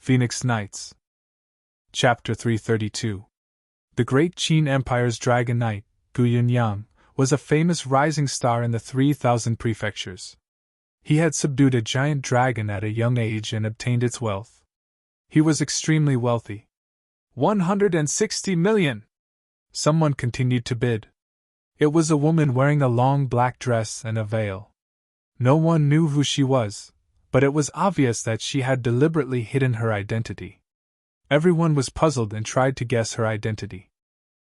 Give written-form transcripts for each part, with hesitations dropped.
Phoenix Knights. Chapter 332. The great Qin Empire's Dragon Knight, Gu Yunyang, was a famous rising star in the 3,000 prefectures. He had subdued a giant dragon at a young age and obtained its wealth. He was extremely wealthy. 160 million! Someone continued to bid. It was a woman wearing a long black dress and a veil. No one knew who she was, but it was obvious that she had deliberately hidden her identity. Everyone was puzzled and tried to guess her identity.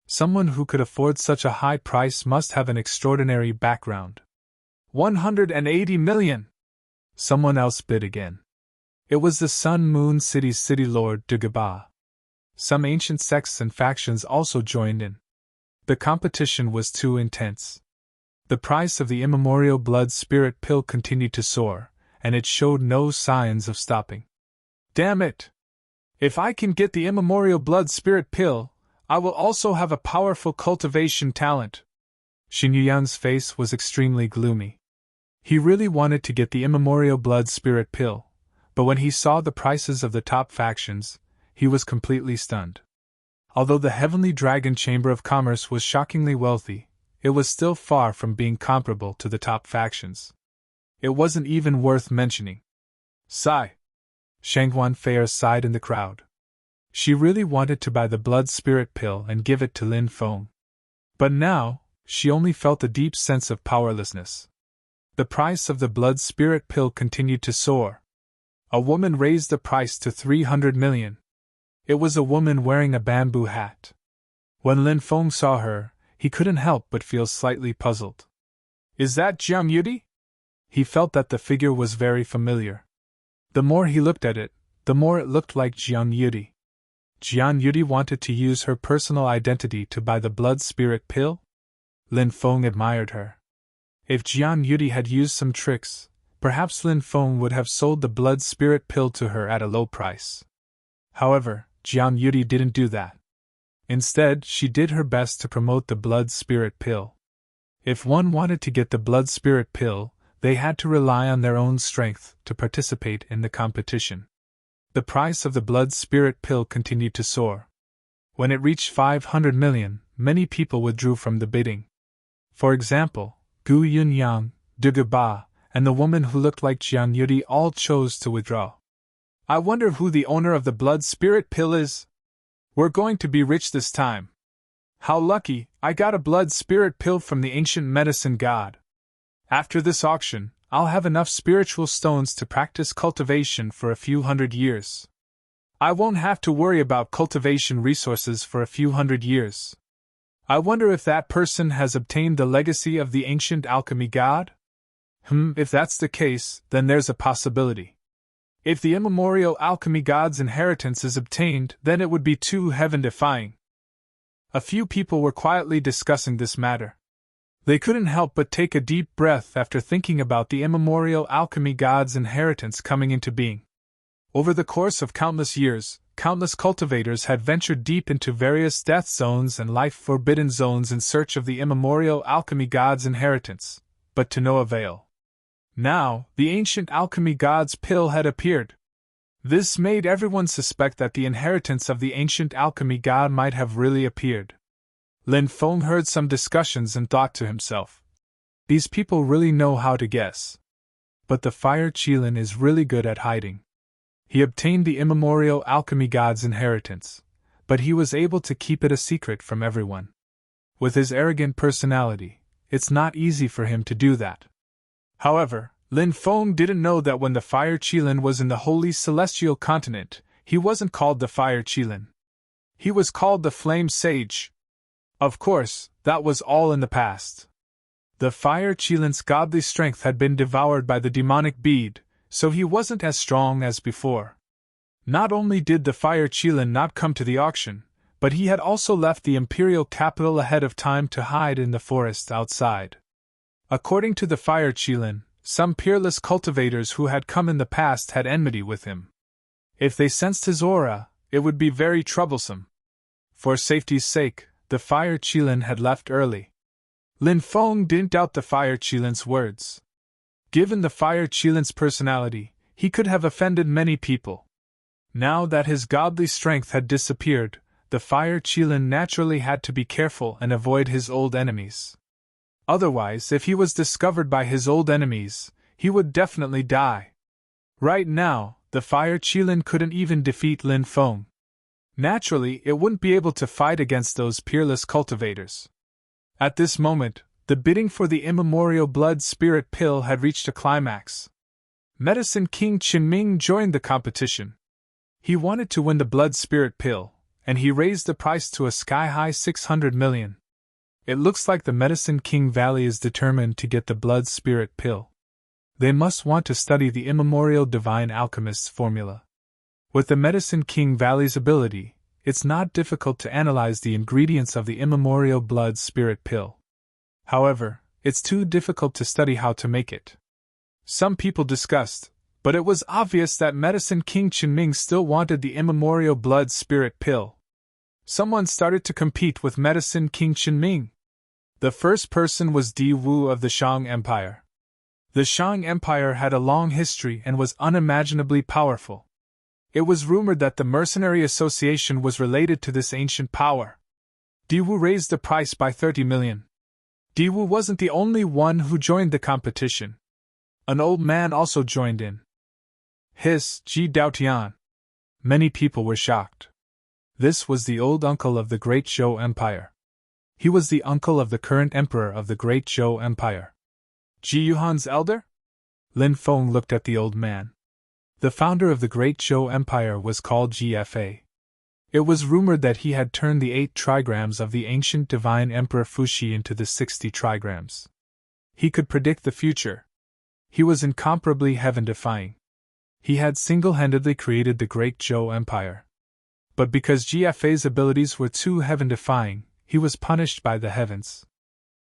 Someone who could afford such a high price must have an extraordinary background. 180 million! Someone else bid again. It was the Sun Moon City's city lord Dagobah. Some ancient sects and factions also joined in. The competition was too intense. The price of the immemorial blood spirit pill continued to soar, and it showed no signs of stopping. Damn it! If I can get the immemorial blood spirit pill, I will also have a powerful cultivation talent. Xin Yuyang's face was extremely gloomy. He really wanted to get the immemorial blood spirit pill, but when he saw the prices of the top factions, he was completely stunned. Although the Heavenly Dragon Chamber of Commerce was shockingly wealthy, it was still far from being comparable to the top factions. It wasn't even worth mentioning. Sigh. Shanghuan Fei sighed in the crowd. She really wanted to buy the blood spirit pill and give it to Lin Feng. But now, she only felt a deep sense of powerlessness. The price of the blood spirit pill continued to soar. A woman raised the price to 300 million. It was a woman wearing a bamboo hat. When Lin Feng saw her, he couldn't help but feel slightly puzzled. Is that Jiang Yudi? He felt that the figure was very familiar. The more he looked at it, the more it looked like Jiang Yudi. Jiang Yudi wanted to use her personal identity to buy the blood spirit pill? Lin Feng admired her. If Jiang Yudi had used some tricks, perhaps Lin Feng would have sold the blood spirit pill to her at a low price. However, Jiang Yudi didn't do that. Instead, she did her best to promote the blood spirit pill. If one wanted to get the blood spirit pill, they had to rely on their own strength to participate in the competition. The price of the blood spirit pill continued to soar. When it reached 500 million, many people withdrew from the bidding. For example, Gu Yunyang, Dagobah, and the woman who looked like Jiang Yudi all chose to withdraw. I wonder who the owner of the blood spirit pill is? We're going to be rich this time. How lucky, I got a blood spirit pill from the ancient medicine god. After this auction, I'll have enough spiritual stones to practice cultivation for a few hundred years. I won't have to worry about cultivation resources for a few hundred years. I wonder if that person has obtained the legacy of the ancient alchemy god? If that's the case, then there's a possibility. If the immemorial alchemy god's inheritance is obtained, then it would be too heaven-defying. A few people were quietly discussing this matter. They couldn't help but take a deep breath after thinking about the immemorial alchemy god's inheritance coming into being. Over the course of countless years, countless cultivators had ventured deep into various death zones and life-forbidden zones in search of the immemorial alchemy god's inheritance, but to no avail. Now, the ancient alchemy god's pill had appeared. This made everyone suspect that the inheritance of the ancient alchemy god might have really appeared. Lin Feng heard some discussions and thought to himself, these people really know how to guess. But the Fire Qilin is really good at hiding. He obtained the immemorial alchemy god's inheritance, but he was able to keep it a secret from everyone. With his arrogant personality, it's not easy for him to do that. However, Lin Feng didn't know that when the Fire Qilin was in the Holy Celestial Continent, he wasn't called the Fire Qilin. He was called the Flame Sage. Of course, that was all in the past. The Fire Qilin's godly strength had been devoured by the demonic bead, so he wasn't as strong as before. Not only did the Fire Qilin not come to the auction, but he had also left the imperial capital ahead of time to hide in the forest outside. According to the Fire Qilin, some peerless cultivators who had come in the past had enmity with him. If they sensed his aura, it would be very troublesome. For safety's sake, the Fire Qilin had left early. Lin Feng didn't doubt the Fire Qilin's words. Given the Fire Qilin's personality, he could have offended many people. Now that his godly strength had disappeared, the Fire Qilin naturally had to be careful and avoid his old enemies. Otherwise, if he was discovered by his old enemies, he would definitely die. Right now, the Fire Qilin couldn't even defeat Lin Feng. Naturally, it wouldn't be able to fight against those peerless cultivators. At this moment, the bidding for the immemorial blood spirit pill had reached a climax. Medicine King Qinming joined the competition. He wanted to win the blood spirit pill, and he raised the price to a sky-high 600 million. It looks like the Medicine King Valley is determined to get the blood spirit pill. They must want to study the immemorial divine alchemist's formula. With the Medicine King Valley's ability, it's not difficult to analyze the ingredients of the immemorial blood spirit pill. However, it's too difficult to study how to make it. Some people discussed, but it was obvious that Medicine King Qinming still wanted the immemorial blood spirit pill. Someone started to compete with Medicine King Qinming. The first person was Di Wu of the Shang Empire. The Shang Empire had a long history and was unimaginably powerful. It was rumored that the Mercenary Association was related to this ancient power. Di Wu raised the price by 30 million. Di Wu wasn't the only one who joined the competition. An old man also joined in. Ji Daotian. Many people were shocked. This was the old uncle of the Great Zhou Empire. He was the uncle of the current emperor of the Great Zhou Empire. Ji Yuhan's elder? Lin Feng looked at the old man. The founder of the Great Zhou Empire was called GFA. It was rumored that he had turned the 8 trigrams of the ancient divine Emperor Fuxi into the 60 trigrams. He could predict the future. He was incomparably heaven-defying. He had single-handedly created the Great Zhou Empire. But because GFA's abilities were too heaven-defying, he was punished by the heavens.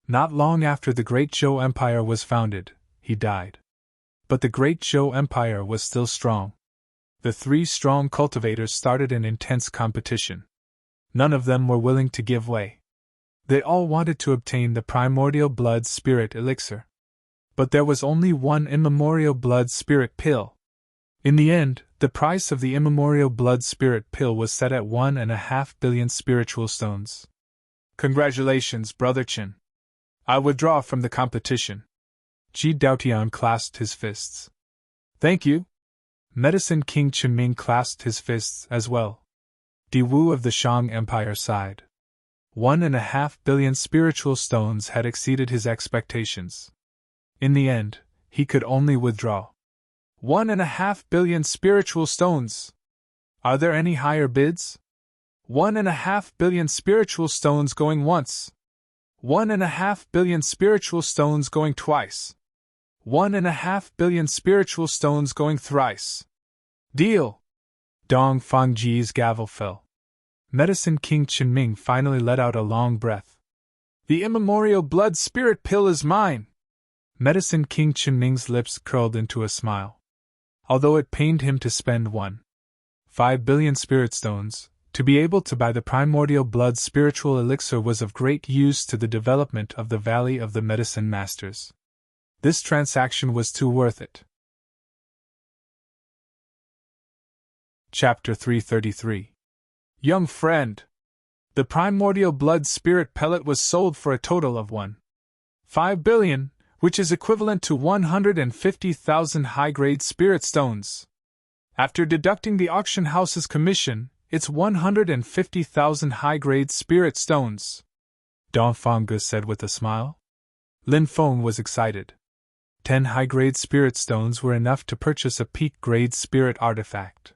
Not long after the Great Zhou Empire was founded, he died. But the Great Zhou Empire was still strong. The 3 strong cultivators started an intense competition. None of them were willing to give way. They all wanted to obtain the primordial blood spirit elixir. But there was only one immemorial blood spirit pill. In the end, the price of the immemorial blood spirit pill was set at 1.5 billion spiritual stones. Congratulations, Brother Qin. I withdraw from the competition. Ji Daotian clasped his fists. Thank you. Medicine King Qinming clasped his fists as well. Di Wu of the Shang Empire sighed. 1.5 billion spiritual stones had exceeded his expectations. In the end, he could only withdraw. 1.5 billion spiritual stones. Are there any higher bids? 1.5 billion spiritual stones going once. 1.5 billion spiritual stones going twice. 1.5 billion spiritual stones going thrice. Deal! Dong Fangji's gavel fell. Medicine King Qinming finally let out a long breath. The immemorial blood spirit pill is mine! Medicine King Qinming's lips curled into a smile. Although it pained him to spend 1.5 billion spirit stones, to be able to buy the primordial blood spiritual elixir was of great use to the development of the Valley of the Medicine Masters. This transaction was too worth it. Chapter 333. Young friend. The primordial blood spirit pellet was sold for a total of 1.5 billion, which is equivalent to 150,000 high-grade spirit stones. After deducting the auction house's commission, it's 150,000 high-grade spirit stones. Dong Fangge said with a smile. Lin Feng was excited. 10 high-grade spirit stones were enough to purchase a peak-grade spirit artifact.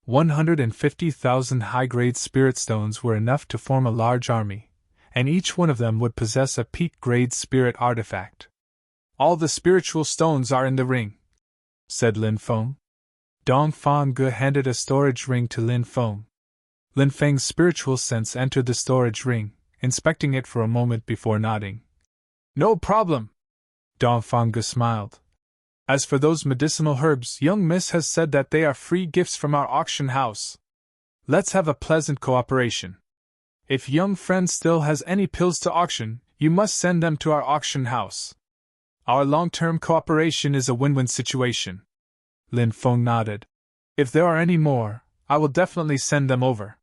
150,000 high-grade spirit stones were enough to form a large army, and each one of them would possess a peak-grade spirit artifact. All the spiritual stones are in the ring, said Lin Feng. Dong Fangge handed a storage ring to Lin Feng. Lin Feng's spiritual sense entered the storage ring, inspecting it for a moment before nodding. No problem. Dong Fangge smiled. As for those medicinal herbs, young Miss has said that they are free gifts from our auction house. Let's have a pleasant cooperation. If young friend still has any pills to auction, you must send them to our auction house. Our long-term cooperation is a win-win situation. Lin Feng nodded. If there are any more, I will definitely send them over.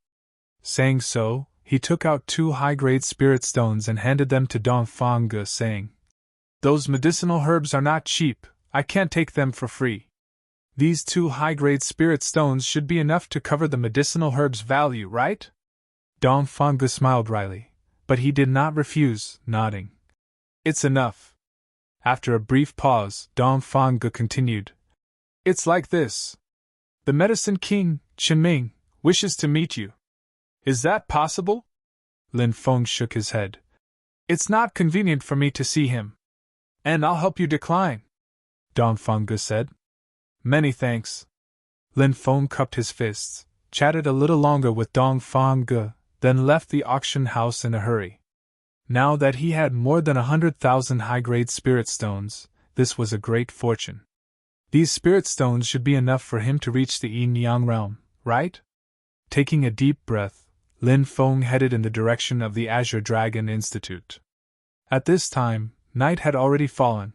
Saying so, he took out 2 high-grade spirit stones and handed them to Dong Fang Ge, saying, "Those medicinal herbs are not cheap, I can't take them for free. These 2 high-grade spirit stones should be enough to cover the medicinal herbs' value, right?" Dong Fang Ge smiled wryly, but he did not refuse, nodding. "It's enough." After a brief pause, Dong Fang Ge continued, "It's like this. The Medicine King, Chen Ming, wishes to meet you. Is that possible?" Lin Feng shook his head. "It's not convenient for me to see him. And I'll help you decline," Dong Fang Ge said. "Many thanks." Lin Feng cupped his fists, chatted a little longer with Dong Fang Ge, then left the auction house in a hurry. Now that he had more than 100,000 high-grade spirit stones, this was a great fortune. These spirit stones should be enough for him to reach the Yin-Yang realm, right? Taking a deep breath, Lin Feng headed in the direction of the Azure Dragon Institute. At this time, night had already fallen.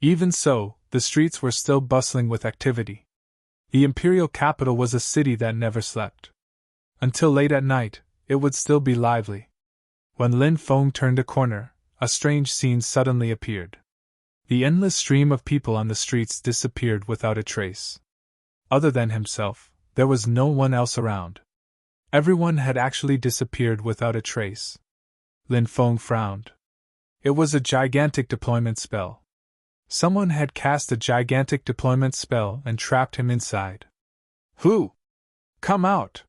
Even so, the streets were still bustling with activity. The imperial capital was a city that never slept. Until late at night, it would still be lively. When Lin Feng turned a corner, a strange scene suddenly appeared. The endless stream of people on the streets disappeared without a trace. Other than himself, there was no one else around. Everyone had actually disappeared without a trace. Lin Feng frowned. It was a gigantic deployment spell. Someone had cast a gigantic deployment spell and trapped him inside. "Who? Come out!"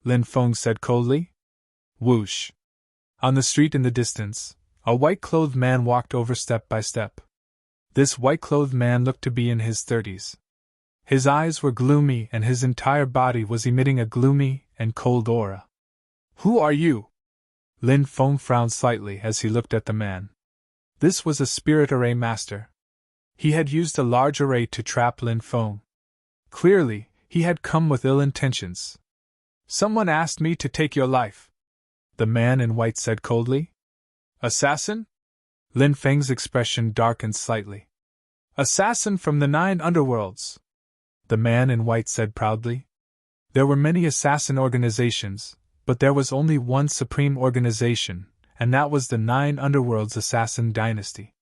Lin Feng said coldly. Whoosh! On the street in the distance, a white-clothed man walked over step by step. This white-clothed man looked to be in his 30s. His eyes were gloomy and his entire body was emitting a gloomy and cold aura. "Who are you?" Lin Feng frowned slightly as he looked at the man. This was a spirit array master. He had used a large array to trap Lin Feng. Clearly, he had come with ill intentions. "Someone asked me to take your life," the man in white said coldly. "Assassin?" Lin Feng's expression darkened slightly. "Assassin from the 9 underworlds," the man in white said proudly. There were many assassin organizations, but there was only one supreme organization, and that was the 9 underworlds assassin dynasty.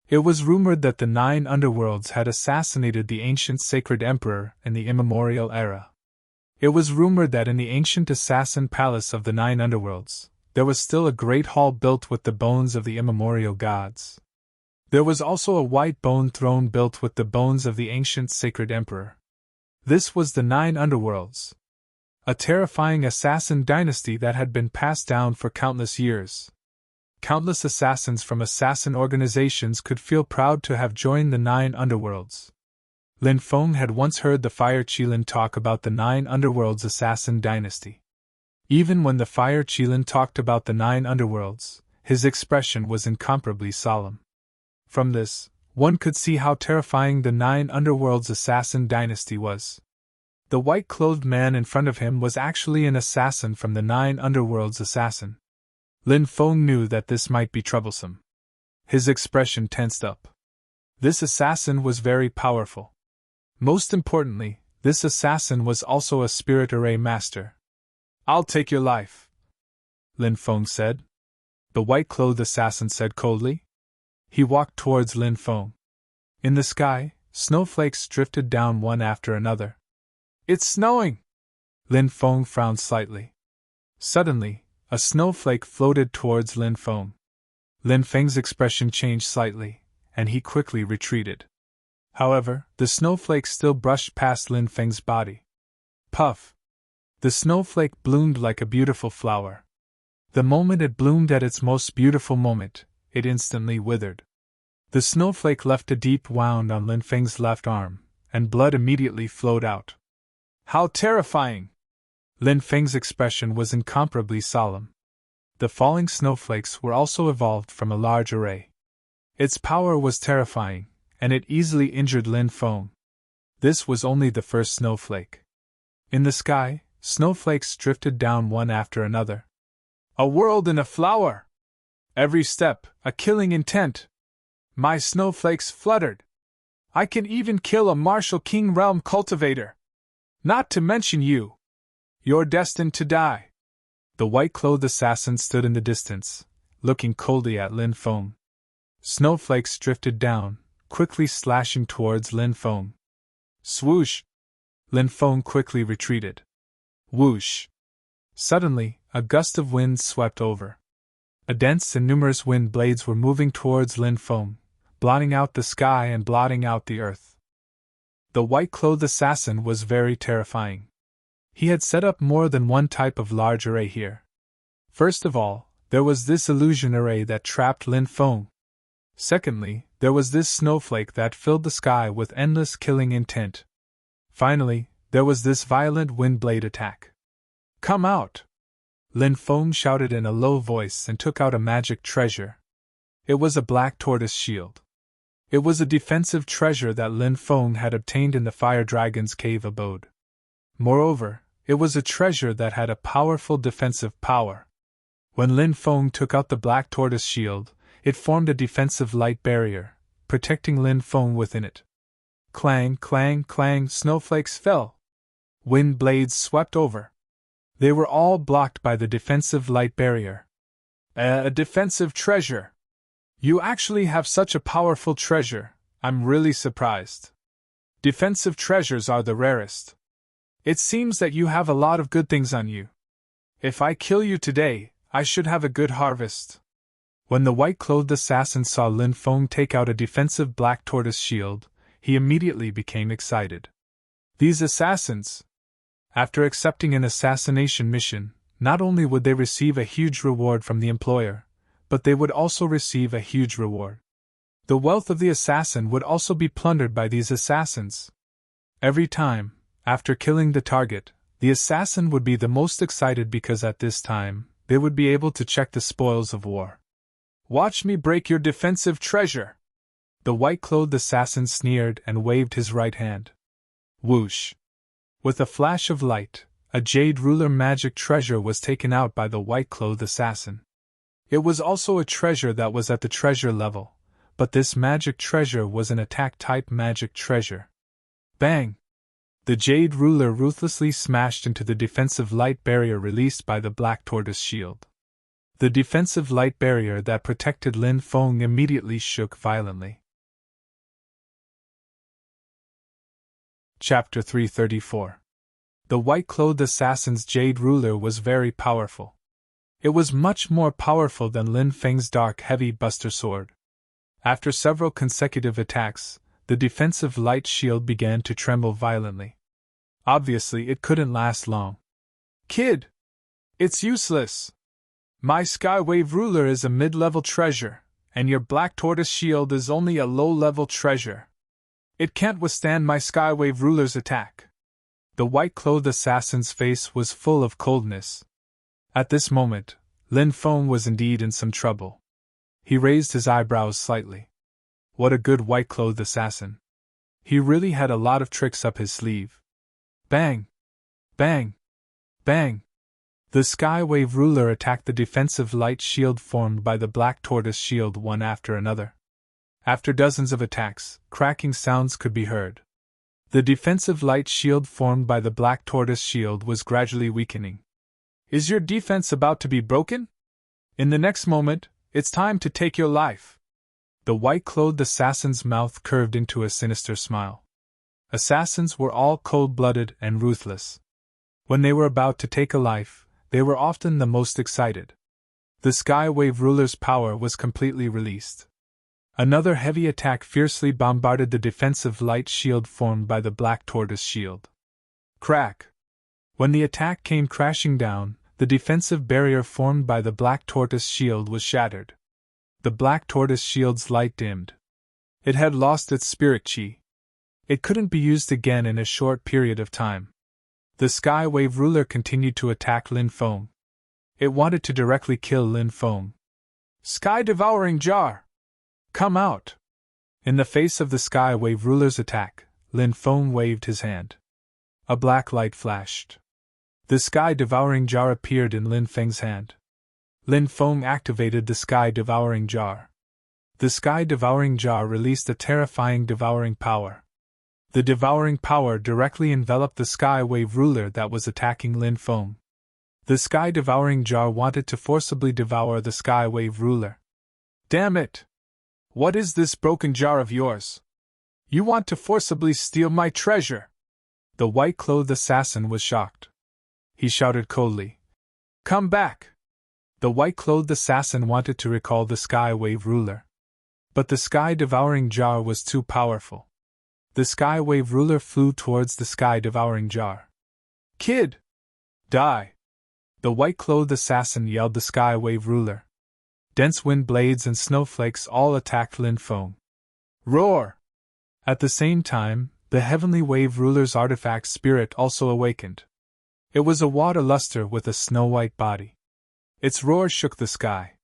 It was rumored that the 9 underworlds had assassinated the ancient sacred emperor in the immemorial era. It was rumored that in the ancient assassin palace of the 9 underworlds, there was still a great hall built with the bones of the immemorial gods. There was also a white bone throne built with the bones of the ancient sacred emperor. This was the 9 underworlds. A terrifying assassin dynasty that had been passed down for countless years. Countless assassins from assassin organizations could feel proud to have joined the 9 underworlds. Lin Feng had once heard the Fire Qilin talk about the 9 underworlds assassin dynasty. Even when the Fire Qilin talked about the 9 underworlds, his expression was incomparably solemn. From this, one could see how terrifying the 9 underworlds assassin dynasty was. The white-clothed man in front of him was actually an assassin from the 9 underworlds assassin. Lin Feng knew that this might be troublesome. His expression tensed up. This assassin was very powerful. Most importantly, this assassin was also a spirit array master. "I'll take your life," Lin Feng said. The white-clothed assassin said coldly. He walked towards Lin Feng. In the sky, snowflakes drifted down one after another. "It's snowing!" Lin Feng frowned slightly. Suddenly, a snowflake floated towards Lin Feng. Lin Feng's expression changed slightly, and he quickly retreated. However, the snowflake still brushed past Lin Feng's body. Puff! The snowflake bloomed like a beautiful flower. The moment it bloomed at its most beautiful moment, it instantly withered. The snowflake left a deep wound on Lin Feng's left arm, and blood immediately flowed out. "How terrifying!" Lin Feng's expression was incomparably solemn. The falling snowflakes were also evolved from a large array. Its power was terrifying, and it easily injured Lin Feng. This was only the first snowflake. In the sky, snowflakes drifted down one after another. "A world in a flower! Every step, a killing intent! My snowflakes fluttered! I can even kill a martial king realm cultivator! Not to mention you!" You're destined to die. The white-clothed assassin stood in the distance, looking coldly at Lin Feng. Snowflakes drifted down, quickly slashing towards Lin Feng. Swoosh! Lin Feng quickly retreated. Whoosh! Suddenly, a gust of wind swept over. A dense and numerous wind blades were moving towards Lin Feng, blotting out the sky and blotting out the earth. The white-clothed assassin was very terrifying. He had set up more than one type of large array here. First of all, there was this illusion array that trapped Lin Feng. Secondly, there was this snowflake that filled the sky with endless killing intent. Finally, there was this violent wind blade attack. Come out! Lin Feng shouted in a low voice and took out a magic treasure. It was a black tortoise shield. It was a defensive treasure that Lin Feng had obtained in the fire dragon's cave abode. Moreover, it was a treasure that had a powerful defensive power. When Lin Feng took out the black tortoise shield, it formed a defensive light barrier, protecting Lin Feng within it. Clang, clang, clang, snowflakes fell. Wind blades swept over. They were all blocked by the defensive light barrier. A defensive treasure! You actually have such a powerful treasure, I'm really surprised. Defensive treasures are the rarest. It seems that you have a lot of good things on you. If I kill you today, I should have a good harvest. When the white-clothed assassin saw Lin Feng take out a defensive black tortoise shield, he immediately became excited. These assassins! After accepting an assassination mission, not only would they receive a huge reward from the employer, but they would also receive a huge reward. The wealth of the assassin would also be plundered by these assassins. Every time, after killing the target, the assassin would be the most excited because at this time, they would be able to check the spoils of war. Watch me break your defensive treasure! The white-clothed assassin sneered and waved his right hand. Whoosh! With a flash of light, a jade ruler magic treasure was taken out by the white-clothed assassin. It was also a treasure that was at the treasure level, but this magic treasure was an attack-type magic treasure. Bang! The jade ruler ruthlessly smashed into the defensive light barrier released by the black tortoise shield. The defensive light barrier that protected Lin Feng immediately shook violently. Chapter 334. The white-clothed assassin's jade ruler was very powerful. It was much more powerful than Lin Feng's dark heavy buster sword. After several consecutive attacks, the defensive light shield began to tremble violently. Obviously, it couldn't last long. Kid! It's useless! My Skywave ruler is a mid-level treasure, and your black tortoise shield is only a low-level treasure. It can't withstand my Skywave ruler's attack. The white-clothed assassin's face was full of coldness. At this moment, Lin Feng was indeed in some trouble. He raised his eyebrows slightly. What a good white-clothed assassin. He really had a lot of tricks up his sleeve. Bang! Bang! Bang! The Skywave ruler attacked the defensive light shield formed by the black tortoise shield one after another. After dozens of attacks, cracking sounds could be heard. The defensive light shield formed by the black tortoise shield was gradually weakening. Is your defense about to be broken? In the next moment, it's time to take your life. The white-clothed assassin's mouth curved into a sinister smile. Assassins were all cold-blooded and ruthless. When they were about to take a life, they were often the most excited. The Skywave ruler's power was completely released. Another heavy attack fiercely bombarded the defensive light shield formed by the black tortoise shield. Crack! When the attack came crashing down, the defensive barrier formed by the black tortoise shield was shattered. The black tortoise shield's light dimmed. It had lost its spirit chi. It couldn't be used again in a short period of time. The Skywave ruler continued to attack Lin Feng. It wanted to directly kill Lin Feng. Sky-devouring jar! Come out! In the face of the Skywave ruler's attack, Lin Feng waved his hand. A black light flashed. The sky-devouring jar appeared in Lin Feng's hand. Lin Feng activated the sky-devouring jar. The sky-devouring jar released a terrifying devouring power. The devouring power directly enveloped the Sky Wave ruler that was attacking Lin Feng. The Sky Devouring Jar wanted to forcibly devour the Sky Wave ruler. Damn it! What is this broken jar of yours? You want to forcibly steal my treasure! The white-clothed assassin was shocked. He shouted coldly, "Come back!" The white-clothed assassin wanted to recall the Sky Wave ruler. But the Sky Devouring Jar was too powerful. The Sky Wave ruler flew towards the Sky Devouring Jar. "Kid! Die!" The white-clothed assassin yelled the Sky Wave ruler. Dense wind blades and snowflakes all attacked Lin Feng. Roar! At the same time, the Heavenly Wave ruler's artifact spirit also awakened. It was a water luster with a snow-white body. Its roar shook the sky.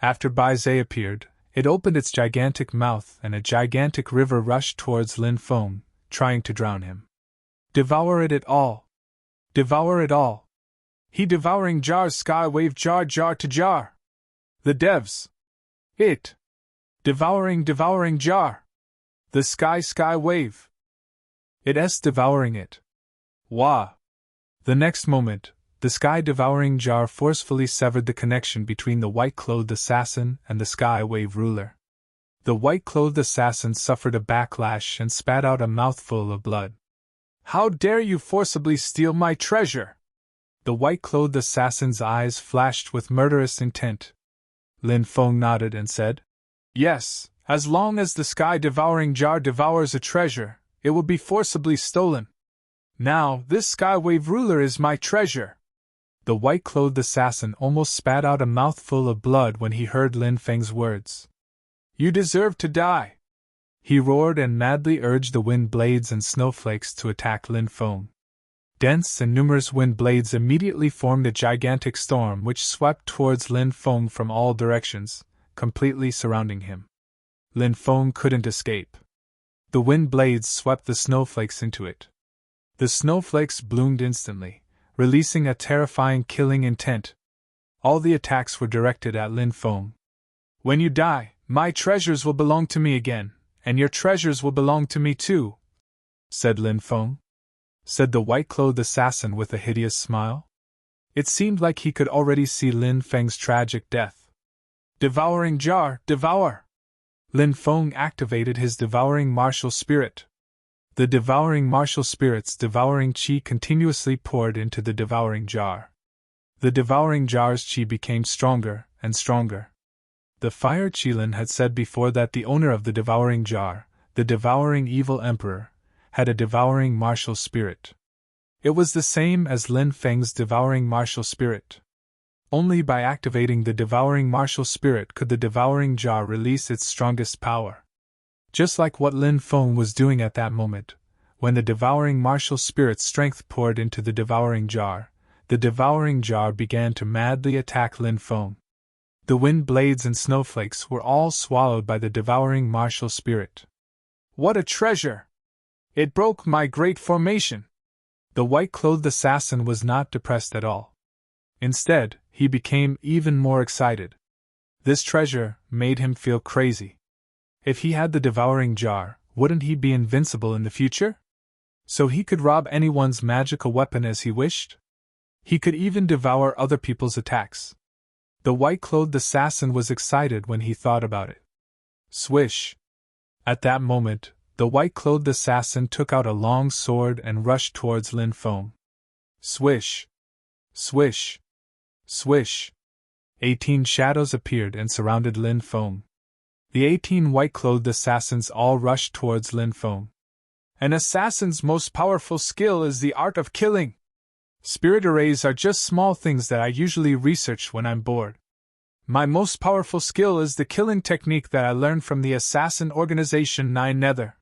After Bai Zhe appeared, it opened its gigantic mouth and a gigantic river rushed towards Lin Feng, trying to drown him. Devour it all! Devour it all! He devouring jars Sky Wave jar to jar! The devs! It! Devouring jar! The Sky Wave! It's devouring it! Wah! The next moment, the Sky Devouring Jar forcefully severed the connection between the white-clothed assassin and the Sky Wave ruler. The white-clothed assassin suffered a backlash and spat out a mouthful of blood. How dare you forcibly steal my treasure? The white-clothed assassin's eyes flashed with murderous intent. Lin Feng nodded and said, "Yes, as long as the Sky Devouring Jar devours a treasure, it will be forcibly stolen. Now, this Sky Wave ruler is my treasure." The white-clothed assassin almost spat out a mouthful of blood when he heard Lin Feng's words. "You deserve to die!" He roared and madly urged the wind blades and snowflakes to attack Lin Feng. Dense and numerous wind blades immediately formed a gigantic storm which swept towards Lin Feng from all directions, completely surrounding him. Lin Feng couldn't escape. The wind blades swept the snowflakes into it. The snowflakes bloomed instantly, releasing a terrifying killing intent. All the attacks were directed at Lin Feng. "When you die, my treasures will belong to me again, and your treasures will belong to me too," said Lin Feng. Said the white-clothed assassin with a hideous smile. It seemed like he could already see Lin Feng's tragic death. "Devouring jar, devour!" Lin Feng activated his devouring martial spirit. The devouring martial spirit's devouring qi continuously poured into the devouring jar. The devouring jar's qi became stronger and stronger. The Fire Qilin had said before that the owner of the devouring jar, the devouring evil emperor, had a devouring martial spirit. It was the same as Lin Feng's devouring martial spirit. Only by activating the devouring martial spirit could the devouring jar release its strongest power. Just like what Lin Feng was doing at that moment, when the devouring martial spirit's strength poured into the devouring jar began to madly attack Lin Feng. The wind blades and snowflakes were all swallowed by the devouring martial spirit. "What a treasure! It broke my great formation!" The white-clothed assassin was not depressed at all. Instead, he became even more excited. This treasure made him feel crazy. If he had the devouring jar, wouldn't he be invincible in the future? So he could rob anyone's magical weapon as he wished? He could even devour other people's attacks. The white-clothed assassin was excited when he thought about it. Swish! At that moment, the white-clothed assassin took out a long sword and rushed towards Lin Feng. Swish! Swish! Swish! 18 shadows appeared and surrounded Lin Feng. The 18 white-clothed assassins all rushed towards Lin Feng. An assassin's most powerful skill is the art of killing. Spirit arrays are just small things that I usually research when I'm bored. My most powerful skill is the killing technique that I learned from the assassin organization 9 Nether.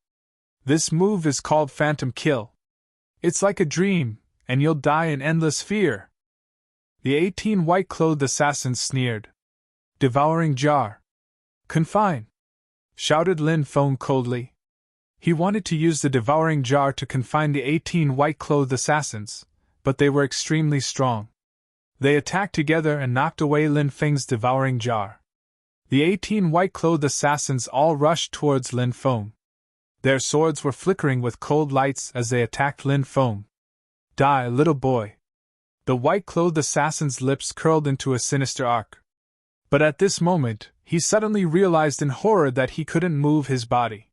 This move is called Phantom Kill. It's like a dream, and you'll die in endless fear. The 18 white-clothed assassins sneered. Devouring jar. Confine! Shouted Lin Feng coldly. He wanted to use the devouring jar to confine the 18 white-clothed assassins, but they were extremely strong. They attacked together and knocked away Lin Feng's devouring jar. The 18 white-clothed assassins all rushed towards Lin Feng. Their swords were flickering with cold lights as they attacked Lin Feng. Die, little boy. The white-clothed assassin's lips curled into a sinister arc. But at this moment, he suddenly realized in horror that he couldn't move his body.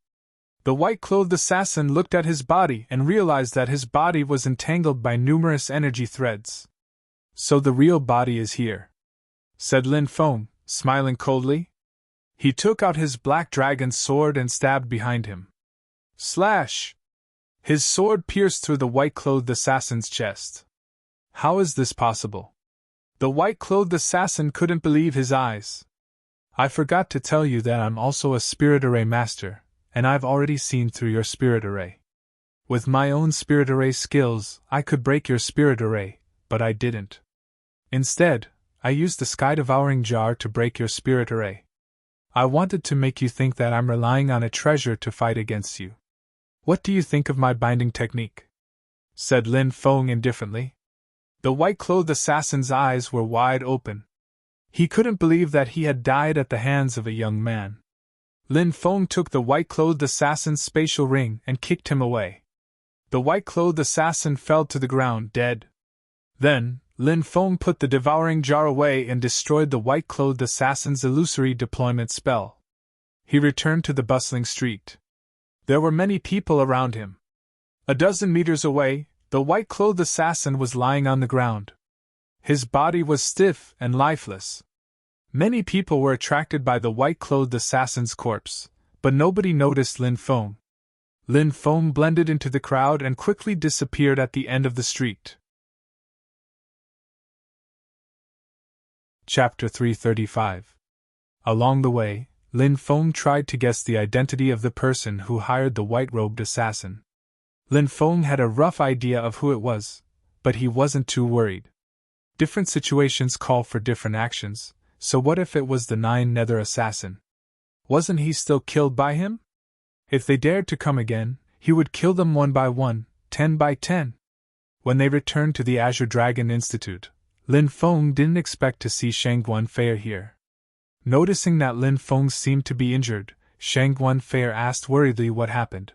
The white-clothed assassin looked at his body and realized that his body was entangled by numerous energy threads. So the real body is here, said Lin Feng, smiling coldly. He took out his black dragon's sword and stabbed behind him. Slash! His sword pierced through the white-clothed assassin's chest. How is this possible? The white-clothed assassin couldn't believe his eyes. I forgot to tell you that I'm also a spirit array master, and I've already seen through your spirit array. With my own spirit array skills, I could break your spirit array, but I didn't. Instead, I used the sky-devouring jar to break your spirit array. I wanted to make you think that I'm relying on a treasure to fight against you. What do you think of my binding technique? Said Lin Feng indifferently. The white-clothed assassin's eyes were wide open. He couldn't believe that he had died at the hands of a young man. Lin Feng took the white-clothed assassin's spatial ring and kicked him away. The white-clothed assassin fell to the ground dead. Then, Lin Feng put the devouring jar away and destroyed the white-clothed assassin's illusory deployment spell. He returned to the bustling street. There were many people around him. A dozen meters away, the white-clothed assassin was lying on the ground. His body was stiff and lifeless. Many people were attracted by the white-clothed assassin's corpse, but nobody noticed Lin Feng. Lin Feng blended into the crowd and quickly disappeared at the end of the street. Chapter 335. Along the way, Lin Feng tried to guess the identity of the person who hired the white-robed assassin. Lin Feng had a rough idea of who it was, but he wasn't too worried. Different situations call for different actions, so what if it was the Nine-Nether assassin? Wasn't he still killed by him? If they dared to come again, he would kill them 1 by 1, 10 by 10. When they returned to the Azure Dragon Institute, Lin Feng didn't expect to see Shangguan Fei here. Noticing that Lin Feng seemed to be injured, Shangguan Fei asked worriedly what happened.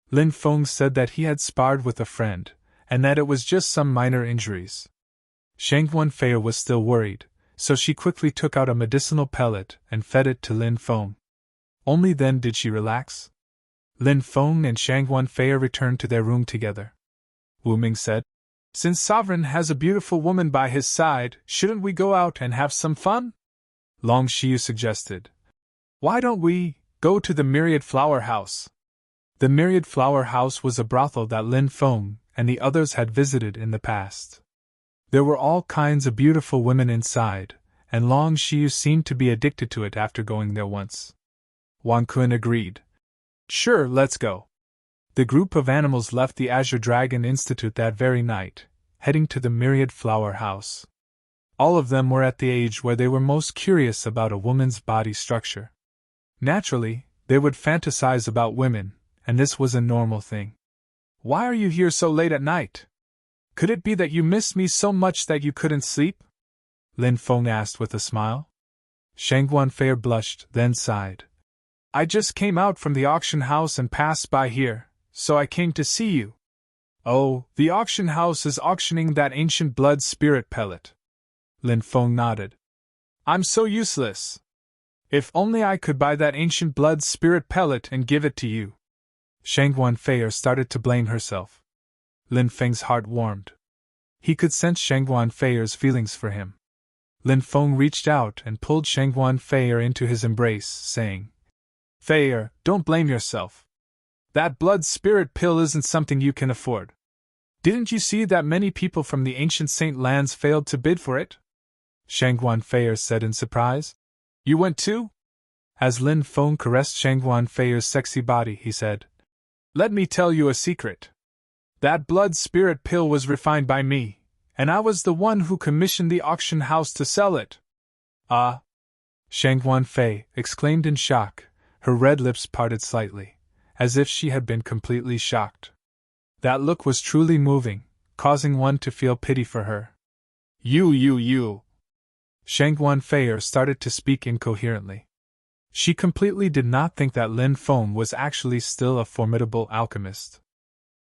Lin Feng said that he had sparred with a friend, and that it was just some minor injuries. Shangguan Fei was still worried, so she quickly took out a medicinal pellet and fed it to Lin Feng. Only then did she relax. Lin Feng and Shangguan Fei returned to their room together. Wu Ming said, "Since Sovereign has a beautiful woman by his side, shouldn't we go out and have some fun?" Long Xiu suggested. "Why don't we go to the Myriad Flower House?" The Myriad Flower House was a brothel that Lin Feng and the others had visited in the past. There were all kinds of beautiful women inside, and Long Xiu seemed to be addicted to it after going there once. Wang Kun agreed. "Sure, let's go." The group of animals left the Azure Dragon Institute that very night, heading to the Myriad Flower House. All of them were at the age where they were most curious about a woman's body structure. Naturally, they would fantasize about women, and this was a normal thing. "Why are you here so late at night? Could it be that you missed me so much that you couldn't sleep?" Lin Feng asked with a smile. Shangguan Fei blushed, then sighed. "I just came out from the auction house and passed by here, so I came to see you." "Oh, the auction house is auctioning that ancient blood spirit pellet." Lin Feng nodded. "I'm so useless. If only I could buy that ancient blood spirit pellet and give it to you." Shangguan Fei started to blame herself. Lin Feng's heart warmed. He could sense Shangguan Fei's feelings for him. Lin Feng reached out and pulled Shangguan Fei into his embrace, saying, "Fei, don't blame yourself. That blood spirit pill isn't something you can afford. Didn't you see that many people from the ancient Saint lands failed to bid for it?" Shangguan Fei said in surprise. "You went too?" As Lin Feng caressed Shangguan Fei's sexy body, he said, "Let me tell you a secret. That blood spirit pill was refined by me, and I was the one who commissioned the auction house to sell it." "Ah!" Shangguan Fei exclaimed in shock, her red lips parted slightly, as if she had been completely shocked. That look was truly moving, causing one to feel pity for her. You. Shangguan Fei started to speak incoherently. She completely did not think that Lin Feng was actually still a formidable alchemist.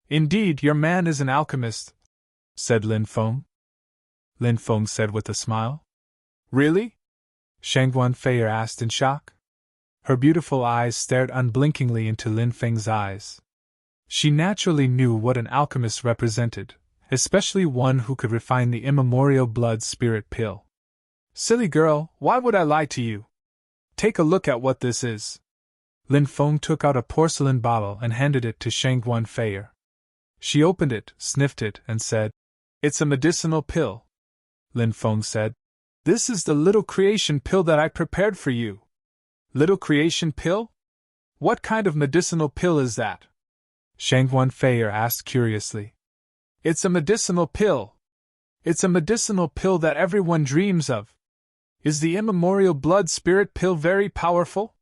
Indeed, your man is an alchemist, said Lin Feng. Lin Feng said with a smile. Really? Shang Guanfei asked in shock. Her beautiful eyes stared unblinkingly into Lin Feng's eyes. She naturally knew what an alchemist represented, especially one who could refine the immemorial blood-spirit pill. Silly girl, why would I lie to you? Take a look at what this is. Lin Feng took out a porcelain bottle and handed it to Shang Guanfei. She opened it, sniffed it, and said, It's a medicinal pill. Lin Feng said, This is the little creation pill that I prepared for you. Little creation pill? What kind of medicinal pill is that? Shang Guanfei asked curiously. It's a medicinal pill. It's a medicinal pill that everyone dreams of. Is the immemorial blood-spirit pill very powerful?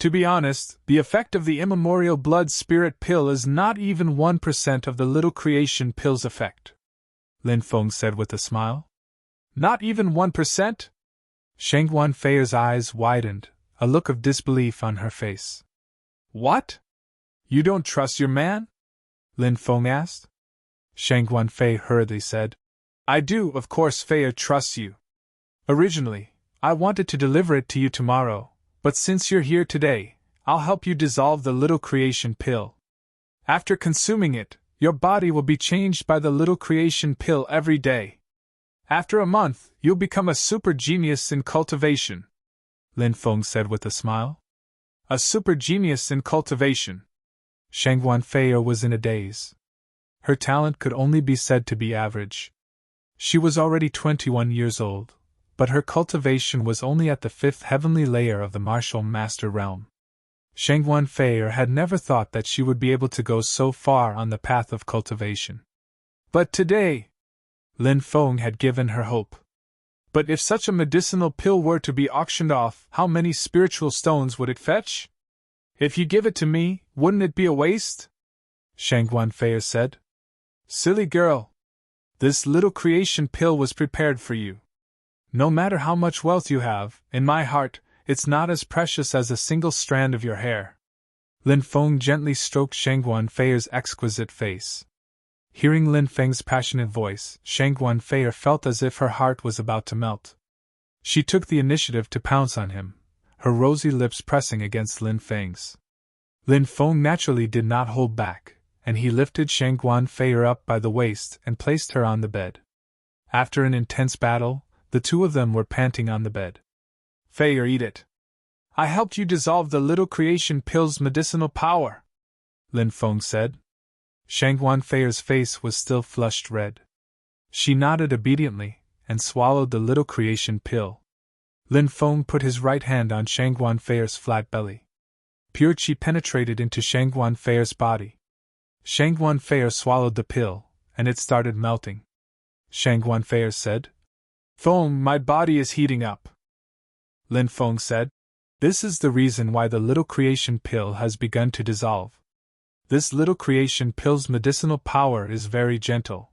To be honest, the effect of the immemorial blood-spirit pill is not even 1% of the little creation pill's effect. Lin Feng said with a smile. Not even 1%? Shang Guanfei's eyes widened, a look of disbelief on her face. What? You don't trust your man? Lin Feng asked. Shang Guanfei hurriedly said, I do, of course. Fei trusts you. Originally, I wanted to deliver it to you tomorrow, but since you're here today, I'll help you dissolve the little creation pill. After consuming it, your body will be changed by the little creation pill every day. After a month, you'll become a super genius in cultivation, Lin Feng said with a smile. A super genius in cultivation. Shang Guanfei was in a daze. Her talent could only be said to be average. She was already 21 years old, but her cultivation was only at the 5th heavenly layer of the martial master realm. Shang Guanfei had never thought that she would be able to go so far on the path of cultivation. But today, Lin Feng had given her hope. But if such a medicinal pill were to be auctioned off, how many spiritual stones would it fetch? If you give it to me, wouldn't it be a waste? Shang Guanfei said. Silly girl. This little creation pill was prepared for you. No matter how much wealth you have, in my heart, it's not as precious as a single strand of your hair. Lin Feng gently stroked Shang Guanfei's exquisite face. Hearing Lin Feng's passionate voice, Shang Guanfei felt as if her heart was about to melt. She took the initiative to pounce on him, her rosy lips pressing against Lin Feng's. Lin Feng naturally did not hold back, and he lifted Shang Guanfei up by the waist and placed her on the bed. After an intense battle, the two of them were panting on the bed. Fei, eat it. I helped you dissolve the little creation pill's medicinal power, Lin Feng said. Shang Guanfei's face was still flushed red. She nodded obediently, and swallowed the little creation pill. Lin Feng put his right hand on Shang Guanfei's flat belly. Pure qi penetrated into Shang Guanfei's body. Shang Guanfei swallowed the pill, and it started melting. Shang Guanfei said, Feng, my body is heating up. Lin Feng said, This is the reason why the little creation pill has begun to dissolve. This little creation pill's medicinal power is very gentle.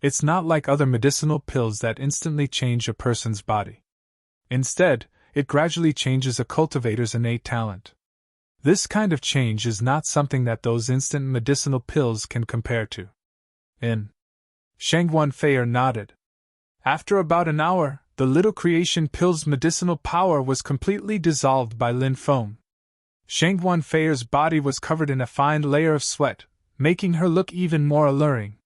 It's not like other medicinal pills that instantly change a person's body. Instead, it gradually changes a cultivator's innate talent. This kind of change is not something that those instant medicinal pills can compare to. Shang Guanfei nodded. After about an hour, the little creation pill's medicinal power was completely dissolved by Lin Feng. Shang Guanfei's body was covered in a fine layer of sweat, making her look even more alluring.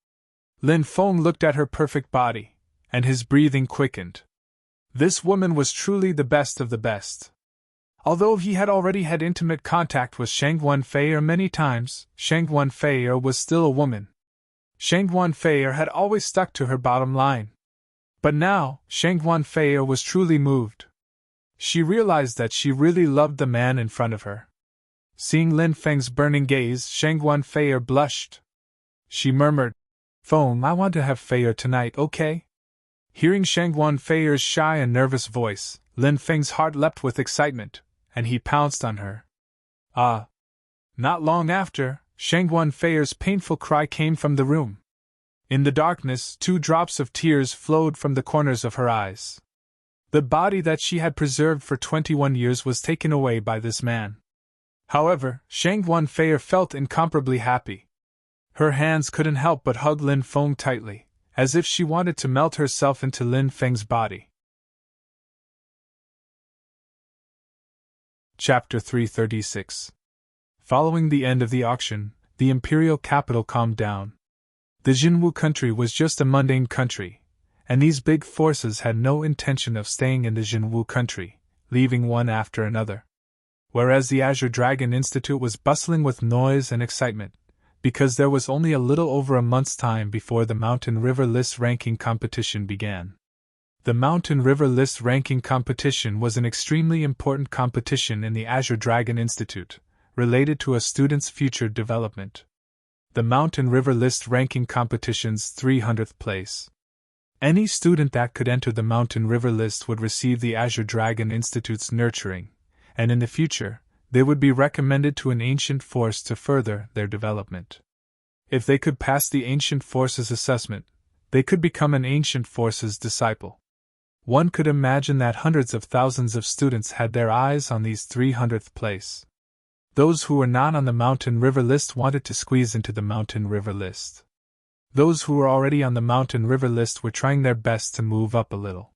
Lin Feng looked at her perfect body, and his breathing quickened. This woman was truly the best of the best. Although he had already had intimate contact with Shang Guanfei many times, Shang Guanfei was still a woman. Shang Guanfei had always stuck to her bottom line. But now, Shang Guanfei was truly moved. She realized that she really loved the man in front of her. Seeing Lin Feng's burning gaze, Shang Guanfei blushed. She murmured, Feng, I want to have Fei tonight, okay? Hearing Shang Guanfei's shy and nervous voice, Lin Feng's heart leapt with excitement, and he pounced on her. Not long after, Shang Guanfei's painful cry came from the room. In the darkness, 2 drops of tears flowed from the corners of her eyes. The body that she had preserved for 21 years was taken away by this man. However, Shang Wanfei felt incomparably happy. Her hands couldn't help but hug Lin Feng tightly, as if she wanted to melt herself into Lin Feng's body. Chapter 336. Following the end of the auction, the imperial capital calmed down. The Jinwu country was just a mundane country, and these big forces had no intention of staying in the Jinwu country, leaving one after another. Whereas the Azure Dragon Institute was bustling with noise and excitement, because there was only a little over a month's time before the Mountain River List ranking competition began. The Mountain River List ranking competition was an extremely important competition in the Azure Dragon Institute, related to a student's future development. The Mountain River List ranking competition's 300th place. Any student that could enter the Mountain River List would receive the Azure Dragon Institute's nurturing, and in the future, they would be recommended to an ancient force to further their development. If they could pass the ancient force's assessment, they could become an ancient force's disciple. One could imagine that hundreds of thousands of students had their eyes on these 300th place. Those who were not on the Mountain River List wanted to squeeze into the Mountain River List. Those who were already on the Mountain River List were trying their best to move up a little.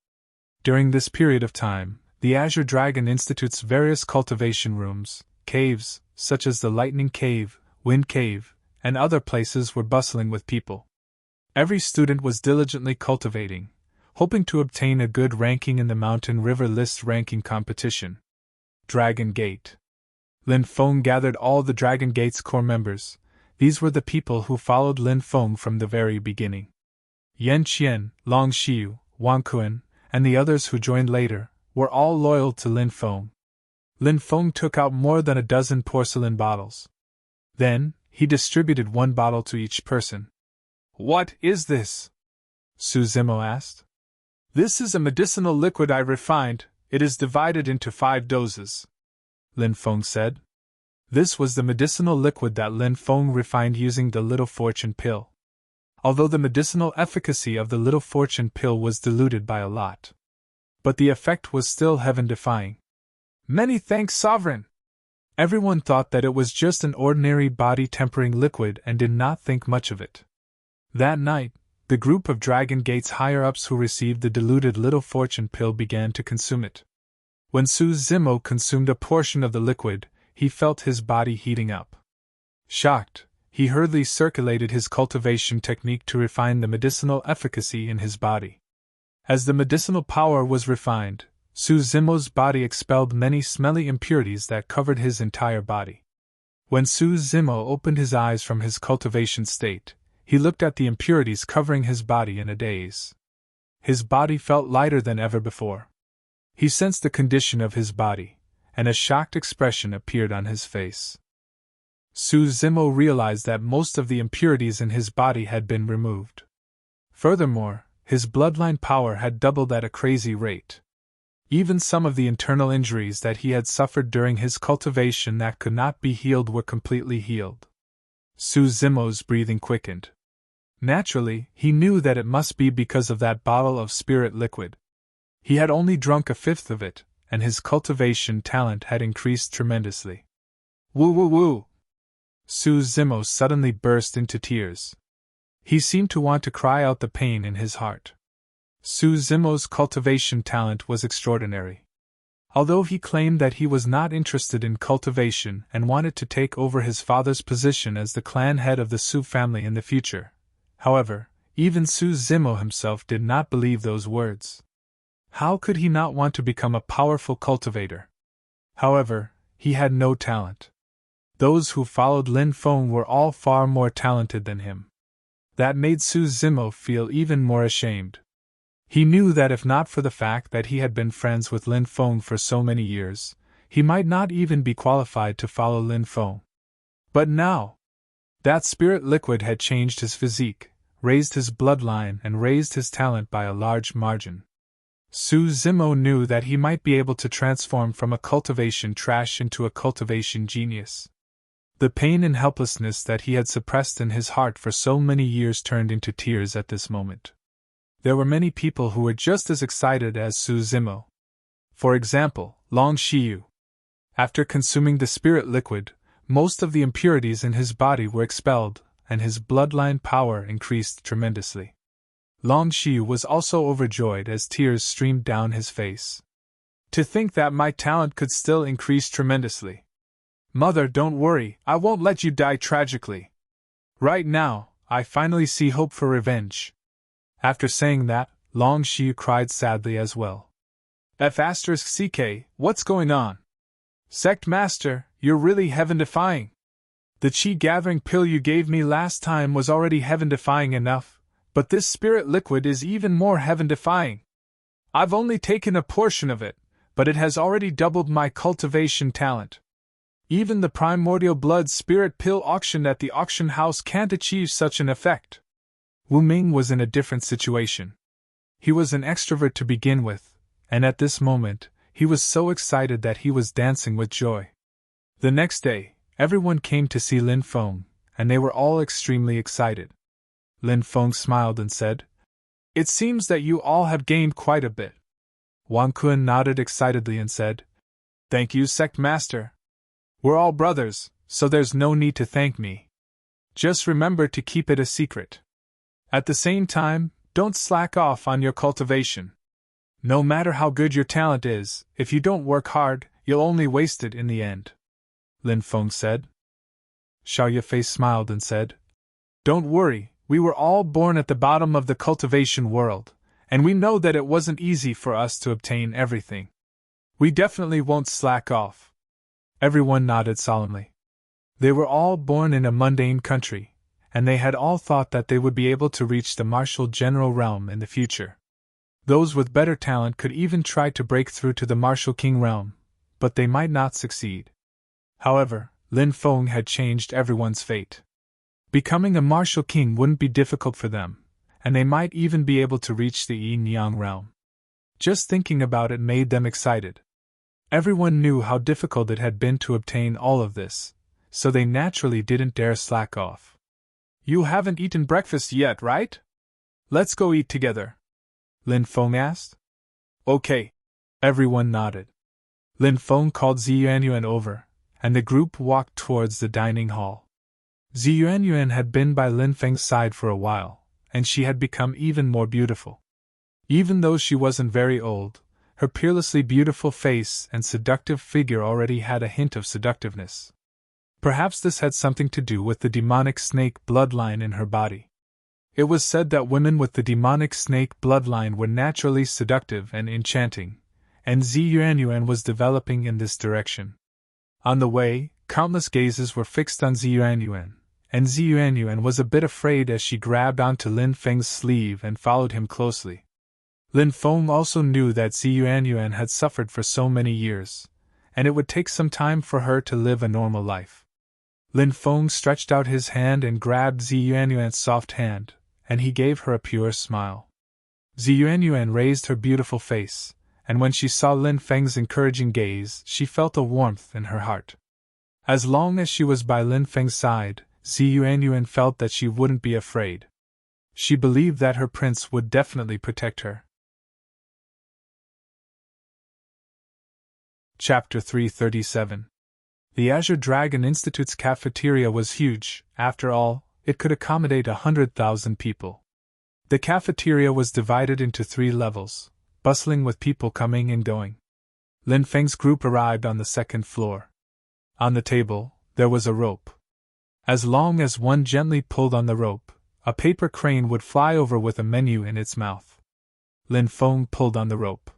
During this period of time, the Azure Dragon Institute's various cultivation rooms, caves, such as the Lightning Cave, Wind Cave, and other places were bustling with people. Every student was diligently cultivating, hoping to obtain a good ranking in the Mountain River List ranking competition. Dragon Gate. Lin Feng gathered all the Dragon Gate's core members. These were the people who followed Lin Feng from the very beginning. Yan Qian, Long Xiu, Wang Kuan, and the others who joined later, were all loyal to Lin Feng. Lin Feng took out more than a dozen porcelain bottles. Then, he distributed one bottle to each person. "What is this?" Su Zimo asked. "This is a medicinal liquid I refined. It is divided into 5 doses," Lin Feng said. This was the medicinal liquid that Lin Feng refined using the Little Fortune pill. Although the medicinal efficacy of the Little Fortune pill was diluted by a lot, but the effect was still heaven-defying. "Many thanks, Sovereign!" Everyone thought that it was just an ordinary body-tempering liquid and did not think much of it. That night, the group of Dragon Gate's higher-ups who received the diluted Little Fortune pill began to consume it. When Su Zimo consumed a portion of the liquid, he felt his body heating up. Shocked, he hurriedly circulated his cultivation technique to refine the medicinal efficacy in his body. As the medicinal power was refined, Su Zimo's body expelled many smelly impurities that covered his entire body. When Su Zimo opened his eyes from his cultivation state, he looked at the impurities covering his body in a daze. His body felt lighter than ever before. He sensed the condition of his body, and a shocked expression appeared on his face. Su Zimo realized that most of the impurities in his body had been removed. Furthermore, his bloodline power had doubled at a crazy rate. Even some of the internal injuries that he had suffered during his cultivation that could not be healed were completely healed. Su Zimo's breathing quickened. Naturally, he knew that it must be because of that bottle of spirit liquid. He had only drunk a fifth of it, and his cultivation talent had increased tremendously. "Woo woo woo!" Su Zimo suddenly burst into tears. He seemed to want to cry out the pain in his heart. Su Zimo's cultivation talent was extraordinary. Although he claimed that he was not interested in cultivation and wanted to take over his father's position as the clan head of the Su family in the future, however, even Su Zimo himself did not believe those words. How could he not want to become a powerful cultivator? However, he had no talent. Those who followed Lin Feng were all far more talented than him. That made Su Zimo feel even more ashamed. He knew that if not for the fact that he had been friends with Lin Feng for so many years, he might not even be qualified to follow Lin Feng. But now, that spirit liquid had changed his physique, raised his bloodline, and raised his talent by a large margin. Su Zimo knew that he might be able to transform from a cultivation trash into a cultivation genius. The pain and helplessness that he had suppressed in his heart for so many years turned into tears at this moment. There were many people who were just as excited as Su Zimo. For example, Long Shiyu. After consuming the spirit liquid, most of the impurities in his body were expelled, and his bloodline power increased tremendously. Long Shiyu was also overjoyed as tears streamed down his face. To think that my talent could still increase tremendously. Mother, don't worry, I won't let you die tragically. Right now, I finally see hope for revenge. After saying that, Long Shiyu cried sadly as well. F***CK, what's going on? Sect Master, you're really heaven-defying. The chi-gathering pill you gave me last time was already heaven-defying enough, but this spirit liquid is even more heaven-defying. I've only taken a portion of it, but it has already doubled my cultivation talent. Even the primordial blood spirit pill auctioned at the auction house can't achieve such an effect. Wu Ming was in a different situation. He was an extrovert to begin with, and at this moment, he was so excited that he was dancing with joy. The next day, everyone came to see Lin Feng, and they were all extremely excited. Lin Feng smiled and said, "It seems that you all have gained quite a bit." Wang Kun nodded excitedly and said, "Thank you, Sect Master. We're all brothers, so there's no need to thank me. Just remember to keep it a secret. At the same time, don't slack off on your cultivation. No matter how good your talent is, if you don't work hard, you'll only waste it in the end," Lin Feng said. Xiao Yefei smiled and said, "Don't worry, we were all born at the bottom of the cultivation world, and we know that it wasn't easy for us to obtain everything. We definitely won't slack off." Everyone nodded solemnly. They were all born in a mundane country, and they had all thought that they would be able to reach the martial general realm in the future. Those with better talent could even try to break through to the martial king realm, but they might not succeed. However, Lin Feng had changed everyone's fate. Becoming a martial king wouldn't be difficult for them, and they might even be able to reach the yin-yang realm. Just thinking about it made them excited. Everyone knew how difficult it had been to obtain all of this, so they naturally didn't dare slack off. "You haven't eaten breakfast yet, right? Let's go eat together," Lin Feng asked. "Okay." Everyone nodded. Lin Feng called Zi Yuanyuan over, and the group walked towards the dining hall. Zi Yuanyuan had been by Lin Feng's side for a while, and she had become even more beautiful. Even though she wasn't very old, her peerlessly beautiful face and seductive figure already had a hint of seductiveness. Perhaps this had something to do with the demonic snake bloodline in her body. It was said that women with the demonic snake bloodline were naturally seductive and enchanting, and Zi Yuanyuan was developing in this direction. On the way, countless gazes were fixed on Zi Yuanyuan, and Zi Yuanyuan was a bit afraid as she grabbed onto Lin Feng's sleeve and followed him closely. Lin Feng also knew that Zi Yuanyuan had suffered for so many years, and it would take some time for her to live a normal life. Lin Feng stretched out his hand and grabbed Zi Yuanyuan's soft hand, and he gave her a pure smile. Zi Yuanyuan raised her beautiful face, and when she saw Lin Feng's encouraging gaze, she felt a warmth in her heart. As long as she was by Lin Feng's side, Zi Yuanyuan felt that she wouldn't be afraid. She believed that her prince would definitely protect her. Chapter 337. The Azure Dragon Institute's cafeteria was huge. After all, it could accommodate 100,000 people. The cafeteria was divided into 3 levels, bustling with people coming and going. Lin Feng's group arrived on the 2nd floor. On the table, there was a rope. As long as one gently pulled on the rope, a paper crane would fly over with a menu in its mouth. Lin Feng pulled on the rope.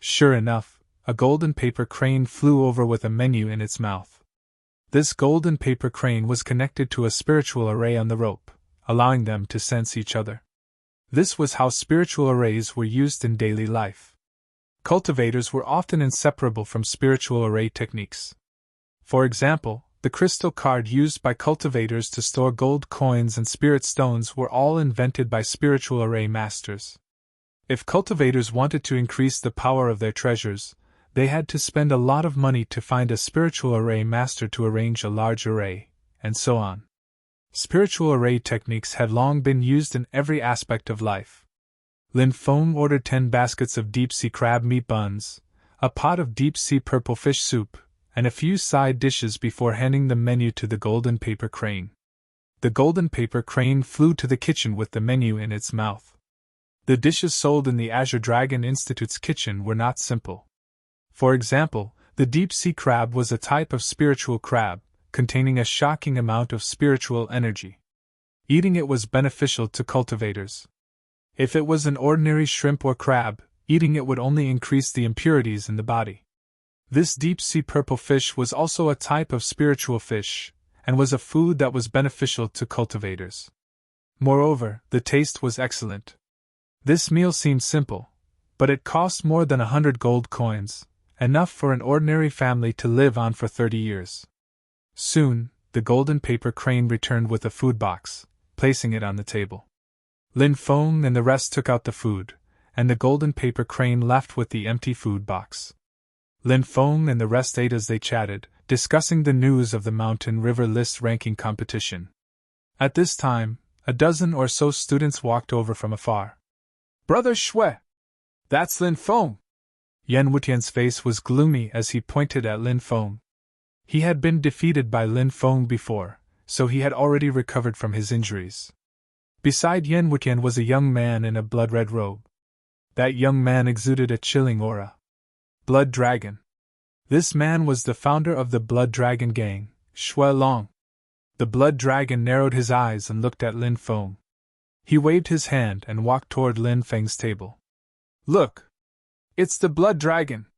Sure enough, a golden paper crane flew over with a menu in its mouth. This golden paper crane was connected to a spiritual array on the rope, allowing them to sense each other. This was how spiritual arrays were used in daily life. Cultivators were often inseparable from spiritual array techniques. For example, the crystal card used by cultivators to store gold coins and spirit stones were all invented by spiritual array masters. If cultivators wanted to increase the power of their treasures, they had to spend a lot of money to find a spiritual array master to arrange a large array, and so on. Spiritual array techniques had long been used in every aspect of life. Lin Feng ordered 10 baskets of deep-sea crab meat buns, a pot of deep-sea purple fish soup, and a few side dishes before handing the menu to the golden paper crane. The golden paper crane flew to the kitchen with the menu in its mouth. The dishes sold in the Azure Dragon Institute's kitchen were not simple. For example, the deep-sea crab was a type of spiritual crab, containing a shocking amount of spiritual energy. Eating it was beneficial to cultivators. If it was an ordinary shrimp or crab, eating it would only increase the impurities in the body. This deep-sea purple fish was also a type of spiritual fish, and was a food that was beneficial to cultivators. Moreover, the taste was excellent. This meal seemed simple, but it cost more than 100 gold coins, enough for an ordinary family to live on for 30 years. Soon, the golden paper crane returned with a food box, placing it on the table. Lin Feng and the rest took out the food, and the golden paper crane left with the empty food box. Lin Feng and the rest ate as they chatted, discussing the news of the Mountain River List ranking competition. At this time, a dozen or so students walked over from afar. "Brother Shui! That's Lin Feng!" Yan Wutian's face was gloomy as he pointed at Lin Feng. He had been defeated by Lin Feng before, so he had already recovered from his injuries. Beside Yan Wutian was a young man in a blood-red robe. That young man exuded a chilling aura. Blood Dragon. This man was the founder of the Blood Dragon gang, Shui Long. The Blood Dragon narrowed his eyes and looked at Lin Feng. He waved his hand and walked toward Lin Feng's table. "Look! It's the Blood Dragon!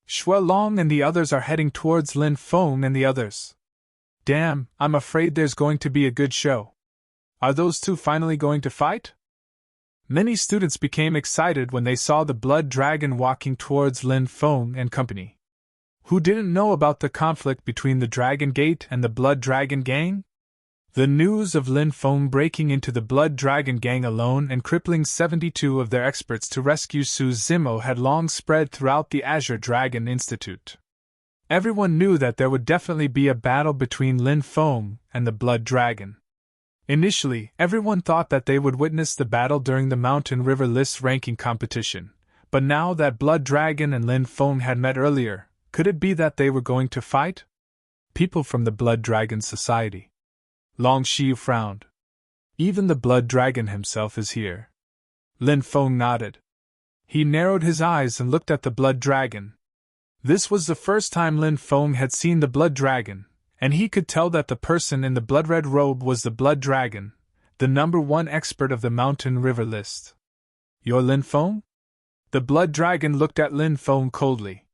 Shui Long and the others are heading towards Lin Feng and the others. Damn, I'm afraid there's going to be a good show. Are those two finally going to fight?" Many students became excited when they saw the Blood Dragon walking towards Lin Feng and company. Who didn't know about the conflict between the Dragon Gate and the Blood Dragon gang? The news of Lin Feng breaking into the Blood Dragon gang alone and crippling 72 of their experts to rescue Su Zimo had long spread throughout the Azure Dragon Institute. Everyone knew that there would definitely be a battle between Lin Feng and the Blood Dragon. Initially, everyone thought that they would witness the battle during the Mountain River List ranking competition, but now that Blood Dragon and Lin Feng had met earlier, could it be that they were going to fight? People from the Blood Dragon Society. Long Shi frowned. "Even the Blood Dragon himself is here." Lin Feng nodded. He narrowed his eyes and looked at the Blood Dragon. This was the first time Lin Feng had seen the Blood Dragon, and he could tell that the person in the blood-red robe was the Blood Dragon, the #1 expert of the Mountain River List. "You're Lin Feng?" The Blood Dragon looked at Lin Feng coldly.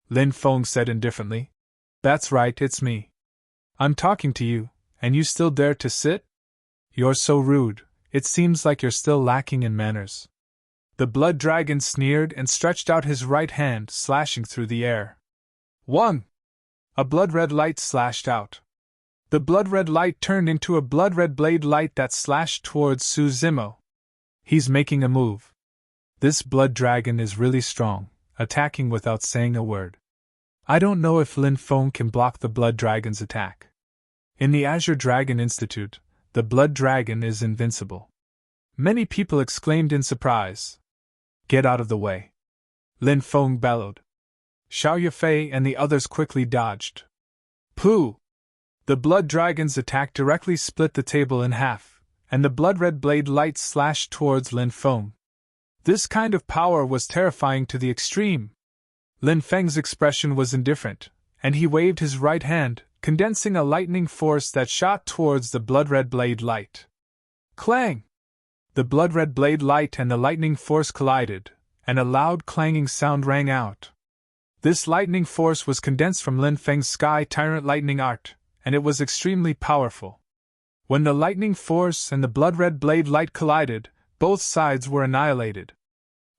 Lin Feng said indifferently, "That's right, it's me. I'm talking to you, and you still dare to sit? You're so rude, it seems like you're still lacking in manners." The Blood Dragon sneered and stretched out his right hand, slashing through the air. "One!" A blood-red light slashed out. The blood-red light turned into a blood-red blade light that slashed towards Su Zimo. "He's making a move. This Blood Dragon is really strong, attacking without saying a word. I don't know if Lin Feng can block the Blood Dragon's attack. In the Azure Dragon Institute, the Blood Dragon is invincible." Many people exclaimed in surprise. "Get out of the way!" Lin Feng bellowed. Xiao Yafei and the others quickly dodged. "Pooh!" The Blood Dragon's attack directly split the table in half, and the blood-red blade light slashed towards Lin Feng. This kind of power was terrifying to the extreme. Lin Feng's expression was indifferent, and he waved his right hand, condensing a lightning force that shot towards the blood-red blade light. Clang! The blood-red blade light and the lightning force collided, and a loud clanging sound rang out. This lightning force was condensed from Lin Feng's Sky Tyrant lightning art, and it was extremely powerful. When the lightning force and the blood-red blade light collided, both sides were annihilated.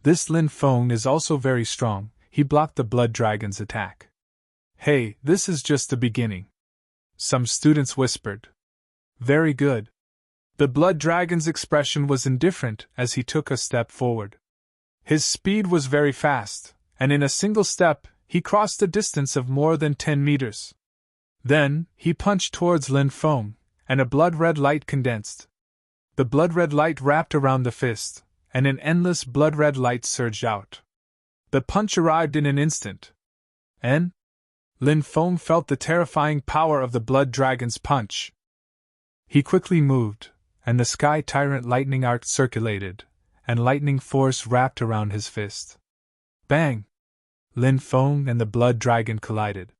This Lin Feng is also very strong, he blocked the Blood Dragon's attack. "Hey, this is just the beginning," some students whispered. "Very good." The Blood Dragon's expression was indifferent as he took a step forward. His speed was very fast, and in a single step, he crossed a distance of more than 10 meters. Then, he punched towards Lin Feng, and a blood-red light condensed. The blood-red light wrapped around the fist, and an endless blood-red light surged out. The punch arrived in an instant. And Lin Feng felt the terrifying power of the blood dragon's punch. He quickly moved, and the sky tyrant lightning arc circulated, and lightning force wrapped around his fist. Bang! Lin Feng and the blood dragon collided.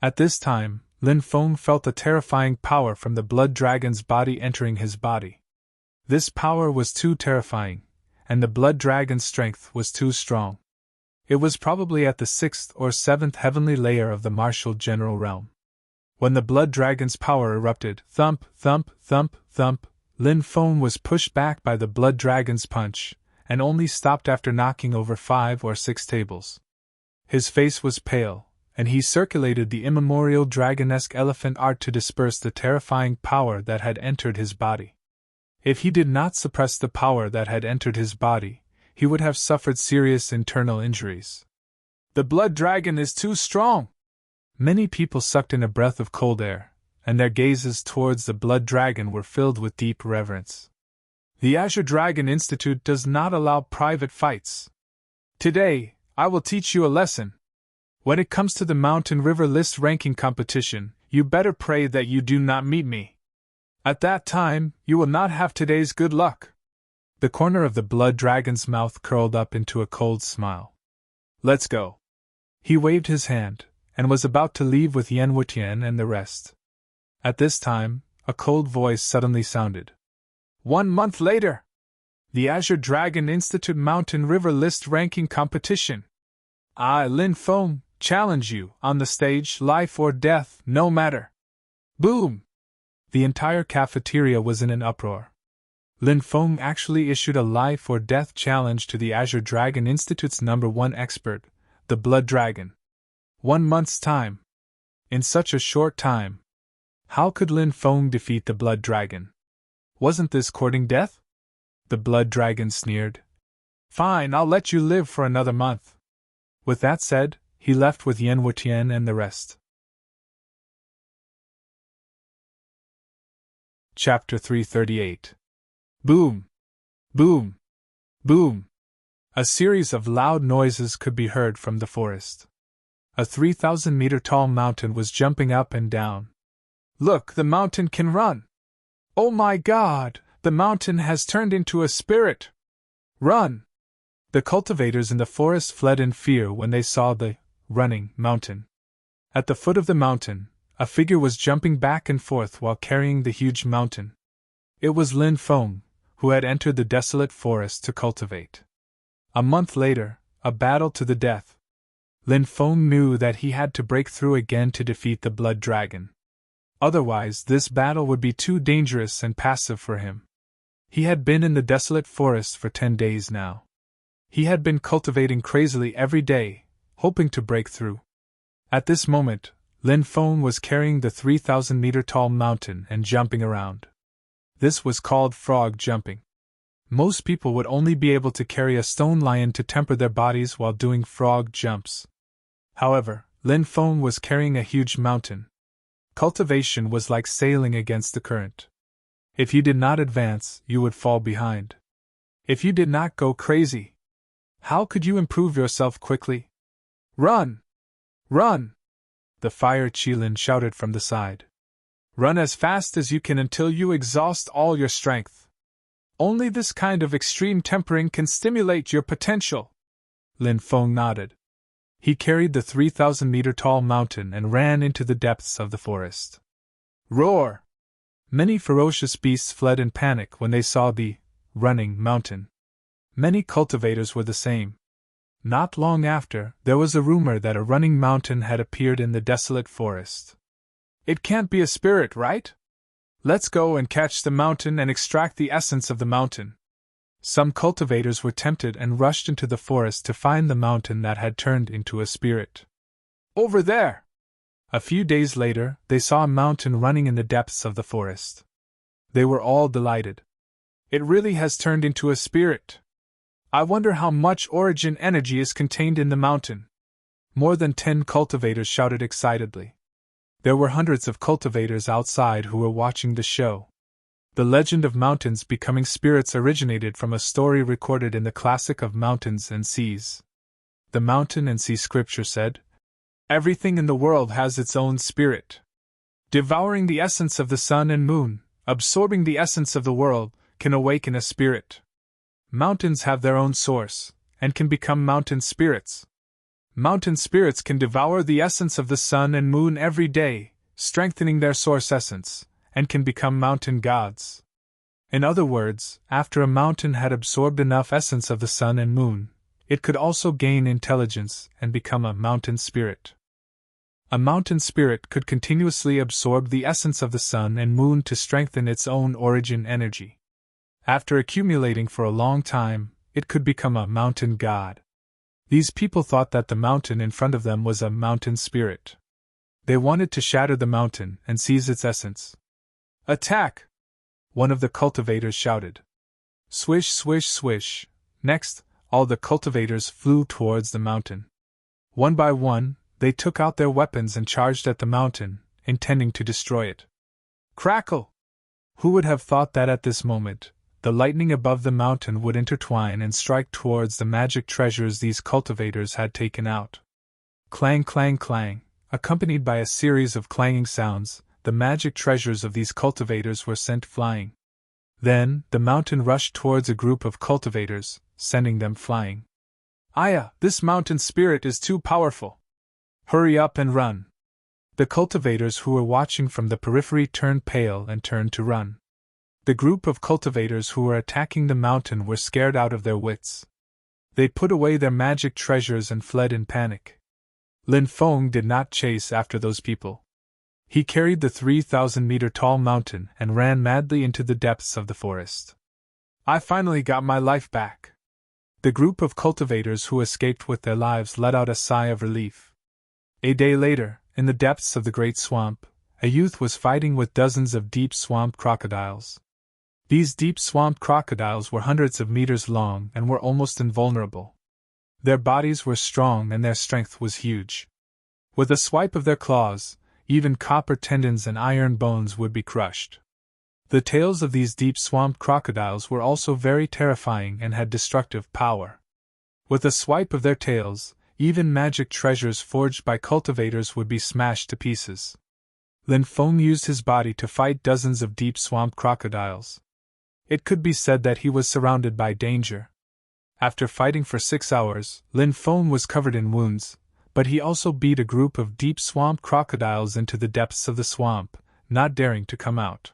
At this time, Lin Feng felt the terrifying power from the blood dragon's body entering his body. This power was too terrifying, and the blood dragon's strength was too strong. It was probably at the 6th or 7th heavenly layer of the martial general realm. When the blood dragon's power erupted, thump, thump, thump, thump, Lin Feng was pushed back by the blood dragon's punch, and only stopped after knocking over 5 or 6 tables. His face was pale, and he circulated the immemorial dragonesque elephant art to disperse the terrifying power that had entered his body. If he did not suppress the power that had entered his body, he would have suffered serious internal injuries. The blood dragon is too strong! Many people sucked in a breath of cold air, and their gazes towards the blood dragon were filled with deep reverence. The Azure Dragon Institute does not allow private fights. Today, I will teach you a lesson. When it comes to the Mountain River List ranking competition, you better pray that you do not meet me. At that time, you will not have today's good luck. The corner of the blood dragon's mouth curled up into a cold smile. Let's go. He waved his hand, and was about to leave with Yan Wutian and the rest. At this time, a cold voice suddenly sounded. 1 month later! The Azure Dragon Institute Mountain River List ranking competition. I, Lin Feng, challenge you, on the stage, life or death, no matter. Boom! The entire cafeteria was in an uproar. Lin Feng actually issued a life or death challenge to the Azure Dragon Institute's #1 expert, the Blood Dragon. 1 month's time. In such a short time. How could Lin Feng defeat the Blood Dragon? Wasn't this courting death? The Blood Dragon sneered. Fine, I'll let you live for another month. With that said, he left with Yan Wutian and the rest. Chapter 338. Boom! Boom! Boom! A series of loud noises could be heard from the forest. A 3,000-meter-tall mountain was jumping up and down. Look, the mountain can run! Oh my God! The mountain has turned into a spirit! Run! The cultivators in the forest fled in fear when they saw the running mountain. At the foot of the mountain, a figure was jumping back and forth while carrying the huge mountain. It was Lin Feng, who had entered the desolate forest to cultivate. A month later, a battle to the death. Lin Feng knew that he had to break through again to defeat the Blood Dragon. Otherwise, this battle would be too dangerous and passive for him. He had been in the desolate forest for 10 days now. He had been cultivating crazily every day, hoping to break through. At this moment, Lin Feng was carrying the 3,000-meter-tall mountain and jumping around. This was called frog jumping. Most people would only be able to carry a stone lion to temper their bodies while doing frog jumps. However, Lin Feng was carrying a huge mountain. Cultivation was like sailing against the current. If you did not advance, you would fall behind. If you did not go crazy, how could you improve yourself quickly? Run! Run! The Fire Qilin shouted from the side. Run as fast as you can until you exhaust all your strength. Only this kind of extreme tempering can stimulate your potential. Lin Feng nodded. He carried the 3,000-meter-tall mountain and ran into the depths of the forest. Roar! Many ferocious beasts fled in panic when they saw the running mountain. Many cultivators were the same. Not long after, there was a rumor that a running mountain had appeared in the desolate forest. It can't be a spirit, right? Let's go and catch the mountain and extract the essence of the mountain. Some cultivators were tempted and rushed into the forest to find the mountain that had turned into a spirit. Over there! A few days later, they saw a mountain running in the depths of the forest. They were all delighted. It really has turned into a spirit. I wonder how much origin energy is contained in the mountain. More than 10 cultivators shouted excitedly. There were hundreds of cultivators outside who were watching the show. The legend of mountains becoming spirits originated from a story recorded in the classic of Mountains and Seas. The Mountain and Sea scripture said, "Everything in the world has its own spirit. Devouring the essence of the sun and moon, absorbing the essence of the world, can awaken a spirit. Mountains have their own source, and can become mountain spirits. Mountain spirits can devour the essence of the sun and moon every day, strengthening their source essence, and can become mountain gods." In other words, after a mountain had absorbed enough essence of the sun and moon, it could also gain intelligence and become a mountain spirit. A mountain spirit could continuously absorb the essence of the sun and moon to strengthen its own origin energy. After accumulating for a long time, it could become a mountain god. These people thought that the mountain in front of them was a mountain spirit. They wanted to shatter the mountain and seize its essence. "Attack!" one of the cultivators shouted. Swish, swish, swish. Next, all the cultivators flew towards the mountain. One by one, they took out their weapons and charged at the mountain, intending to destroy it. Crackle! Who would have thought that at this moment, the lightning above the mountain would intertwine and strike towards the magic treasures these cultivators had taken out? Clang, clang, clang, accompanied by a series of clanging sounds, the magic treasures of these cultivators were sent flying. Then, the mountain rushed towards a group of cultivators, sending them flying. "Aya, this mountain spirit is too powerful! Hurry up and run!" The cultivators who were watching from the periphery turned pale and turned to run. The group of cultivators who were attacking the mountain were scared out of their wits. They put away their magic treasures and fled in panic. Lin Feng did not chase after those people. He carried the 3,000-meter-tall mountain and ran madly into the depths of the forest. "I finally got my life back." The group of cultivators who escaped with their lives let out a sigh of relief. A day later, in the depths of the great swamp, a youth was fighting with dozens of deep swamp crocodiles. These deep swamp crocodiles were hundreds of meters long and were almost invulnerable. Their bodies were strong and their strength was huge. With a swipe of their claws, even copper tendons and iron bones would be crushed. The tails of these deep swamp crocodiles were also very terrifying and had destructive power. With a swipe of their tails, even magic treasures forged by cultivators would be smashed to pieces. Lin Feng used his body to fight dozens of deep swamp crocodiles. It could be said that he was surrounded by danger. After fighting for 6 hours, Lin Feng was covered in wounds, but he also beat a group of deep swamp crocodiles into the depths of the swamp, not daring to come out.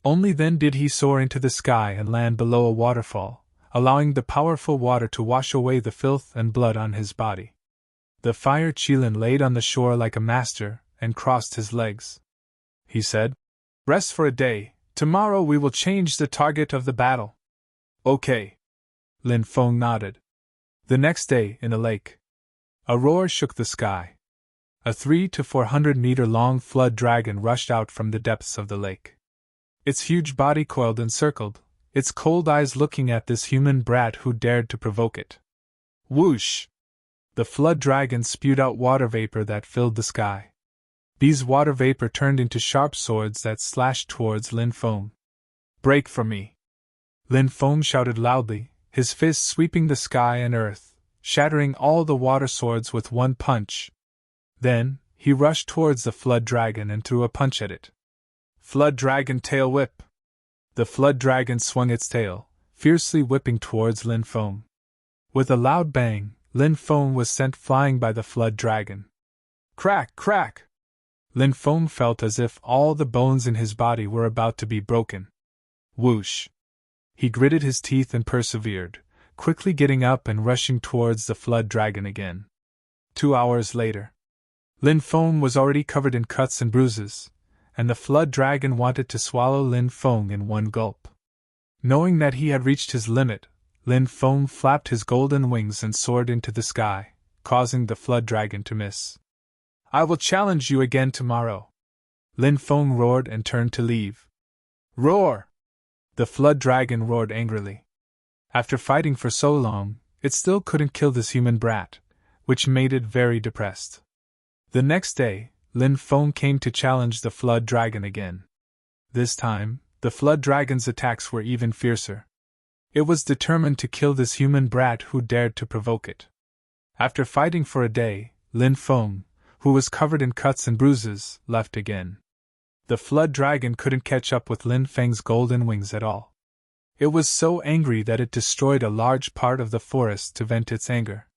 Only then did he soar into the sky and land below a waterfall, allowing the powerful water to wash away the filth and blood on his body. The Fire Qilin laid on the shore like a master and crossed his legs. He said, "Rest for a day, tomorrow we will change the target of the battle." "Okay." Lin Feng nodded. The next day, in a lake, a roar shook the sky. A 300 to 400 meter long flood dragon rushed out from the depths of the lake. Its huge body coiled and circled, its cold eyes looking at this human brat who dared to provoke it. Whoosh! The flood dragon spewed out water vapor that filled the sky. These water vapor turned into sharp swords that slashed towards Lin Feng. "Break from me!" Lin Feng shouted loudly, his fists sweeping the sky and earth, shattering all the water swords with one punch. Then, he rushed towards the flood dragon and threw a punch at it. "Flood dragon tail whip!" The flood dragon swung its tail, fiercely whipping towards Lin Feng. With a loud bang, Lin Feng was sent flying by the flood dragon. Crack, crack! Lin Feng felt as if all the bones in his body were about to be broken. Whoosh! He gritted his teeth and persevered, quickly getting up and rushing towards the flood dragon again. 2 hours later, Lin Feng was already covered in cuts and bruises, and the flood dragon wanted to swallow Lin Feng in one gulp. Knowing that he had reached his limit, Lin Feng flapped his golden wings and soared into the sky, causing the flood dragon to miss. "I will challenge you again tomorrow." Lin Feng roared and turned to leave. "Roar!" The flood dragon roared angrily. After fighting for so long, it still couldn't kill this human brat, which made it very depressed. The next day, Lin Feng came to challenge the flood dragon again. This time, The flood dragon's attacks were even fiercer. It was determined to kill this human brat who dared to provoke it. After fighting for a day, Lin Feng, who was covered in cuts and bruises, left again. The flood dragon couldn't catch up with Lin Feng's golden wings at all. It was so angry that it destroyed a large part of the forest to vent its anger.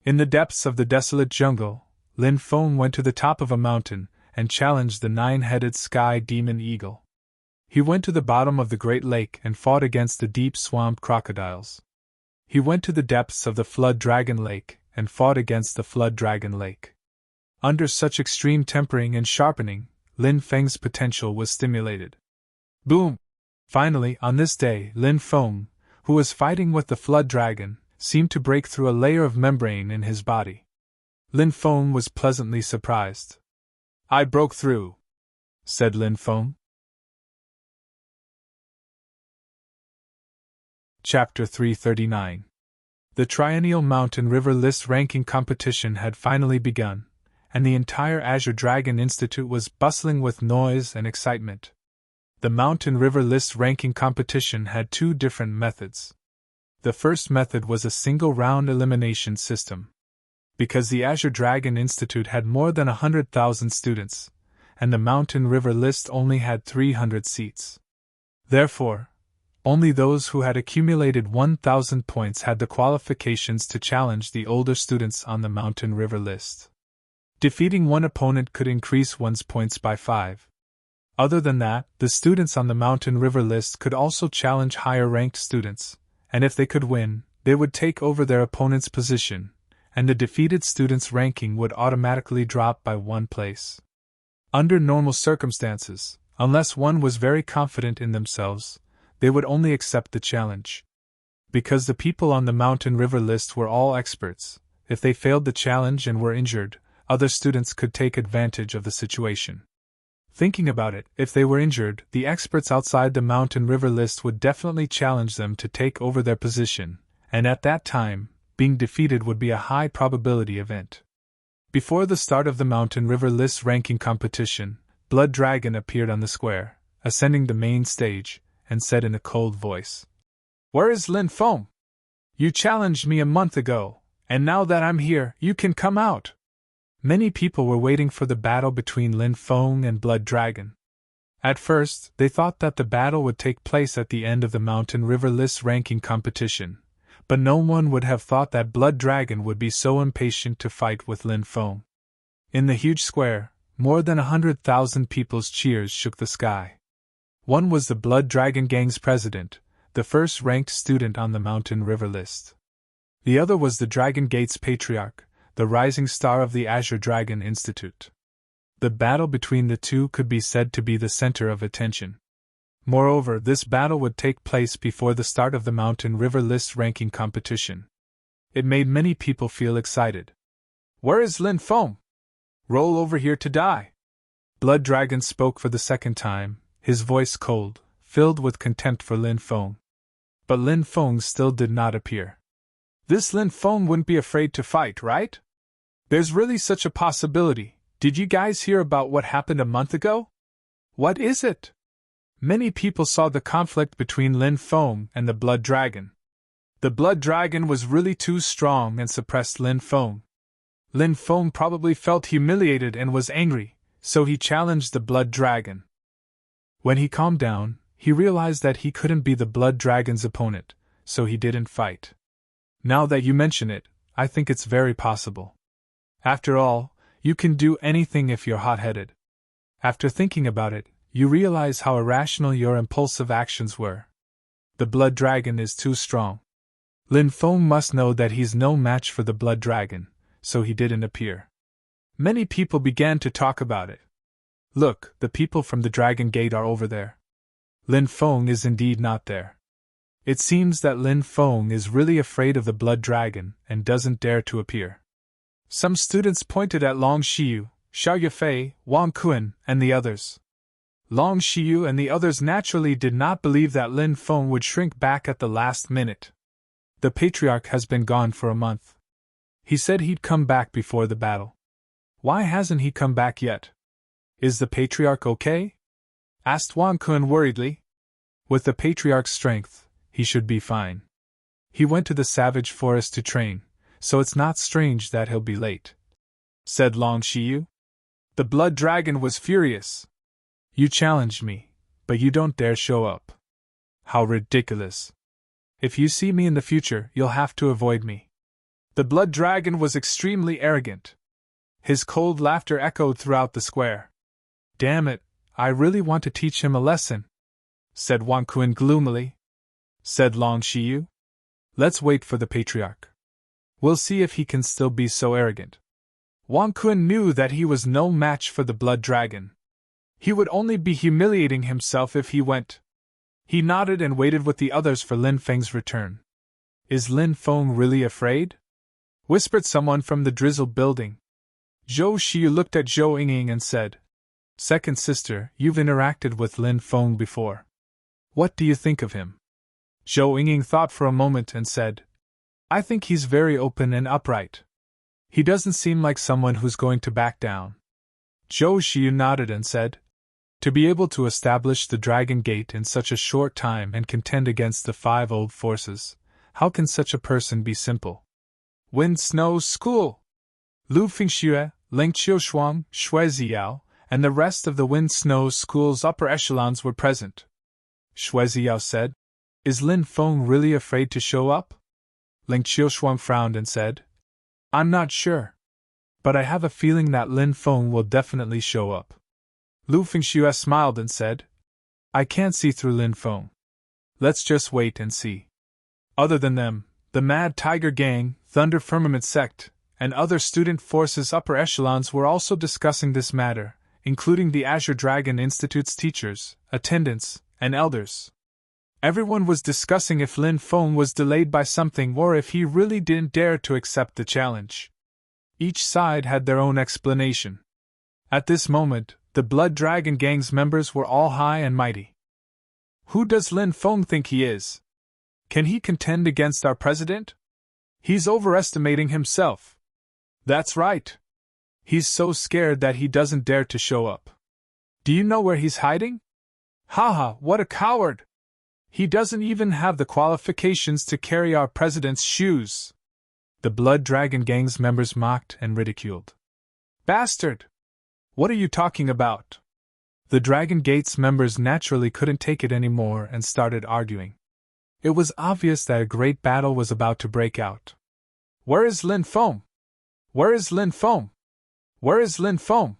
In the depths of the desolate jungle, Lin Feng went to the top of a mountain and challenged the 9-headed sky demon eagle. He went to the bottom of the Great Lake and fought against the deep swamp crocodiles. He went to the depths of the Flood Dragon Lake and fought against the Flood Dragon Lake. Under such extreme tempering and sharpening, Lin Feng's potential was stimulated. Boom! Finally, on this day, Lin Feng, who was fighting with the Flood Dragon, seemed to break through a layer of membrane in his body. Lin Feng was pleasantly surprised. "I broke through," said Lin Feng. Chapter 339. The Triennial Mountain River List ranking competition had finally begun, and the entire Azure Dragon Institute was bustling with noise and excitement. The Mountain River List ranking competition had two different methods. The first method was a single-round elimination system. Because the Azure Dragon Institute had more than 100,000 students, and the Mountain River List only had 300 seats. Therefore, only those who had accumulated 1,000 points had the qualifications to challenge the older students on the Mountain River List. Defeating one opponent could increase one's points by 5. Other than that, the students on the Mountain River List could also challenge higher-ranked students, and if they could win, they would take over their opponent's position, and the defeated student's ranking would automatically drop by 1 place. Under normal circumstances, unless one was very confident in themselves, they would only accept the challenge. Because the people on the Mountain River List were all experts, if they failed the challenge and were injured, other students could take advantage of the situation. Thinking about it, if they were injured, the experts outside the Mountain River List would definitely challenge them to take over their position, and at that time, being defeated would be a high probability event. Before the start of the Mountain River List ranking competition, Blood Dragon appeared on the square, ascending the main stage, and said in a cold voice, "Where is Lin Feng? You challenged me a month ago, and now that I'm here, you can come out." Many people were waiting for the battle between Lin Feng and Blood Dragon. At first, they thought that the battle would take place at the end of the Mountain River List ranking competition, but no one would have thought that Blood Dragon would be so impatient to fight with Lin Feng. In the huge square, more than 100,000 people's cheers shook the sky. One was the Blood Dragon Gang's president, the first-ranked student on the Mountain River List. The other was the Dragon Gate's patriarch, the rising star of the Azure Dragon Institute. The battle between the two could be said to be the center of attention. Moreover, this battle would take place before the start of the Mountain River List ranking competition. It made many people feel excited. "Where is Lin Feng? Roll over here to die." Blood Dragon spoke for the second time, his voice cold, filled with contempt for Lin Feng. But Lin Feng still did not appear. "This Lin Feng wouldn't be afraid to fight, right? There's really such a possibility. Did you guys hear about what happened a month ago? What is it?" Many people saw the conflict between Lin Feng and the Blood Dragon. The Blood Dragon was really too strong and suppressed Lin Feng. Lin Feng probably felt humiliated and was angry, so he challenged the Blood Dragon. When he calmed down, he realized that he couldn't be the Blood Dragon's opponent, so he didn't fight. Now that you mention it, I think it's very possible. After all, you can do anything if you're hot-headed. After thinking about it, you realize how irrational your impulsive actions were. The Blood Dragon is too strong. Lin Feng must know that he's no match for the Blood Dragon, so he didn't appear. Many people began to talk about it. "Look, the people from the Dragon Gate are over there. Lin Feng is indeed not there." It seems that Lin Feng is really afraid of the Blood Dragon and doesn't dare to appear. Some students pointed at Long Xiu, Xiao Yafei, Wang Kun, and the others. Long Xiu and the others naturally did not believe that Lin Feng would shrink back at the last minute. The patriarch has been gone for a month. He said he'd come back before the battle. Why hasn't he come back yet? Is the patriarch okay? Asked Wang Kun worriedly. With the Patriarch's strength, he should be fine. He went to the savage forest to train, so it's not strange that he'll be late," said Long Shiyu. The blood dragon was furious. "You challenged me, but you don't dare show up. How ridiculous. If you see me in the future, you'll have to avoid me." The blood dragon was extremely arrogant. His cold laughter echoed throughout the square. "Damn it, I really want to teach him a lesson," said Wang Kun gloomily. Said Long Shiyu. "Let's wait for the Patriarch. We'll see if he can still be so arrogant." Wang Kun knew that he was no match for the blood dragon. He would only be humiliating himself if he went. He nodded and waited with the others for Lin Feng's return. "Is Lin Feng really afraid?" whispered someone from the drizzled building. Zhou Shiyu looked at Zhou Yingying and said, "Second sister, you've interacted with Lin Feng before. What do you think of him?" Zhou Yingying thought for a moment and said, "I think he's very open and upright. He doesn't seem like someone who's going to back down." Zhou Shiyu nodded and said, "To be able to establish the Dragon Gate in such a short time and contend against the 5 old forces, how can such a person be simple?" Wind Snow School! Lu Fingxue, Ling Qiushuang, Shui Ziyao, and the rest of the Wind Snow School's upper echelons were present. Shui Ziyao said, "Is Lin Feng really afraid to show up?" Ling Qiushuang frowned and said, "I'm not sure. But I have a feeling that Lin Feng will definitely show up." Lu Fingxue smiled and said, "I can't see through Lin Feng. Let's just wait and see." Other than them, the Mad Tiger Gang, Thunder Firmament Sect, and other student forces upper echelons were also discussing this matter, including the Azure Dragon Institute's teachers, attendants, and elders. Everyone was discussing if Lin Feng was delayed by something or if he really didn't dare to accept the challenge. Each side had their own explanation. At this moment, the Blood Dragon Gang's members were all high and mighty. "Who does Lin Feng think he is? Can he contend against our president? He's overestimating himself. That's right. He's so scared that he doesn't dare to show up. Do you know where he's hiding? Haha, what a coward! He doesn't even have the qualifications to carry our president's shoes." The Blood Dragon Gang's members mocked and ridiculed. "Bastard! What are you talking about?" The Dragon Gate's members naturally couldn't take it anymore and started arguing. It was obvious that a great battle was about to break out. "Where is Lin Feng? Where is Lin Feng? Where is Lin Feng?"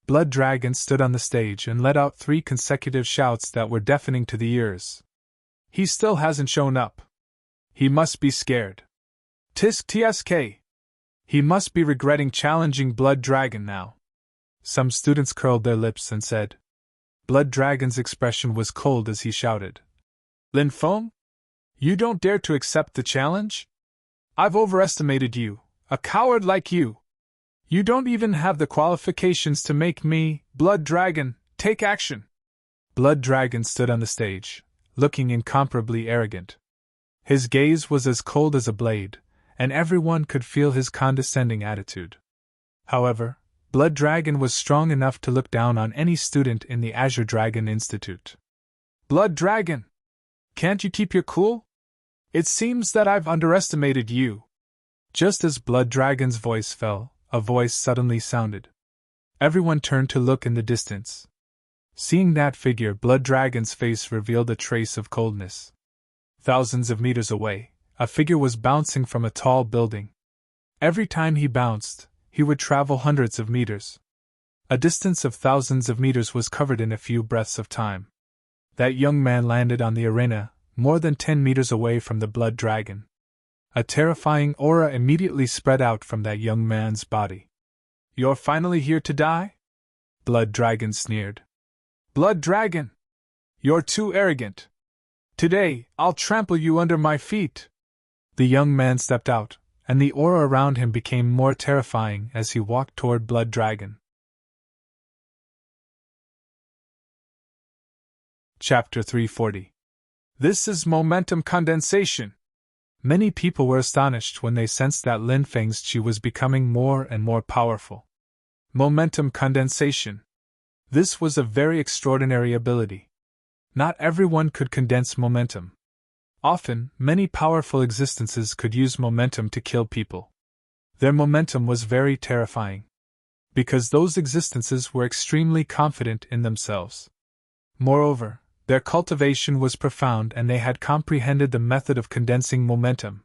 Blood Dragon stood on the stage and let out 3 consecutive shouts that were deafening to the ears. "He still hasn't shown up. He must be scared. Tisk tsk. He must be regretting challenging Blood Dragon now." Some students curled their lips and said. Blood Dragon's expression was cold as he shouted, "Lin Feng? You don't dare to accept the challenge? I've overestimated you, a coward like you. You don't even have the qualifications to make me, Blood Dragon, take action." Blood Dragon stood on the stage, looking incomparably arrogant. His gaze was as cold as a blade, and everyone could feel his condescending attitude. However, Blood Dragon was strong enough to look down on any student in the Azure Dragon Institute. "Blood Dragon! Can't you keep your cool? It seems that I've underestimated you." Just as Blood Dragon's voice fell, a voice suddenly sounded. Everyone turned to look in the distance. Seeing that figure, Blood Dragon's face revealed a trace of coldness. Thousands of meters away, a figure was bouncing from a tall building. Every time he bounced, he would travel hundreds of meters. A distance of thousands of meters was covered in a few breaths of time. That young man landed on the arena, more than 10 meters away from the Blood Dragon. A terrifying aura immediately spread out from that young man's body. "You're finally here to die?" Blood Dragon sneered. "Blood Dragon! You're too arrogant. Today, I'll trample you under my feet." The young man stepped out, and the aura around him became more terrifying as he walked toward Blood Dragon. Chapter 340. This is momentum condensation. Many people were astonished when they sensed that Lin Feng's chi was becoming more and more powerful. Momentum condensation. This was a very extraordinary ability. Not everyone could condense momentum. Often, many powerful existences could use momentum to kill people. Their momentum was very terrifying, because those existences were extremely confident in themselves. Moreover, their cultivation was profound and they had comprehended the method of condensing momentum.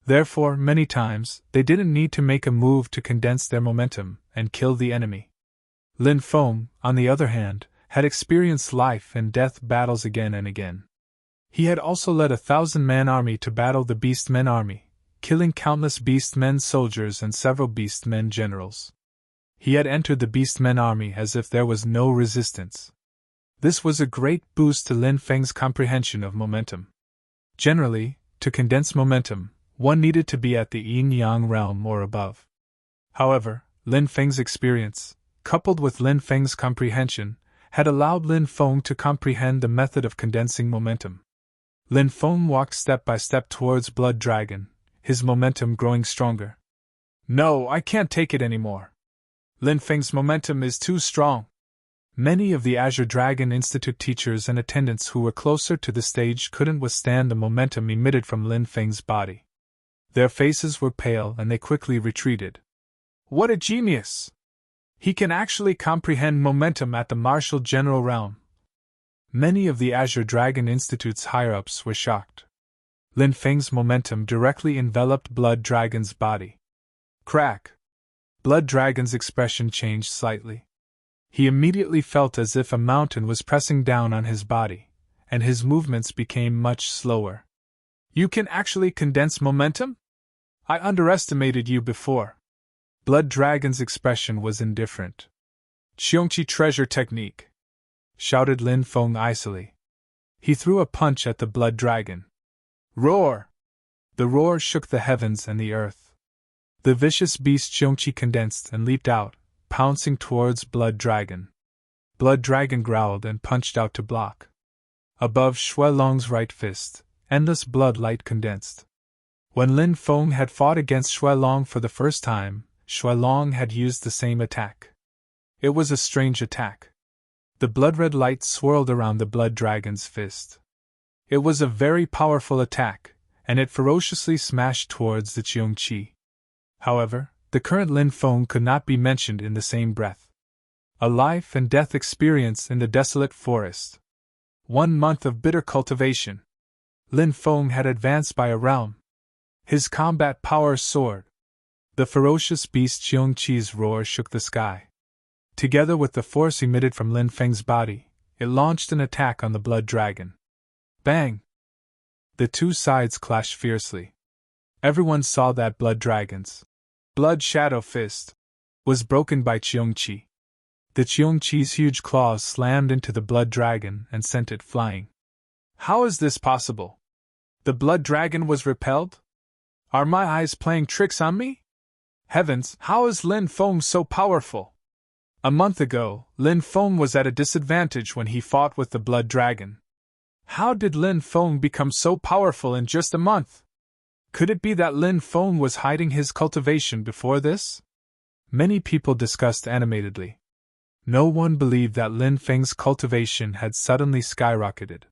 Therefore, many times, they didn't need to make a move to condense their momentum and kill the enemy. Lin Feng, on the other hand, had experienced life and death battles again and again. He had also led a 1,000-man army to battle the Beastmen army, killing countless Beastmen soldiers and several Beastmen generals. He had entered the Beastmen army as if there was no resistance. This was a great boost to Lin Feng's comprehension of momentum. Generally, to condense momentum, one needed to be at the yin-yang realm or above. However, Lin Feng's experience, coupled with Lin Feng's comprehension, had allowed Lin Feng to comprehend the method of condensing momentum. Lin Feng walked step by step towards Blood Dragon, his momentum growing stronger. No, I can't take it anymore. Lin Feng's momentum is too strong. Many of the Azure Dragon Institute teachers and attendants who were closer to the stage couldn't withstand the momentum emitted from Lin Feng's body. Their faces were pale and they quickly retreated. What a genius! He can actually comprehend momentum at the martial general realm. Many of the Azure Dragon Institute's higher-ups were shocked. Lin Feng's momentum directly enveloped Blood Dragon's body. Crack! Blood Dragon's expression changed slightly. He immediately felt as if a mountain was pressing down on his body, and his movements became much slower. You can actually condense momentum? I underestimated you before. Blood Dragon's expression was indifferent. Qiongqi treasure technique! Shouted Lin Feng icily. He threw a punch at the Blood Dragon. Roar! The roar shook the heavens and the earth. The vicious beast Qiongqi condensed and leaped out, pouncing towards Blood Dragon. Blood Dragon growled and punched out to block. Above Shuelong's right fist, endless blood light condensed. When Lin Feng had fought against Shuelong for the first time, Shuelong had used the same attack. It was a strange attack. The blood-red light swirled around the Blood Dragon's fist. It was a very powerful attack, and it ferociously smashed towards the Qiongqi. However, the current Lin Feng could not be mentioned in the same breath. A life and death experience in the desolate forest. 1 month of bitter cultivation. Lin Feng had advanced by a realm. His combat power soared. The ferocious beast Qiongqi's roar shook the sky. Together with the force emitted from Lin Feng's body, it launched an attack on the Blood Dragon. Bang! The two sides clashed fiercely. Everyone saw that Blood Dragon's Blood Shadow Fist was broken by Qiongqi. The Qiongqi's huge claws slammed into the Blood Dragon and sent it flying. How is this possible? The Blood Dragon was repelled? Are my eyes playing tricks on me? Heavens, how is Lin Feng so powerful? A month ago, Lin Feng was at a disadvantage when he fought with the Blood Dragon. How did Lin Feng become so powerful in just a month? Could it be that Lin Feng was hiding his cultivation before this? Many people discussed animatedly. No one believed that Lin Feng's cultivation had suddenly skyrocketed.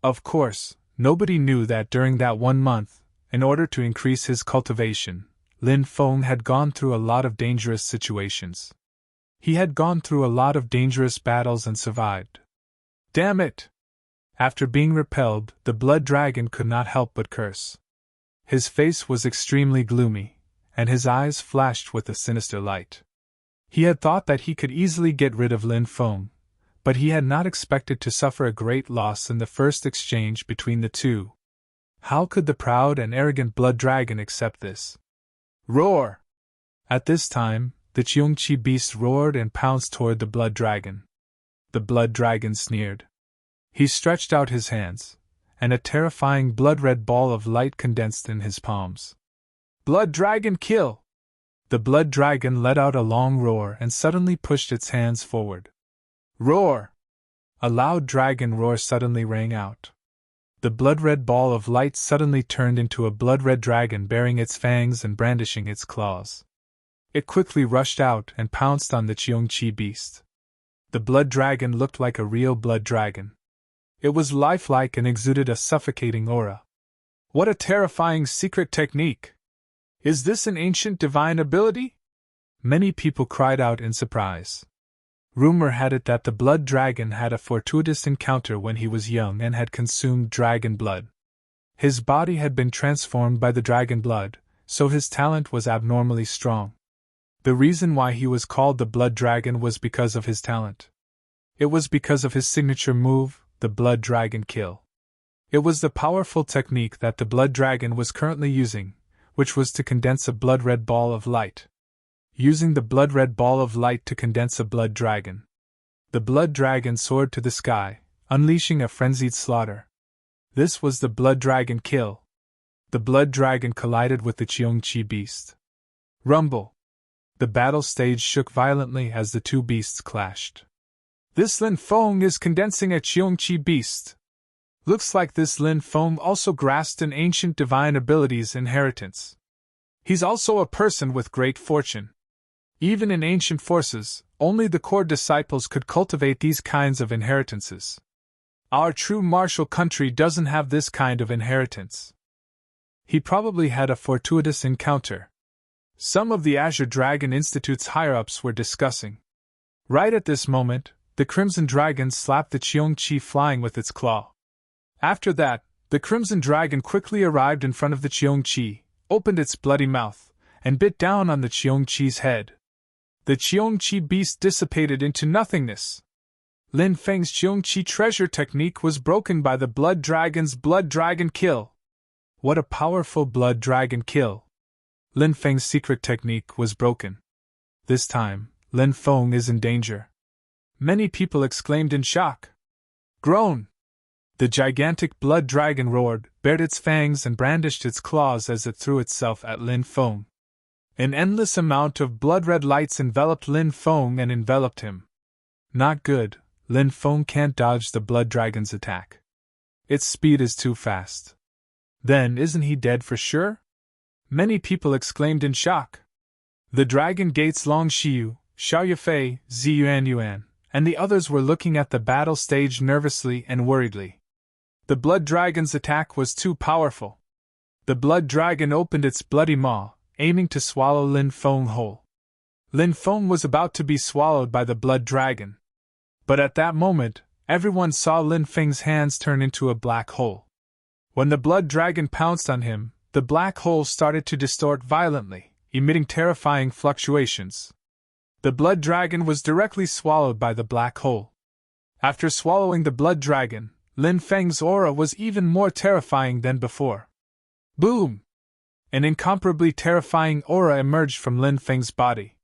Of course, nobody knew that during that 1 month, in order to increase his cultivation, Lin Feng had gone through a lot of dangerous situations. He had gone through a lot of dangerous battles and survived. Damn it! After being repelled, the Blood Dragon could not help but curse. His face was extremely gloomy, and his eyes flashed with a sinister light. He had thought that he could easily get rid of Lin Feng, but he had not expected to suffer a great loss in the first exchange between the two. How could the proud and arrogant Blood Dragon accept this? Roar! At this time, the Qiongqi beast roared and pounced toward the Blood Dragon. The Blood Dragon sneered. He stretched out his hands, and a terrifying blood-red ball of light condensed in his palms. Blood Dragon kill! The Blood Dragon let out a long roar and suddenly pushed its hands forward. Roar! A loud dragon roar suddenly rang out. The blood-red ball of light suddenly turned into a blood-red dragon bearing its fangs and brandishing its claws. It quickly rushed out and pounced on the Qiongqi beast. The Blood Dragon looked like a real blood dragon. It was lifelike and exuded a suffocating aura. What a terrifying secret technique! Is this an ancient divine ability? Many people cried out in surprise. Rumor had it that the blood dragon had a fortuitous encounter when he was young and had consumed dragon blood. His body had been transformed by the dragon blood, so his talent was abnormally strong. The reason why he was called the blood dragon was because of his talent. It was because of his signature move, the blood dragon kill. It was the powerful technique that the blood dragon was currently using, which was to condense a blood-red ball of light. Using the blood-red ball of light to condense a blood dragon. The blood dragon soared to the sky, unleashing a frenzied slaughter. This was the blood dragon kill. The blood dragon collided with the Cheongqi beast. Rumble! The battle stage shook violently as the two beasts clashed. This Lin Feng is condensing a Cheongqi beast. Looks like this Lin Feng also grasped an ancient divine abilities inheritance. He's also a person with great fortune. Even in ancient forces, only the core disciples could cultivate these kinds of inheritances. Our true martial country doesn't have this kind of inheritance. He probably had a fortuitous encounter. Some of the Azure Dragon Institute's higher-ups were discussing. Right at this moment, the Crimson Dragon slapped the Cheongqi flying with its claw. After that, the Crimson Dragon quickly arrived in front of the Cheongqi, opened its bloody mouth, and bit down on the Cheongqi's head. The Cheongqi beast dissipated into nothingness. Lin Feng's Cheongqi treasure technique was broken by the blood dragon's blood dragon kill. What a powerful blood dragon kill! Lin Feng's secret technique was broken. This time, Lin Feng is in danger. Many people exclaimed in shock. Groan! The gigantic blood dragon roared, bared its fangs and brandished its claws as it threw itself at Lin Feng. An endless amount of blood-red lights enveloped Lin Feng and enveloped him. Not good, Lin Feng can't dodge the blood dragon's attack. Its speed is too fast. Then isn't he dead for sure? Many people exclaimed in shock. The dragon gates Long Xiu, Xiao Yufei, Ziyuan Yuan, and the others were looking at the battle stage nervously and worriedly. The blood dragon's attack was too powerful. The blood dragon opened its bloody maw, aiming to swallow Lin Feng whole. Lin Feng was about to be swallowed by the blood dragon. But at that moment, everyone saw Lin Feng's hands turn into a black hole. When the blood dragon pounced on him, the black hole started to distort violently, emitting terrifying fluctuations. The blood dragon was directly swallowed by the black hole. After swallowing the blood dragon, Lin Feng's aura was even more terrifying than before. Boom! An incomparably terrifying aura emerged from Lin Feng's body.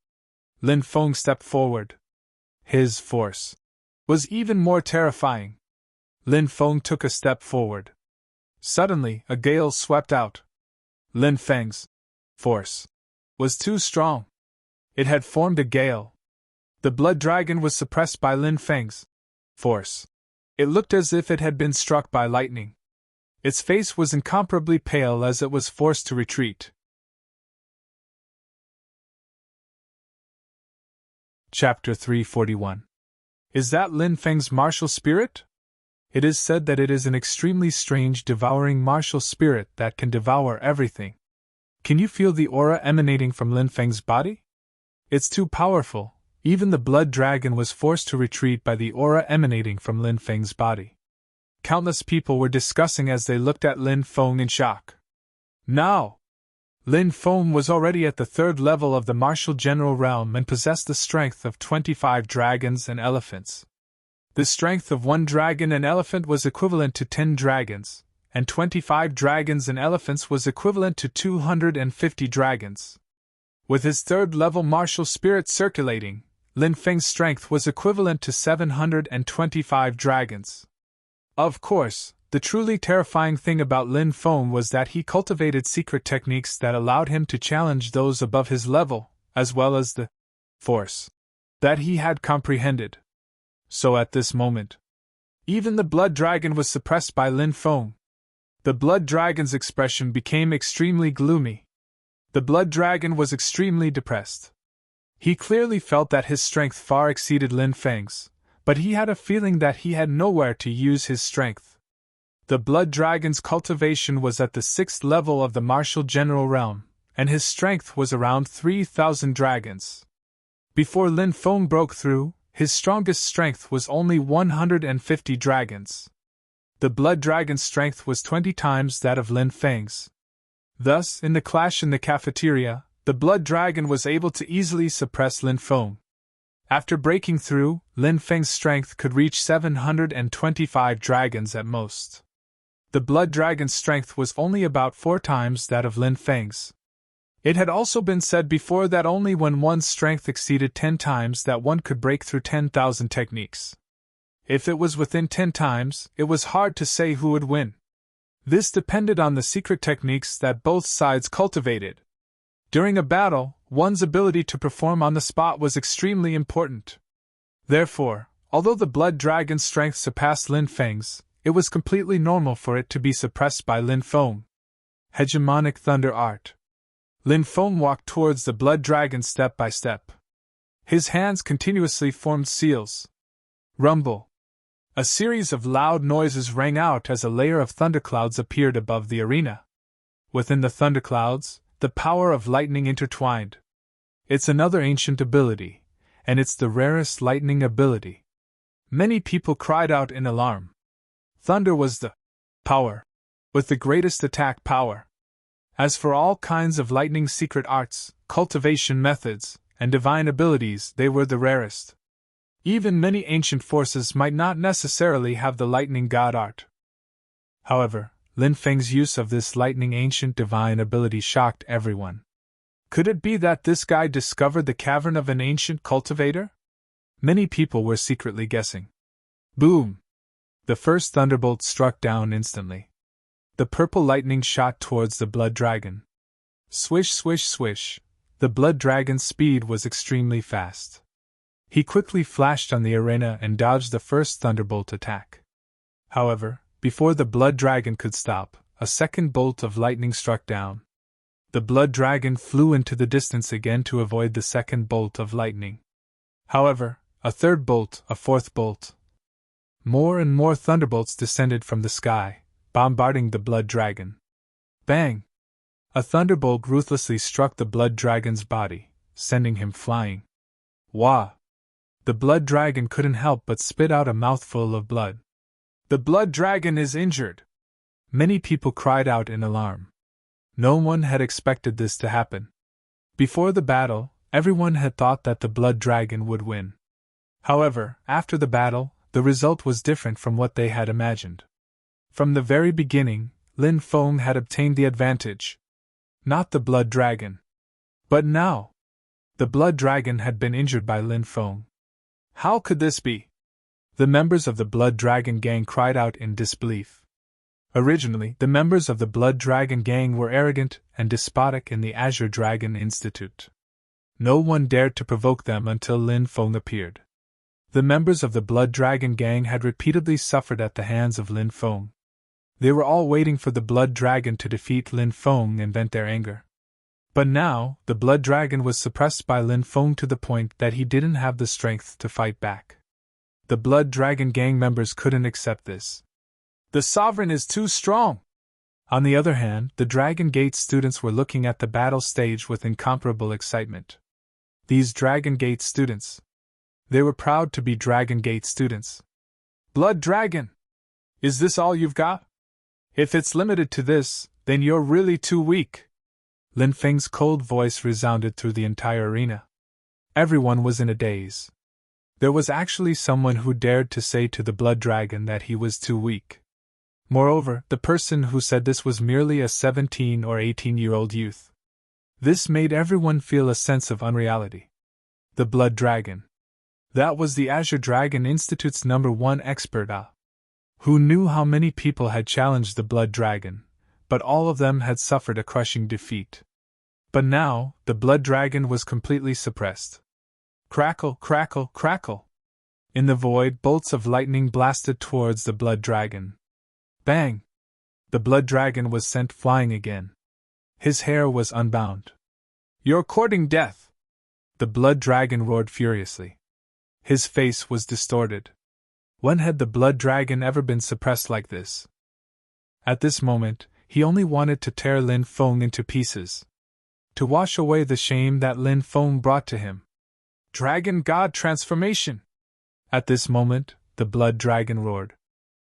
Lin Feng stepped forward. His force was even more terrifying. Lin Feng took a step forward. Suddenly, a gale swept out. Lin Feng's force was too strong. It had formed a gale. The blood dragon was suppressed by Lin Feng's force. It looked as if it had been struck by lightning. Its face was incomparably pale as it was forced to retreat. Chapter 341. Is that Lin Feng's martial spirit? It is said that it is an extremely strange devouring martial spirit that can devour everything. Can you feel the aura emanating from Lin Feng's body? It's too powerful. Even the blood dragon was forced to retreat by the aura emanating from Lin Feng's body. Countless people were discussing as they looked at Lin Feng in shock. Now! Lin Feng was already at the 3rd level of the martial general realm and possessed the strength of 25 dragons and elephants. The strength of 1 dragon and elephant was equivalent to 10 dragons, and 25 dragons and elephants was equivalent to 250 dragons. With his 3rd level martial spirit circulating, Lin Feng's strength was equivalent to 725 dragons. Of course, the truly terrifying thing about Lin Feng was that he cultivated secret techniques that allowed him to challenge those above his level, as well as the force that he had comprehended. So at this moment, even the blood dragon was suppressed by Lin Feng. The blood dragon's expression became extremely gloomy. The blood dragon was extremely depressed. He clearly felt that his strength far exceeded Lin Feng's, but he had a feeling that he had nowhere to use his strength. The blood dragon's cultivation was at the 6th level of the martial general realm, and his strength was around 3,000 dragons. Before Lin Feng broke through, his strongest strength was only 150 dragons. The blood dragon's strength was 20 times that of Lin Feng's. Thus, in the clash in the cafeteria, the blood dragon was able to easily suppress Lin Feng. After breaking through, Lin Feng's strength could reach 725 dragons at most. The blood dragon's strength was only about 4 times that of Lin Feng's. It had also been said before that only when one's strength exceeded 10 times that one could break through 10,000 techniques. If it was within 10 times, it was hard to say who would win. This depended on the secret techniques that both sides cultivated. During a battle, one's ability to perform on the spot was extremely important. Therefore, although the blood dragon's strength surpassed Lin Feng's, it was completely normal for it to be suppressed by Lin Feng. Hegemonic Thunder Art. Lin Feng walked towards the blood dragon step by step. His hands continuously formed seals. Rumble. A series of loud noises rang out as a layer of thunderclouds appeared above the arena. Within the thunderclouds, the power of lightning intertwined. It's another ancient ability, and it's the rarest lightning ability. Many people cried out in alarm. Thunder was the power, with the greatest attack power. As for all kinds of lightning secret arts, cultivation methods, and divine abilities, they were the rarest. Even many ancient forces might not necessarily have the lightning god art. However, Lin Feng's use of this lightning ancient divine ability shocked everyone. Could it be that this guy discovered the cavern of an ancient cultivator? Many people were secretly guessing. Boom! The first thunderbolt struck down instantly. The purple lightning shot towards the blood dragon. Swish, swish, swish. The blood dragon's speed was extremely fast. He quickly flashed on the arena and dodged the first thunderbolt attack. However, before the blood dragon could stop, a second bolt of lightning struck down. The blood dragon flew into the distance again to avoid the second bolt of lightning. However, a third bolt, a fourth bolt. More and more thunderbolts descended from the sky, bombarding the blood dragon. Bang! A thunderbolt ruthlessly struck the blood dragon's body, sending him flying. Wah! The blood dragon couldn't help but spit out a mouthful of blood. The blood dragon is injured! Many people cried out in alarm. No one had expected this to happen. Before the battle, everyone had thought that the blood dragon would win. However, after the battle, the result was different from what they had imagined. From the very beginning, Lin Feng had obtained the advantage. Not the blood dragon. But now, the blood dragon had been injured by Lin Feng. How could this be? The members of the blood dragon gang cried out in disbelief. Originally, the members of the blood dragon gang were arrogant and despotic in the Azure Dragon Institute. No one dared to provoke them until Lin Feng appeared. The members of the blood dragon gang had repeatedly suffered at the hands of Lin Feng. They were all waiting for the blood dragon to defeat Lin Feng and vent their anger. But now, the blood dragon was suppressed by Lin Feng to the point that he didn't have the strength to fight back. The blood dragon gang members couldn't accept this. The sovereign is too strong! On the other hand, the Dragon Gate students were looking at the battle stage with incomparable excitement. These Dragon Gate students. They were proud to be Dragon Gate students. Blood dragon! Is this all you've got? If it's limited to this, then you're really too weak. Lin Feng's cold voice resounded through the entire arena. Everyone was in a daze. There was actually someone who dared to say to the blood dragon that he was too weak. Moreover, the person who said this was merely a 17 or 18-year-old youth. This made everyone feel a sense of unreality. The blood dragon. That was the Azure Dragon Institute's #1 expert, who knew how many people had challenged the blood dragon, but all of them had suffered a crushing defeat. But now, the blood dragon was completely suppressed. Crackle, crackle, crackle! In the void, bolts of lightning blasted towards the blood dragon. Bang! The blood dragon was sent flying again. His hair was unbound. You're courting death! The blood dragon roared furiously. His face was distorted. When had the blood dragon ever been suppressed like this? At this moment, he only wanted to tear Lin Feng into pieces, to wash away the shame that Lin Feng brought to him. Dragon God transformation! At this moment, the blood dragon roared.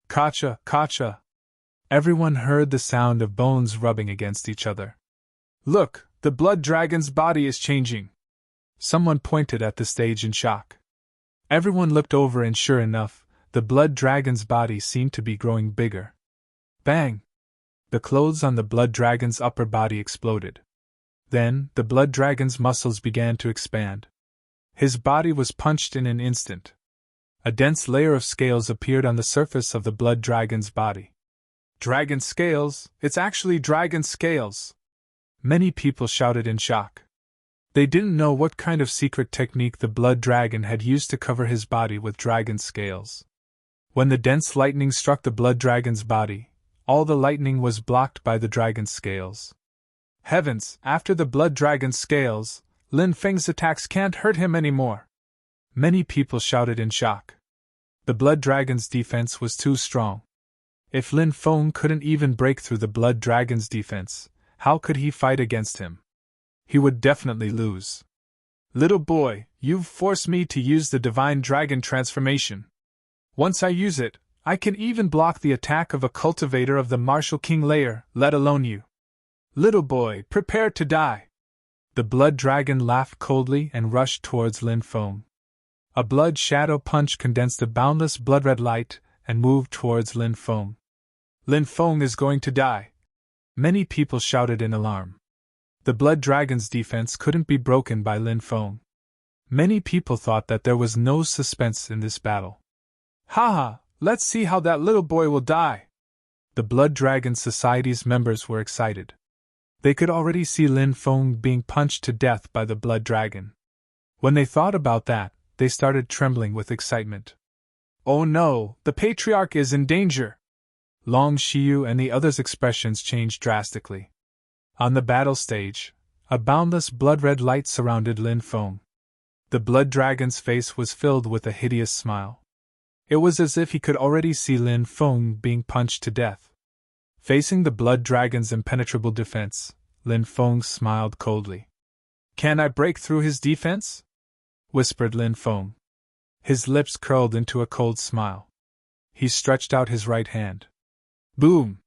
Kacha, kacha! Everyone heard the sound of bones rubbing against each other. Look, the blood dragon's body is changing! Someone pointed at the stage in shock. Everyone looked over and sure enough, the blood dragon's body seemed to be growing bigger. Bang! The clothes on the blood dragon's upper body exploded. Then, the blood dragon's muscles began to expand. His body was punched in an instant. A dense layer of scales appeared on the surface of the blood dragon's body. Dragon scales! It's actually dragon scales! Many people shouted in shock. They didn't know what kind of secret technique the blood dragon had used to cover his body with dragon scales. When the dense lightning struck the blood dragon's body, all the lightning was blocked by the dragon's scales. Heavens, after the blood dragon's scales, Lin Feng's attacks can't hurt him anymore! Many people shouted in shock. The blood dragon's defense was too strong. If Lin Feng couldn't even break through the blood dragon's defense, how could he fight against him? He would definitely lose. Little boy, you've forced me to use the divine dragon transformation. Once I use it, I can even block the attack of a cultivator of the martial king layer, let alone you. Little boy, prepare to die. The blood dragon laughed coldly and rushed towards Lin Feng. A blood shadow punch condensed a boundless blood-red light and moved towards Lin Feng. Lin Feng is going to die! Many people shouted in alarm. The blood dragon's defense couldn't be broken by Lin Feng. Many people thought that there was no suspense in this battle. Haha, let's see how that little boy will die! The Blood Dragon Society's members were excited. They could already see Lin Feng being punched to death by the blood dragon. When they thought about that, they started trembling with excitement. Oh no, the patriarch is in danger! Long Shiyu and the others' expressions changed drastically. On the battle stage, a boundless blood-red light surrounded Lin Feng. The blood dragon's face was filled with a hideous smile. It was as if he could already see Lin Feng being punched to death. Facing the blood dragon's impenetrable defense, Lin Feng smiled coldly. Can I break through his defense? Whispered Lin Feng. His lips curled into a cold smile. He stretched out his right hand. Boom!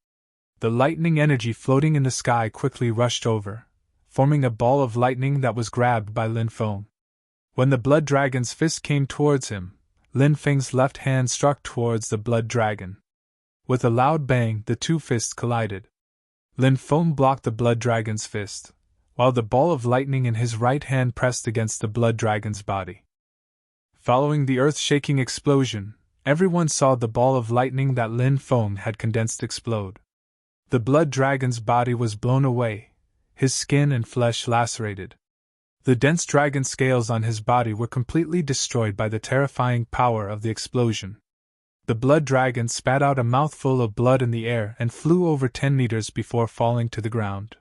The lightning energy floating in the sky quickly rushed over, forming a ball of lightning that was grabbed by Lin Feng. When the blood dragon's fist came towards him, Lin Feng's left hand struck towards the blood dragon. With a loud bang, the two fists collided. Lin Feng blocked the blood dragon's fist, while the ball of lightning in his right hand pressed against the blood dragon's body. Following the earth-shaking explosion, everyone saw the ball of lightning that Lin Feng had condensed explode. The blood dragon's body was blown away, his skin and flesh lacerated. The dense dragon scales on his body were completely destroyed by the terrifying power of the explosion. The blood dragon spat out a mouthful of blood in the air and flew over 10 meters before falling to the ground.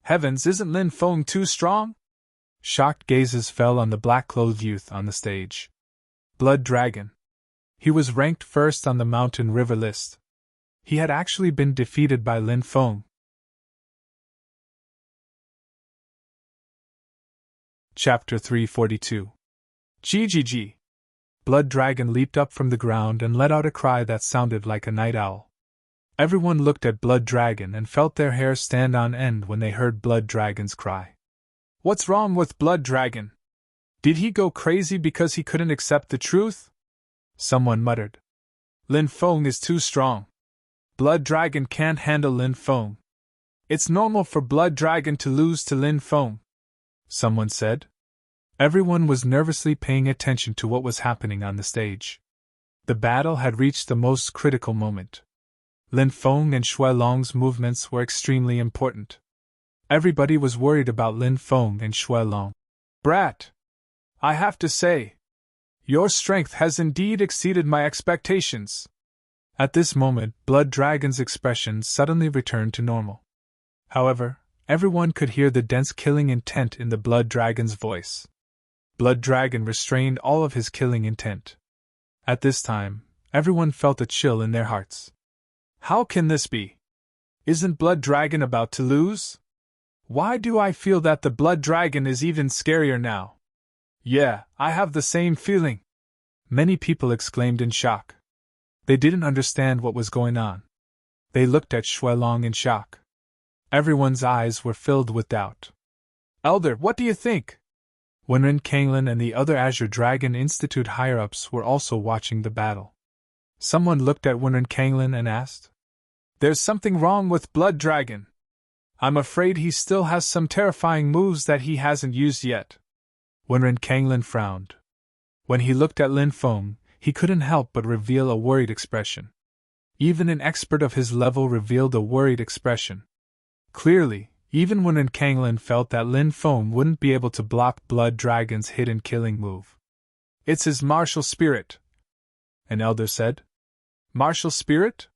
Heavens, isn't Lin Feng too strong? Shocked gazes fell on the black-clothed youth on the stage. Blood dragon. He was ranked first on the Mountain River list. He had actually been defeated by Lin Feng. Chapter 342. GGG. Blood Dragon leaped up from the ground and let out a cry that sounded like a night owl. Everyone looked at Blood Dragon and felt their hair stand on end when they heard Blood Dragon's cry. What's wrong with Blood Dragon? Did he go crazy because he couldn't accept the truth? Someone muttered. Lin Feng is too strong. Blood Dragon can't handle Lin Feng. It's normal for Blood Dragon to lose to Lin Feng, someone said. Everyone was nervously paying attention to what was happening on the stage. The battle had reached the most critical moment. Lin Feng and Shui Long's movements were extremely important. Everybody was worried about Lin Feng and Shui Long. Brat! I have to say, your strength has indeed exceeded my expectations. At this moment, Blood Dragon's expression suddenly returned to normal. However, everyone could hear the dense killing intent in the Blood Dragon's voice. Blood Dragon restrained all of his killing intent. At this time, Everyone felt a chill in their hearts. How can this be? Isn't Blood Dragon about to lose? Why do I feel that the Blood Dragon is even scarier now? Yeah, I have the same feeling. Many people exclaimed in shock. They didn't understand what was going on. They looked at Shuelong in shock. Everyone's eyes were filled with doubt. Elder, what do you think? Wenren Kanglin and the other Azure Dragon Institute higher-ups were also watching the battle. Someone looked at Wenren Kanglin and asked, There's something wrong with Blood Dragon. I'm afraid he still has some terrifying moves that he hasn't used yet. Wenren Kanglin frowned. When he looked at Lin Feng, he couldn't help but reveal a worried expression. Even an expert of his level revealed a worried expression. Clearly, even Wenren Kanglin felt that Lin Feng wouldn't be able to block Blood Dragon's hidden killing move. It's his martial spirit, an elder said. Martial spirit?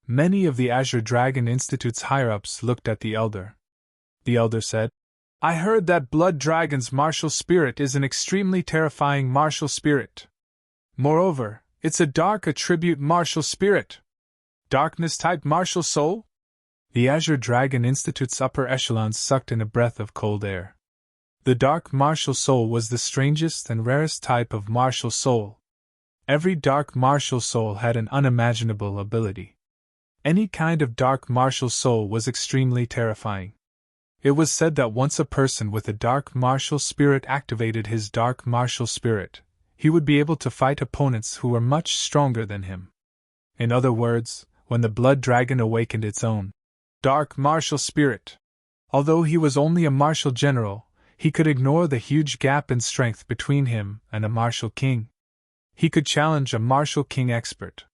Many of the Azure Dragon Institute's higher-ups looked at the elder. The elder said, I heard that Blood Dragon's martial spirit is an extremely terrifying martial spirit. Moreover, it's a dark attribute martial spirit. Darkness-type martial soul? The Azure Dragon Institute's upper echelons sucked in a breath of cold air. The dark martial soul was the strangest and rarest type of martial soul. Every dark martial soul had an unimaginable ability. Any kind of dark martial soul was extremely terrifying. It was said that once a person with a dark martial spirit activated his dark martial spirit, he would be able to fight opponents who were much stronger than him. In other words, when the Blood Dragon awakened its own dark martial spirit, although he was only a martial general, he could ignore the huge gap in strength between him and a martial king. He could challenge a martial king expert.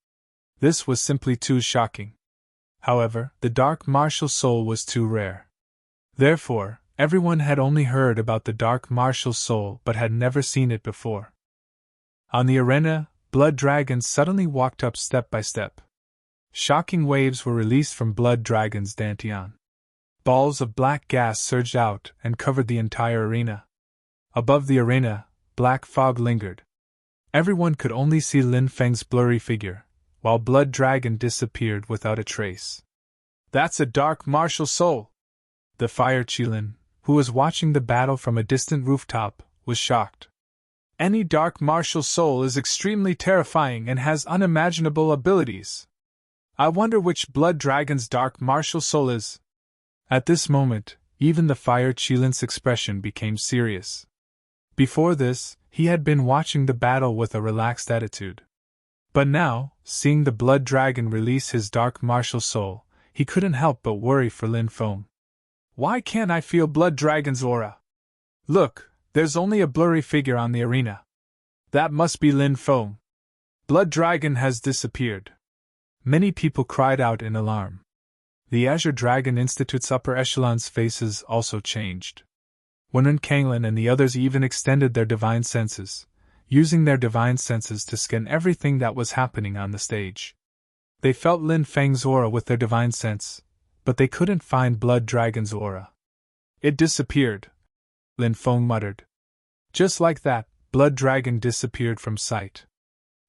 This was simply too shocking. However, the dark martial soul was too rare. Therefore, everyone had only heard about the dark martial soul but had never seen it before. On the arena, Blood Dragon suddenly walked up step by step. Shocking waves were released from Blood Dragon's dantian. Balls of black gas surged out and covered the entire arena. Above the arena, black fog lingered. Everyone could only see Lin Feng's blurry figure, while Blood Dragon disappeared without a trace. That's a dark martial soul! The Fire Qilin, who was watching the battle from a distant rooftop, was shocked. Any dark martial soul is extremely terrifying and has unimaginable abilities. I wonder which Blood Dragon's dark martial soul is. At this moment, even the Fire Qilin's expression became serious. Before this, he had been watching the battle with a relaxed attitude. But now, seeing the Blood Dragon release his dark martial soul, he couldn't help but worry for Lin Feng. Why can't I feel Blood Dragon's aura? Look, there's only a blurry figure on the arena. That must be Lin Feng. Blood Dragon has disappeared. Many people cried out in alarm. The Azure Dragon Institute's upper echelons' faces also changed. Wenren Kanglin and the others even extended their divine senses, using their divine senses to scan everything that was happening on the stage. They felt Lin Feng's aura with their divine sense, but they couldn't find Blood Dragon's aura. It disappeared, Lin Feng muttered. Just like that, Blood Dragon disappeared from sight.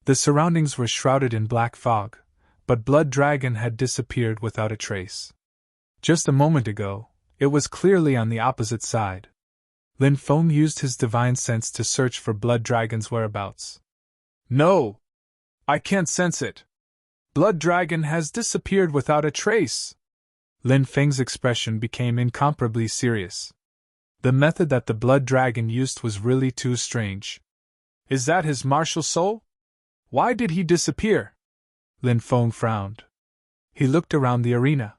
The surroundings were shrouded in black fog, but Blood Dragon had disappeared without a trace. Just a moment ago, it was clearly on the opposite side. Lin Feng used his divine sense to search for Blood Dragon's whereabouts. No! I can't sense it! Blood Dragon has disappeared without a trace! Lin Feng's expression became incomparably serious. The method that the Blood Dragon used was really too strange. Is that his martial soul? Why did he disappear? Lin Feng frowned. He looked around the arena.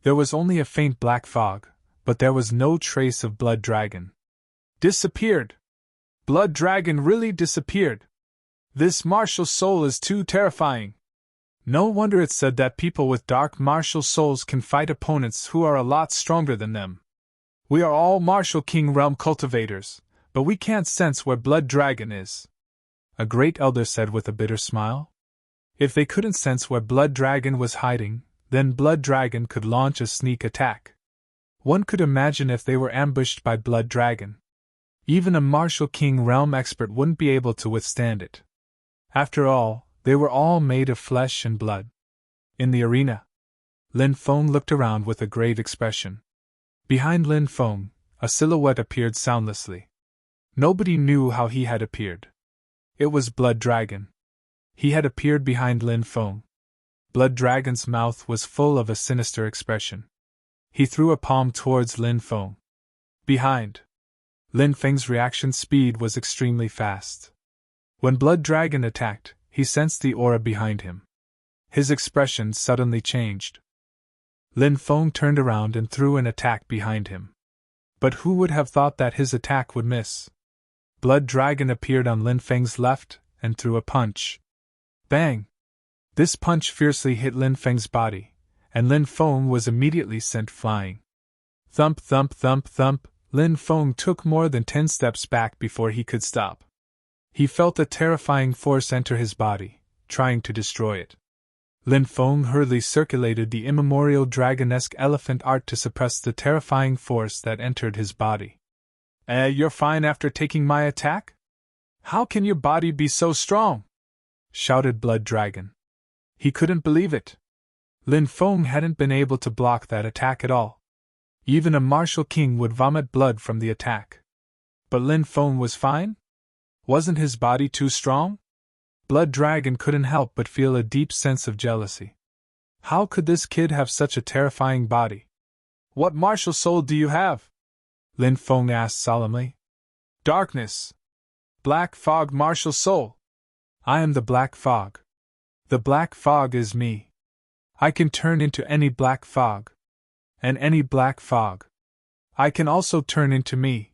There was only a faint black fog, but there was no trace of Blood Dragon. Disappeared! Blood Dragon really disappeared! This martial soul is too terrifying! No wonder it's said that people with dark martial souls can fight opponents who are a lot stronger than them. We are all Martial King Realm cultivators, but we can't sense where Blood Dragon is. A great elder said with a bitter smile. If they couldn't sense where Blood Dragon was hiding, then Blood Dragon could launch a sneak attack. One could imagine if they were ambushed by Blood Dragon. Even a Martial King Realm expert wouldn't be able to withstand it. After all, They were all made of flesh and blood. In the arena, Lin Feng looked around with a grave expression. Behind Lin Feng, a silhouette appeared soundlessly. Nobody knew how he had appeared. It was Blood Dragon. He had appeared behind Lin Feng. Blood Dragon's mouth was full of a sinister expression. He threw a palm towards Lin Feng. Behind. Lin Feng's reaction speed was extremely fast. When Blood Dragon attacked, he sensed the aura behind him. His expression suddenly changed. Lin Feng turned around and threw an attack behind him. But who would have thought that his attack would miss? Blood Dragon appeared on Lin Feng's left and threw a punch. Bang! This punch fiercely hit Lin Feng's body, and Lin Feng was immediately sent flying. Thump, thump, thump, thump. Lin Feng took more than 10 steps back before he could stop. He felt a terrifying force enter his body, trying to destroy it. Lin Feng hurriedly circulated the immemorial dragonesque elephant art to suppress the terrifying force that entered his body. You're fine after taking my attack? How can your body be so strong? Shouted Blood Dragon. He couldn't believe it. Lin Feng hadn't been able to block that attack at all. Even a martial king would vomit blood from the attack. But Lin Feng was fine? Wasn't his body too strong? Blood Dragon couldn't help but feel a deep sense of jealousy. How could this kid have such a terrifying body? What martial soul do you have? Lin Feng asked solemnly. Darkness. Black Fog martial soul. I am the Black Fog. The Black Fog is me. I can turn into any black fog. And any black fog. I can also turn into me.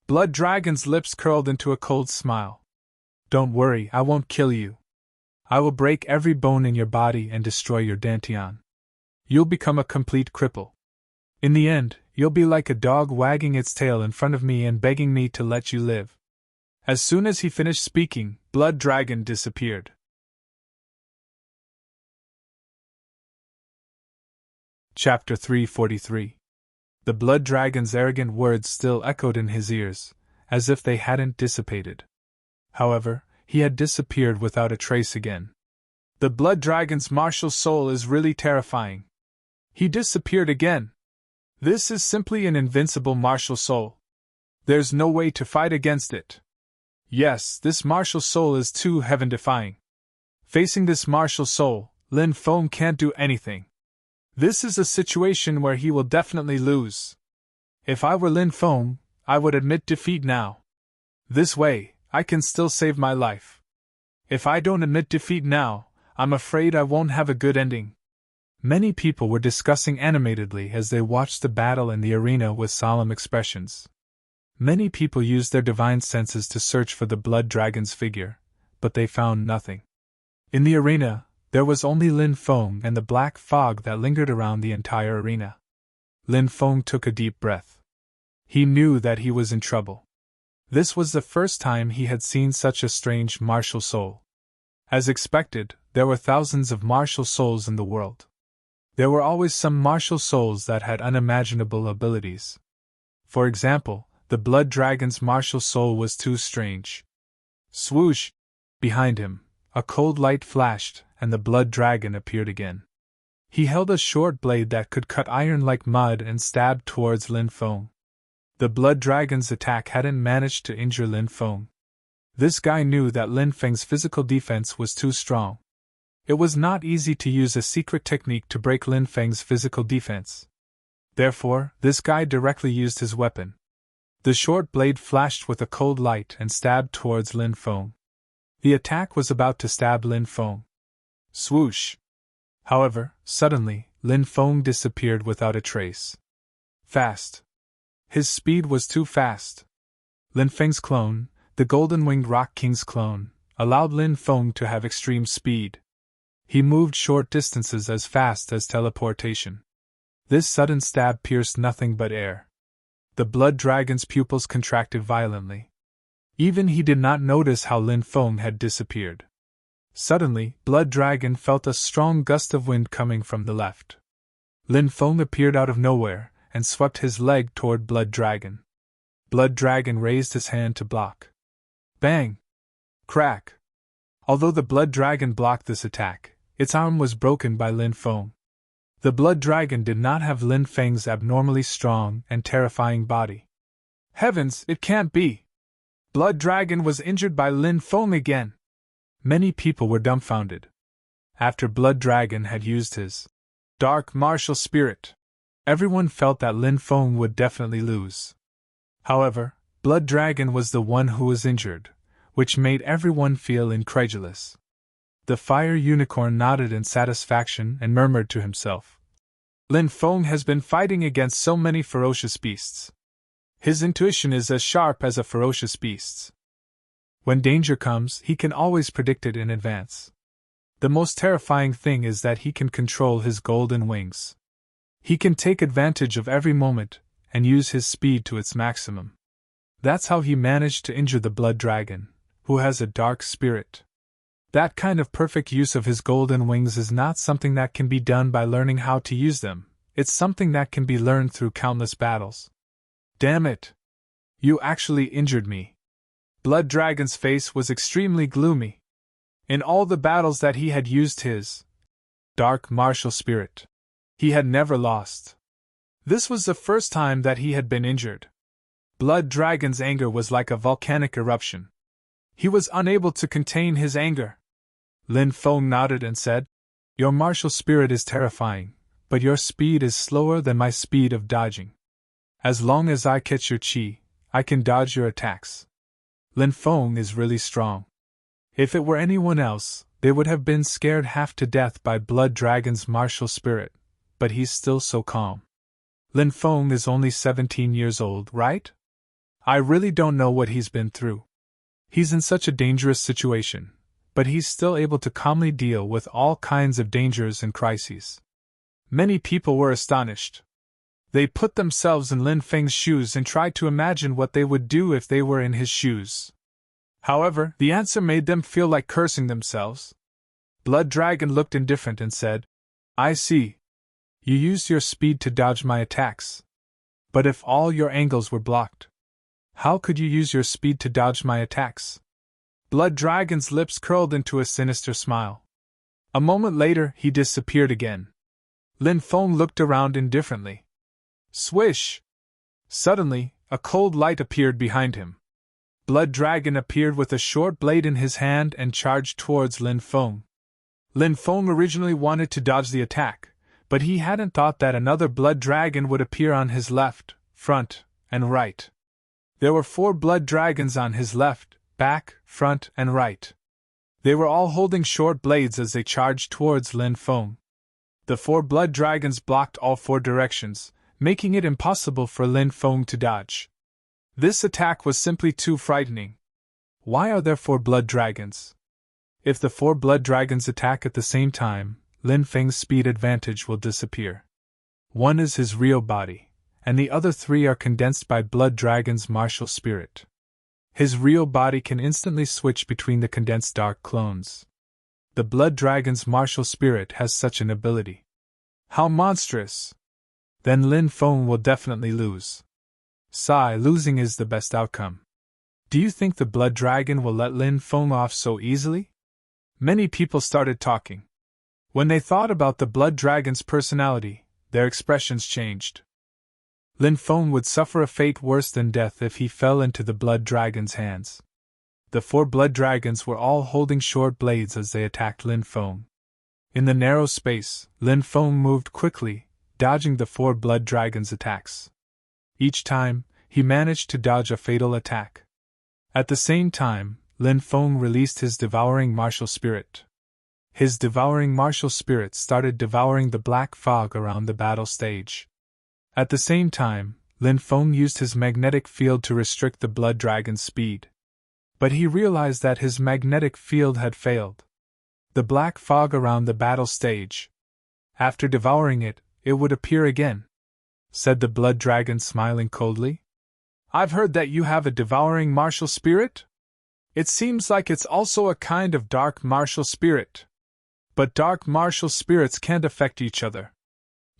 Blood Dragon's lips curled into a cold smile. Don't worry, I won't kill you. I will break every bone in your body and destroy your dantian. You'll become a complete cripple. In the end, you'll be like a dog wagging its tail in front of me and begging me to let you live. As soon as he finished speaking, Blood Dragon disappeared. Chapter 343. The Blood Dragon's arrogant words still echoed in his ears, as if they hadn't dissipated. However, he had disappeared without a trace again. The Blood Dragon's martial soul is really terrifying. He disappeared again. This is simply an invincible martial soul. There's no way to fight against it. Yes, this martial soul is too heaven-defying. Facing this martial soul, Lin Feng can't do anything. This is a situation where he will definitely lose. If I were Lin Feng, I would admit defeat now. This way, I can still save my life. If I don't admit defeat now, I'm afraid I won't have a good ending. Many people were discussing animatedly as they watched the battle in the arena with solemn expressions. Many people used their divine senses to search for the Blood Dragon's figure, but they found nothing. In the arena, there was only Lin Feng and the black fog that lingered around the entire arena. Lin Feng took a deep breath. He knew that he was in trouble. This was the first time he had seen such a strange martial soul. As expected, there were thousands of martial souls in the world. There were always some martial souls that had unimaginable abilities. For example, the Blood Dragon's martial soul was too strange. Swoosh! Behind him, a cold light flashed, and the Blood Dragon appeared again. He held a short blade that could cut iron like mud and stabbed towards Lin Feng. The Blood Dragon's attack hadn't managed to injure Lin Feng. This guy knew that Lin Feng's physical defense was too strong. It was not easy to use a secret technique to break Lin Feng's physical defense. Therefore, this guy directly used his weapon. The short blade flashed with a cold light and stabbed towards Lin Feng. The attack was about to stab Lin Feng. Swoosh! However, suddenly, Lin Feng disappeared without a trace. Fast. His speed was too fast. Lin Feng's clone, the golden-winged Rock King's clone, allowed Lin Feng to have extreme speed. He moved short distances as fast as teleportation. This sudden stab pierced nothing but air. The Blood Dragon's pupils contracted violently. Even he did not notice how Lin Feng had disappeared. Suddenly, Blood Dragon felt a strong gust of wind coming from the left. Lin Feng appeared out of nowhere and swept his leg toward Blood Dragon. Blood Dragon raised his hand to block. Bang! Crack! Although the blood dragon blocked this attack, its arm was broken by Lin Feng. The blood dragon did not have Lin Feng's abnormally strong and terrifying body. Heavens, it can't be! Blood dragon was injured by Lin Feng again! Many people were dumbfounded. After Blood Dragon had used his dark martial spirit, everyone felt that Lin Feng would definitely lose. However, Blood Dragon was the one who was injured, which made everyone feel incredulous. The fire unicorn nodded in satisfaction and murmured to himself, Lin Feng has been fighting against so many ferocious beasts. His intuition is as sharp as a ferocious beast's. When danger comes, he can always predict it in advance. The most terrifying thing is that he can control his golden wings. He can take advantage of every moment and use his speed to its maximum. That's how he managed to injure the blood dragon, who has a dark spirit. That kind of perfect use of his golden wings is not something that can be done by learning how to use them, it's something that can be learned through countless battles. Damn it! You actually injured me. Blood Dragon's face was extremely gloomy. In all the battles that he had used his dark martial spirit, he had never lost. This was the first time that he had been injured. Blood Dragon's anger was like a volcanic eruption. He was unable to contain his anger. Lin Feng nodded and said, Your martial spirit is terrifying, but your speed is slower than my speed of dodging. As long as I catch your chi, I can dodge your attacks. Lin Feng is really strong. If it were anyone else, they would have been scared half to death by Blood Dragon's martial spirit, but he's still so calm. Lin Feng is only 17 years old, right? I really don't know what he's been through. He's in such a dangerous situation, but he's still able to calmly deal with all kinds of dangers and crises. Many people were astonished. They put themselves in Lin Feng's shoes and tried to imagine what they would do if they were in his shoes. However, the answer made them feel like cursing themselves. Blood Dragon looked indifferent and said, I see. You used your speed to dodge my attacks. But if all your angles were blocked, how could you use your speed to dodge my attacks? Blood Dragon's lips curled into a sinister smile. A moment later, he disappeared again. Lin Feng looked around indifferently. Swish! Suddenly, a cold light appeared behind him. Blood Dragon appeared with a short blade in his hand and charged towards Lin Feng. Lin Feng originally wanted to dodge the attack, but he hadn't thought that another blood dragon would appear on his left, front, and right. There were 4 blood dragons on his left, back, front, and right. They were all holding short blades as they charged towards Lin Feng. The 4 blood dragons blocked all 4 directions, making it impossible for Lin Feng to dodge. This attack was simply too frightening. Why are there 4 blood dragons? If the 4 blood dragons attack at the same time, Lin Feng's speed advantage will disappear. One is his real body, and the other 3 are condensed by Blood Dragon's martial spirit. His real body can instantly switch between the condensed dark clones. The Blood Dragon's martial spirit has such an ability. How monstrous! Then Lin Feng will definitely lose. Sigh, losing is the best outcome. Do you think the Blood Dragon will let Lin Feng off so easily? Many people started talking. When they thought about the Blood Dragon's personality, their expressions changed. Lin Feng would suffer a fate worse than death if he fell into the Blood Dragon's hands. The 4 blood dragons were all holding short blades as they attacked Lin Feng. In the narrow space, Lin Feng moved quickly, dodging the 4 blood dragons' attacks. Each time, he managed to dodge a fatal attack. At the same time, Lin Feng released his devouring martial spirit. His devouring martial spirit started devouring the black fog around the battle stage. At the same time, Lin Feng used his magnetic field to restrict the blood dragon's speed. But he realized that his magnetic field had failed. The black fog around the battle stage. After devouring it, it would appear again, said the blood dragon, smiling coldly. I've heard that you have a devouring martial spirit? It seems like it's also a kind of dark martial spirit. But dark martial spirits can't affect each other.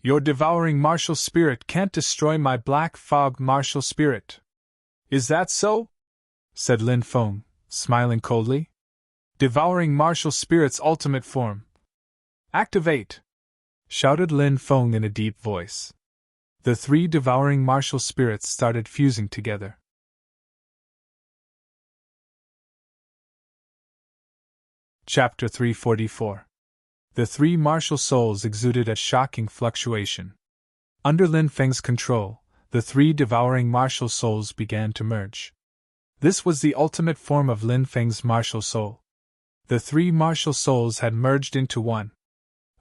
Your devouring martial spirit can't destroy my black fog martial spirit. Is that so? Said Lin Feng, smiling coldly. Devouring martial spirit's ultimate form. Activate! Shouted Lin Feng in a deep voice. The three devouring martial spirits started fusing together. Chapter 344. The three martial souls exuded a shocking fluctuation. Under Lin Feng's control, the three devouring martial souls began to merge. This was the ultimate form of Lin Feng's martial soul. The three martial souls had merged into one.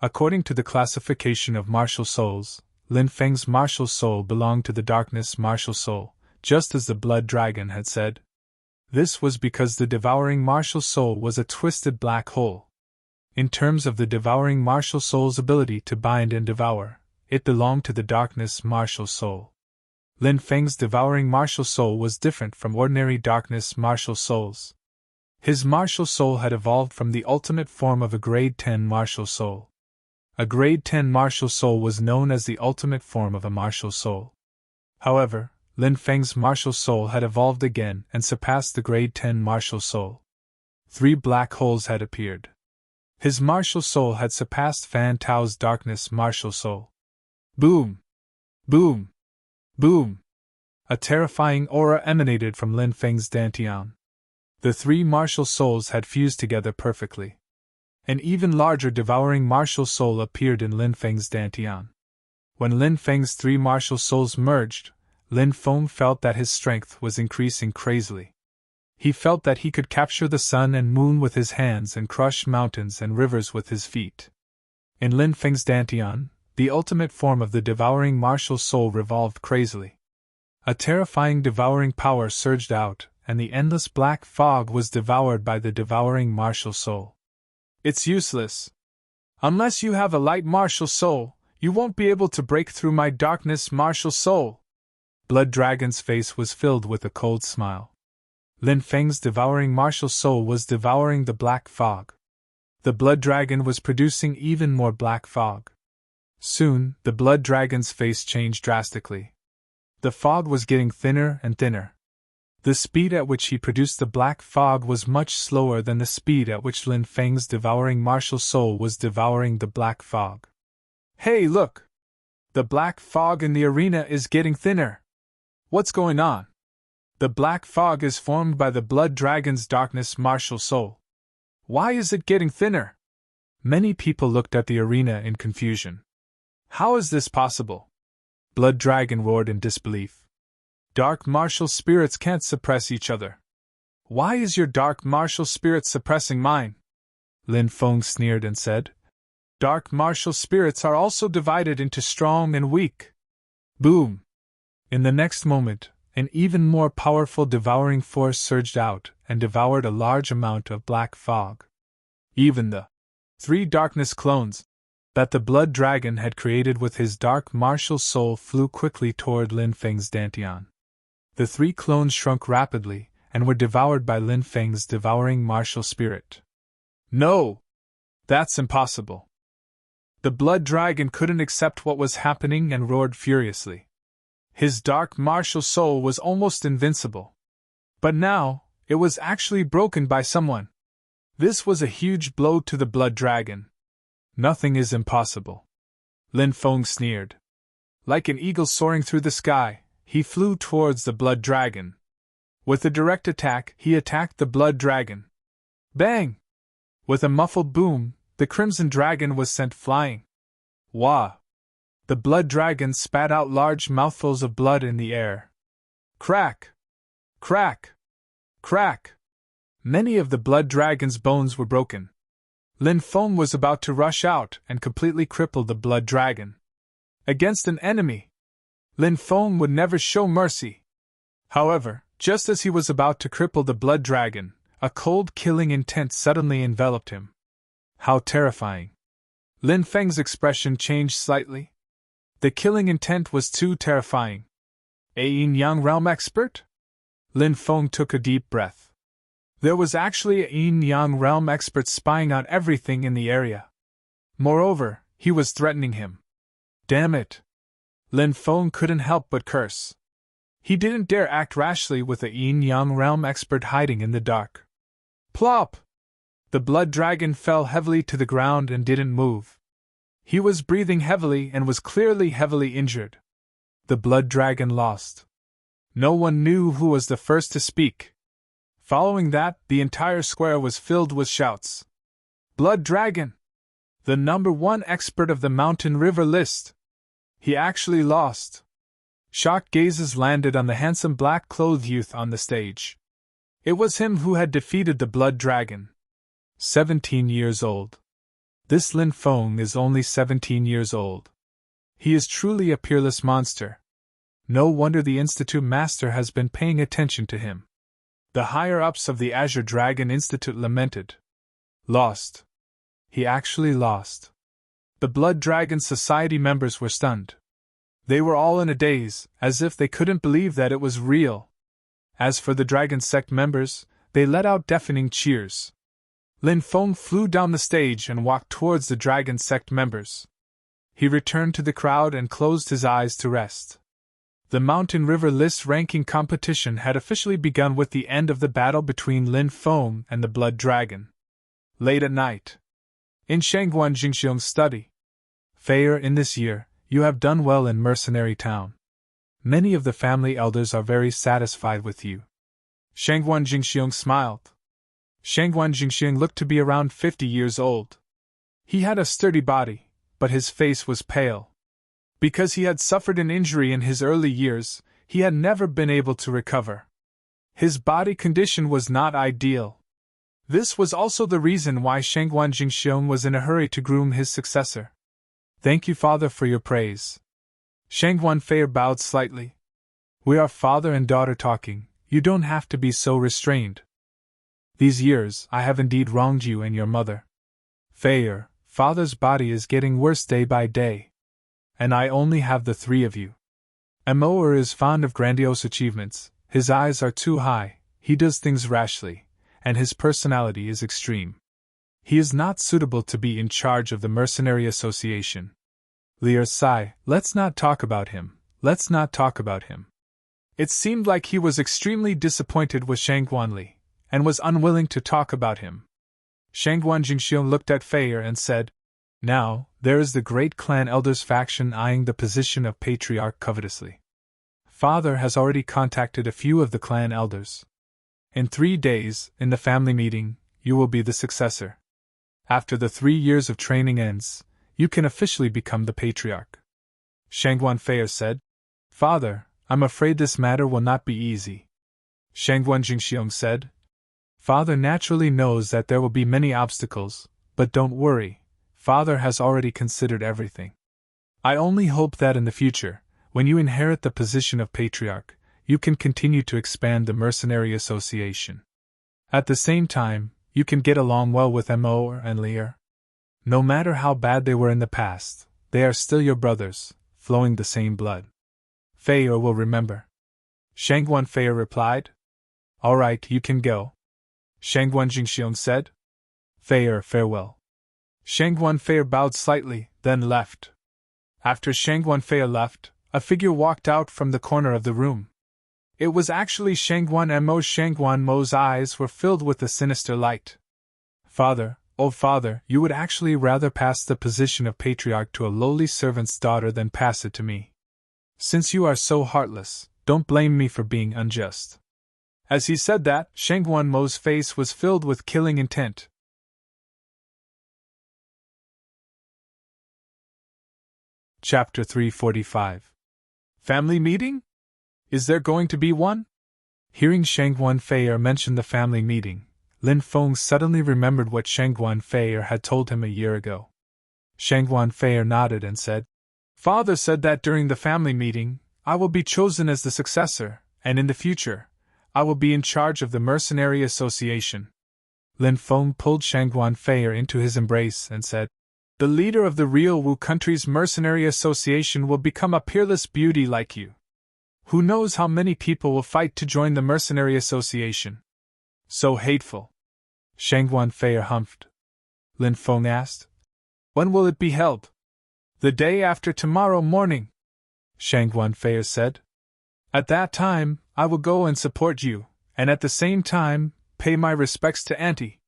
According to the classification of martial souls, Lin Feng's martial soul belonged to the darkness martial soul, just as the blood dragon had said. This was because the devouring martial soul was a twisted black hole. In terms of the devouring martial soul's ability to bind and devour, it belonged to the darkness martial soul. Lin Feng's devouring martial soul was different from ordinary darkness martial souls. His martial soul had evolved from the ultimate form of a grade 10 martial soul. A grade 10 martial soul was known as the ultimate form of a martial soul. However, Lin Feng's martial soul had evolved again and surpassed the grade 10 martial soul. Three black holes had appeared. His martial soul had surpassed Fan Tao's darkness martial soul. Boom! Boom! Boom! A terrifying aura emanated from Lin Feng's dantian. The three martial souls had fused together perfectly. An even larger devouring martial soul appeared in Lin Feng's dantian. When Lin Feng's three martial souls merged, Lin Feng felt that his strength was increasing crazily. He felt that he could capture the sun and moon with his hands and crush mountains and rivers with his feet. In Lin Feng's dantian, the ultimate form of the devouring martial soul revolved crazily. A terrifying devouring power surged out, and the endless black fog was devoured by the devouring martial soul. It's useless. Unless you have a light martial soul, you won't be able to break through my darkness martial soul. Blood Dragon's face was filled with a cold smile. Lin Feng's devouring martial soul was devouring the black fog. The Blood Dragon was producing even more black fog. Soon, the Blood Dragon's face changed drastically. The fog was getting thinner and thinner. The speed at which he produced the black fog was much slower than the speed at which Lin Feng's devouring martial soul was devouring the black fog. Hey, look! The black fog in the arena is getting thinner. What's going on? The black fog is formed by the Blood Dragon's darkness martial soul. Why is it getting thinner? Many people looked at the arena in confusion. How is this possible? Blood Dragon roared in disbelief. Dark martial spirits can't suppress each other. Why is your dark martial spirit suppressing mine? Lin Feng sneered and said. Dark martial spirits are also divided into strong and weak. Boom! In the next moment, an even more powerful devouring force surged out and devoured a large amount of black fog. Even the three darkness clones that the Blood Dragon had created with his dark martial soul flew quickly toward Lin Feng's dantian. The three clones shrunk rapidly and were devoured by Lin Feng's devouring martial spirit. No! That's impossible. The Blood Dragon couldn't accept what was happening and roared furiously. His dark martial soul was almost invincible. But now, it was actually broken by someone. This was a huge blow to the Blood Dragon. Nothing is impossible. Lin Feng sneered. Like an eagle soaring through the sky, he flew towards the Blood Dragon. With a direct attack, he attacked the Blood Dragon. Bang! With a muffled boom, the Crimson Dragon was sent flying. Wah! The Blood Dragon spat out large mouthfuls of blood in the air. Crack! Crack! Crack! Many of the Blood Dragon's bones were broken. Lin Feng was about to rush out and completely cripple the Blood Dragon. Against an enemy, Lin Feng would never show mercy. However, just as he was about to cripple the Blood Dragon, a cold killing intent suddenly enveloped him. How terrifying! Lin Feng's expression changed slightly. The killing intent was too terrifying. A yin-yang realm expert? Lin Feng took a deep breath. There was actually a yin-yang realm expert spying out everything in the area. Moreover, he was threatening him. Damn it! Lin Feng couldn't help but curse. He didn't dare act rashly with a yin-yang realm expert hiding in the dark. Plop! The blood dragon fell heavily to the ground and didn't move. He was breathing heavily and was clearly heavily injured. The blood dragon lost. No one knew who was the first to speak. Following that, the entire square was filled with shouts. Blood dragon! The #1 expert of the mountain river list! He actually lost! Shocked gazes landed on the handsome black-clothed youth on the stage. It was him who had defeated the blood dragon. 17 years old. This Lin Feng is only 17 years old. He is truly a peerless monster. No wonder the Institute Master has been paying attention to him. The higher-ups of the Azure Dragon Institute lamented. Lost. He actually lost. The Blood Dragon Society members were stunned. They were all in a daze, as if they couldn't believe that it was real. As for the Dragon Sect members, they let out deafening cheers. Lin Feng flew down the stage and walked towards the Dragon Sect members. He returned to the crowd and closed his eyes to rest. The Mountain River List ranking competition had officially begun with the end of the battle between Lin Feng and the Blood Dragon. Late at night. In Shangguan Jingxiong's study. Feier, in this year, you have done well in Mercenary Town. Many of the family elders are very satisfied with you. Shangguan Jingxiong smiled. Shangguan Jingxiong looked to be around 50 years old. He had a sturdy body, but his face was pale. Because he had suffered an injury in his early years, he had never been able to recover. His body condition was not ideal. This was also the reason why Shangguan Jingxiong was in a hurry to groom his successor. Thank you, Father, for your praise. Shangguan Feier bowed slightly. We are father and daughter talking, you don't have to be so restrained. These years I have indeed wronged you and your mother. Feier, father's body is getting worse day by day. And I only have the three of you. Amour is fond of grandiose achievements, his eyes are too high, he does things rashly, and his personality is extreme. He is not suitable to be in charge of the Mercenary Association. Lear sighed, let's not talk about him, let's not talk about him. It seemed like he was extremely disappointed with Shangguan Li, and was unwilling to talk about him. Shangguan Jingxiong looked at Feier and said, Now, there is the great clan elders faction eyeing the position of patriarch covetously. Father has already contacted a few of the clan elders. In 3 days, in the family meeting, you will be the successor. After the 3 years of training ends, you can officially become the patriarch. Shangguan Feier said, Father, I'm afraid this matter will not be easy. Shangguan Jingxiong said, Father naturally knows that there will be many obstacles, but don't worry, Father has already considered everything. I only hope that in the future, when you inherit the position of patriarch, you can continue to expand the Mercenary Association. At the same time, you can get along well with Amour and Lear. No matter how bad they were in the past, they are still your brothers, flowing the same blood. Feier will remember. Shangguan Feier replied. All right, you can go. Shangguan Jingxiong said. Feier, farewell. Shangguan Feier bowed slightly, then left. After Shangguan Feier left, a figure walked out from the corner of the room. It was actually Shangguan Mo. Shangguan Mo's eyes were filled with a sinister light. Father, oh father, you would actually rather pass the position of patriarch to a lowly servant's daughter than pass it to me. Since you are so heartless, don't blame me for being unjust. As he said that, Shangguan Mo's face was filled with killing intent. Chapter 345. Family meeting? Is there going to be one? Hearing Shangguan Feier mention the family meeting, Lin Feng suddenly remembered what Shangguan Feier had told him a year ago. Shangguan Feier nodded and said, Father said that during the family meeting, I will be chosen as the successor, and in the future, I will be in charge of the Mercenary Association. Lin Feng pulled Shangguan Feier into his embrace and said, The leader of the Real Wu country's Mercenary Association will become a peerless beauty like you. Who knows how many people will fight to join the Mercenary Association? So hateful. Shangguan Feier humphed. Lin Feng asked, When will it be held? The day after tomorrow morning, Shangguan Feier said. At that time, I will go and support you, and at the same time, pay my respects to Auntie.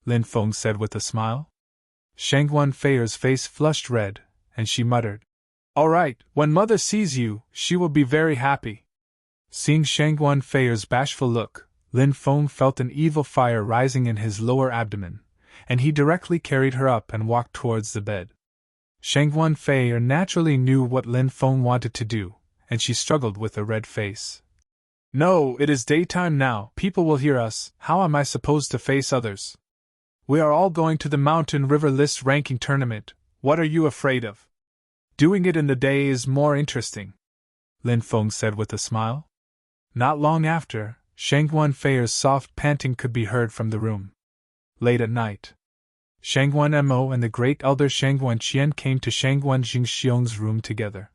Lin Feng said with a smile. Shangguan Feier's face flushed red, and she muttered, "All right, when mother sees you, she will be very happy." Seeing Shangguan Feier's bashful look, Lin Feng felt an evil fire rising in his lower abdomen, and he directly carried her up and walked towards the bed. Shangguan Feier naturally knew what Lin Feng wanted to do, and she struggled with a red face. "No, it is daytime now, people will hear us, how am I supposed to face others? We are all going to the Mountain River List ranking tournament, what are you afraid of? Doing it in the day is more interesting," Lin Feng said with a smile. Not long after, Shangguan Feier's soft panting could be heard from the room. Late at night, Shangguan Mo and the great elder Shangguan Qian came to Shangguan Jingxiong's room together.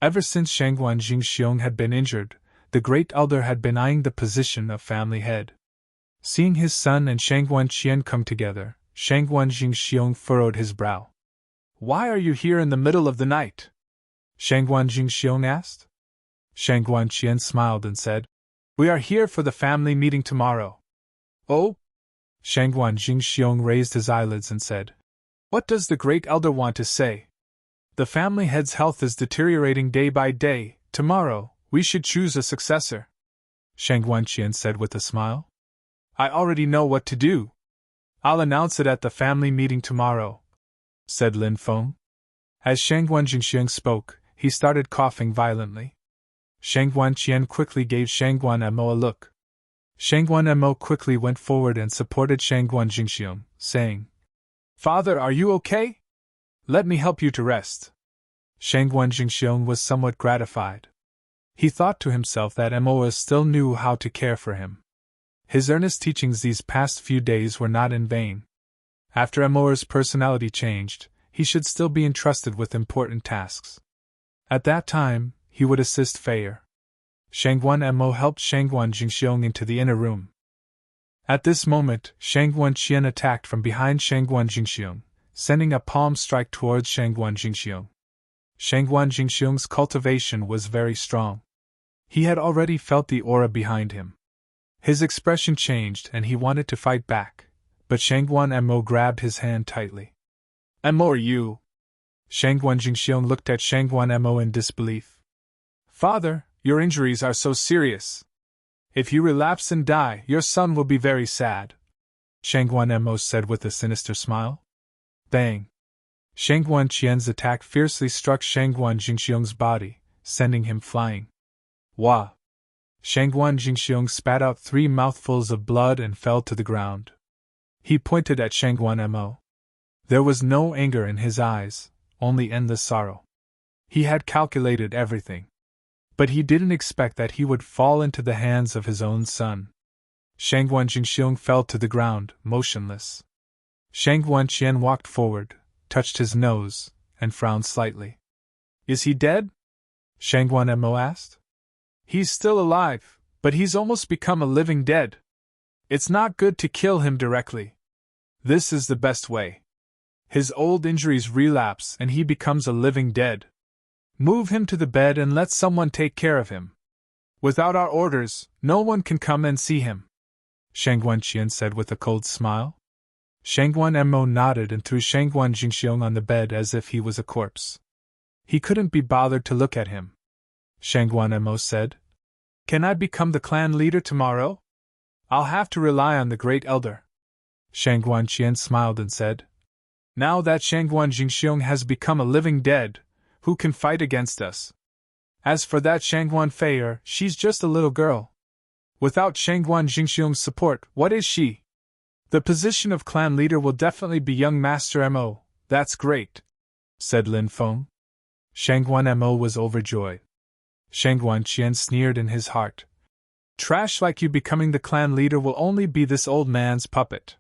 Ever since Shangguan Jingxiong had been injured, the great elder had been eyeing the position of family head. Seeing his son and Shangguan Qian come together, Shangguan Jingxiong furrowed his brow. "Why are you here in the middle of the night?" Shangguan Jingxiong asked. Shangguan Qian smiled and said, "We are here for the family meeting tomorrow." "Oh?" Shangguan Jingxiong raised his eyelids and said, "What does the great elder want to say?" "The family head's health is deteriorating day by day. Tomorrow, we should choose a successor," Shangguan Qian said with a smile. "I already know what to do. I'll announce it at the family meeting tomorrow," said Lin Feng. As Shangguan Jingxiong spoke, he started coughing violently. Shangguan Qian quickly gave Shangguan Mo a look. Shangguan Mo quickly went forward and supported Shangguan Jingxiong, saying, "Father, are you okay? Let me help you to rest." Shangguan Jingxiong was somewhat gratified. He thought to himself that Mo still knew how to care for him. His earnest teachings these past few days were not in vain. After Mo's personality changed, he should still be entrusted with important tasks. At that time, he would assist Feier. Shangguan Mo helped Shangguan Jingxiong into the inner room. At this moment, Shangguan Qian attacked from behind Shangguan Jingxiong, sending a palm strike towards Shangguan Jingxiong. Shangguan Jingxiong's cultivation was very strong. He had already felt the aura behind him. His expression changed and he wanted to fight back, but Shangguan Mo grabbed his hand tightly. "Mo, are you?" Shangguan Jingxiong looked at Shangguan Mo in disbelief. "Father, your injuries are so serious. If you relapse and die, your son will be very sad," Shangguan Mo said with a sinister smile. Bang! Shangguan Qian's attack fiercely struck Shangguan Jingxiong's body, sending him flying. Wah! Shangguan Jingxiong spat out 3 mouthfuls of blood and fell to the ground. He pointed at Shangguan Mo. There was no anger in his eyes, only endless sorrow. He had calculated everything. But he didn't expect that he would fall into the hands of his own son. Shangguan Jingxiong fell to the ground, motionless. Shangguan Qian walked forward, touched his nose, and frowned slightly. "Is he dead?" Shangguan Mo asked. "He's still alive, but he's almost become a living dead. It's not good to kill him directly. This is the best way. His old injuries relapse and he becomes a living dead. Move him to the bed and let someone take care of him. Without our orders, no one can come and see him," Shangguan Qian said with a cold smile. Shangguan Mo nodded and threw Shangguan Jingxiong on the bed as if he was a corpse. He couldn't be bothered to look at him. Shangguan Mo said, "Can I become the clan leader tomorrow? I'll have to rely on the great elder." Shangguan Qian smiled and said, "Now that Shangguan Jingxiong has become a living dead, who can fight against us? As for that Shangguan Feier, she's just a little girl. Without Shangguan Jingxiong's support, what is she? The position of clan leader will definitely be young Master Mo, that's great," said Lin Feng. Shangguan Mo was overjoyed. Shangguan Qian sneered in his heart. "Trash like you becoming the clan leader will only be this old man's puppet.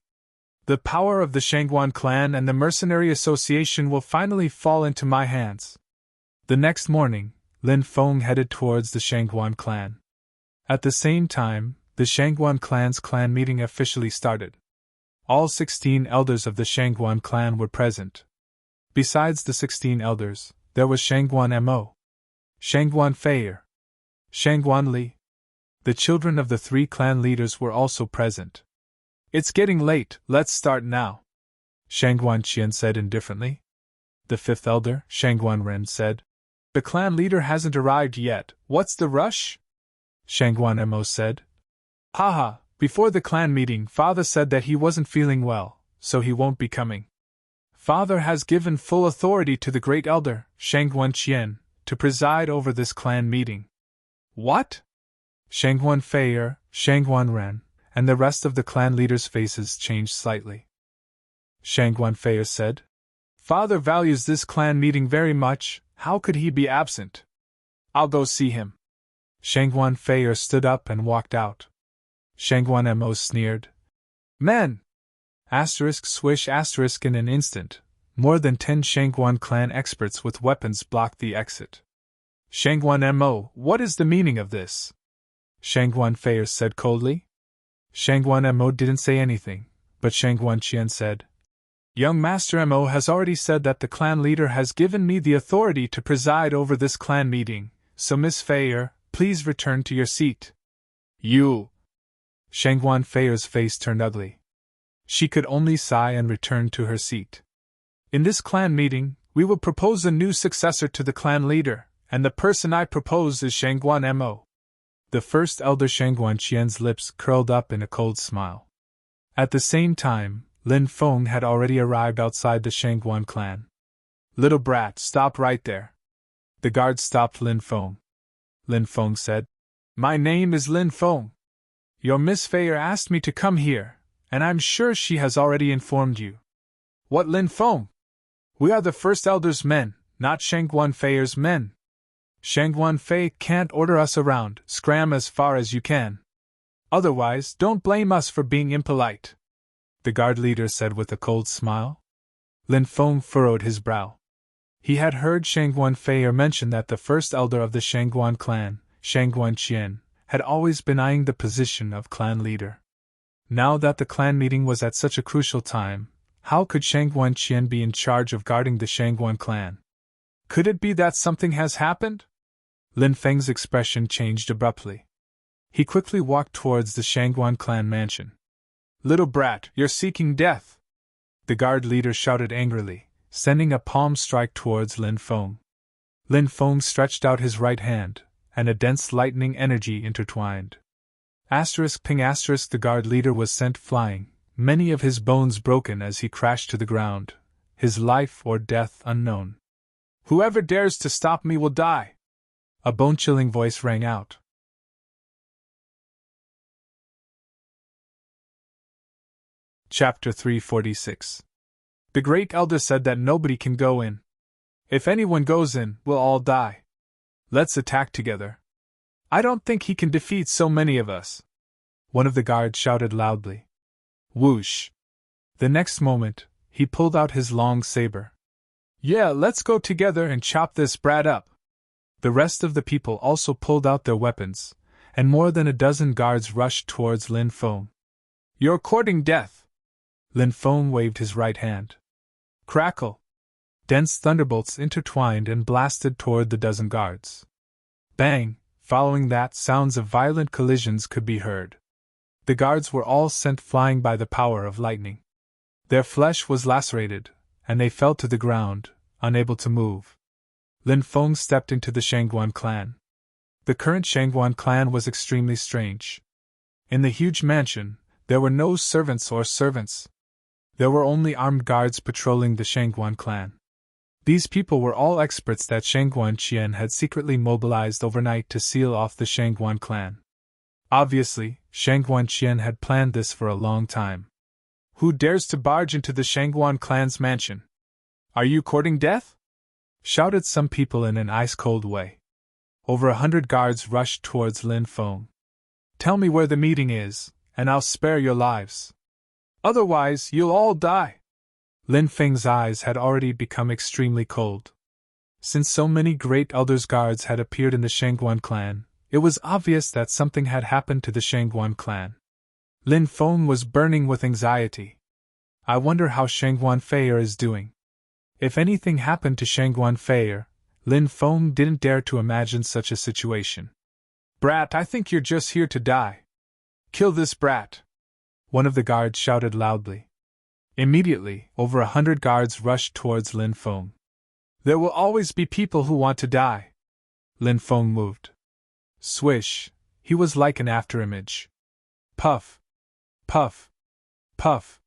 The power of the Shangguan clan and the mercenary association will finally fall into my hands." The next morning, Lin Feng headed towards the Shangguan clan. At the same time, the Shangguan clan's clan meeting officially started. All 16 elders of the Shangguan clan were present. Besides the 16 elders, there was Shangguan Mo, Shangguan Feier, Shangguan Li. The children of the 3 clan leaders were also present. It's getting late, let's start now, Shangguan Qian said indifferently. The fifth elder, Shangguan Ren, said, The clan leader hasn't arrived yet, what's the rush? Shangguan Mo said, Haha, before the clan meeting, Father said that he wasn't feeling well, so he won't be coming. Father has given full authority to the great elder, Shangguan Qian, to preside over this clan meeting. What? Shangguan Feier, Shangguan Ren, and the rest of the clan leaders' faces changed slightly. Shangguan Feier said, Father values this clan meeting very much, how could he be absent? I'll go see him. Shangguan Feier stood up and walked out. Shangguan Mo sneered. Men! Swish in an instant, more than 10 Shangguan clan experts with weapons blocked the exit. Shangguan Mo, what is the meaning of this? Shangguan Feier said coldly. Shangguan Mo didn't say anything, but Shangguan Qian said, Young Master Mo has already said that the clan leader has given me the authority to preside over this clan meeting, so Miss Feier, please return to your seat. You! Shangguan Feier's face turned ugly. She could only sigh and return to her seat. In this clan meeting, we will propose a new successor to the clan leader, and the person I propose is Shangguan Mo. The first elder Shangguan Qian's lips curled up in a cold smile. At the same time, Lin Feng had already arrived outside the Shangguan clan. Little brat, stop right there. The guard stopped Lin Feng. Lin Feng said, My name is Lin Feng. Your Miss Feier asked me to come here, and I'm sure she has already informed you. What, Lin Feng? We are the first elder's men, not Shangguan Feier's men. Shangguan Fei can't order us around, scram as far as you can. Otherwise, don't blame us for being impolite, the guard leader said with a cold smile. Lin Feng furrowed his brow. He had heard Shangguan Feier mention that the first elder of the Shangguan clan, Shangguan Qian, had always been eyeing the position of clan leader. Now that the clan meeting was at such a crucial time, how could Shangguan Qian be in charge of guarding the Shangguan clan? Could it be that something has happened? Lin Feng's expression changed abruptly. He quickly walked towards the Shangguan clan mansion. Little brat, you're seeking death! The guard leader shouted angrily, sending a palm strike towards Lin Feng. Lin Feng stretched out his right hand, and a dense lightning energy intertwined. Ping the guard leader was sent flying, many of his bones broken as he crashed to the ground, his life or death unknown. Whoever dares to stop me will die! A bone-chilling voice rang out. Chapter 346. The Great Elder said that nobody can go in. If anyone goes in, we'll all die. Let's attack together. I don't think he can defeat so many of us. One of the guards shouted loudly. Whoosh! The next moment, he pulled out his long saber. Yeah, let's go together and chop this brat up. The rest of the people also pulled out their weapons, and more than a dozen guards rushed towards Lin Feng. You're courting death! Lin Feng waved his right hand. Crackle! Dense thunderbolts intertwined and blasted toward the dozen guards. Bang! Following that, sounds of violent collisions could be heard. The guards were all sent flying by the power of lightning. Their flesh was lacerated, and they fell to the ground, unable to move. Lin Feng stepped into the Shangguan clan. The current Shangguan clan was extremely strange. In the huge mansion, there were no servants or servants. There were only armed guards patrolling the Shangguan clan. These people were all experts that Shangguan Qian had secretly mobilized overnight to seal off the Shangguan clan. Obviously, Shangguan Qian had planned this for a long time. Who dares to barge into the Shangguan clan's mansion? Are you courting death? Shouted some people in an ice-cold way. Over 100 guards rushed towards Lin Feng. Tell me where the meeting is, and I'll spare your lives. Otherwise, you'll all die. Lin Feng's eyes had already become extremely cold. Since so many great elders' guards had appeared in the Shangguan clan, it was obvious that something had happened to the Shangguan clan. Lin Feng was burning with anxiety. I wonder how Shangguan Feier is doing. If anything happened to Shangguan Feier, Lin Feng didn't dare to imagine such a situation. Brat, I think you're just here to die. Kill this brat. one of the guards shouted loudly. Immediately, over 100 guards rushed towards Lin Feng. There will always be people who want to die. Lin Feng moved. Swish, he was like an afterimage. Puff, puff, puff.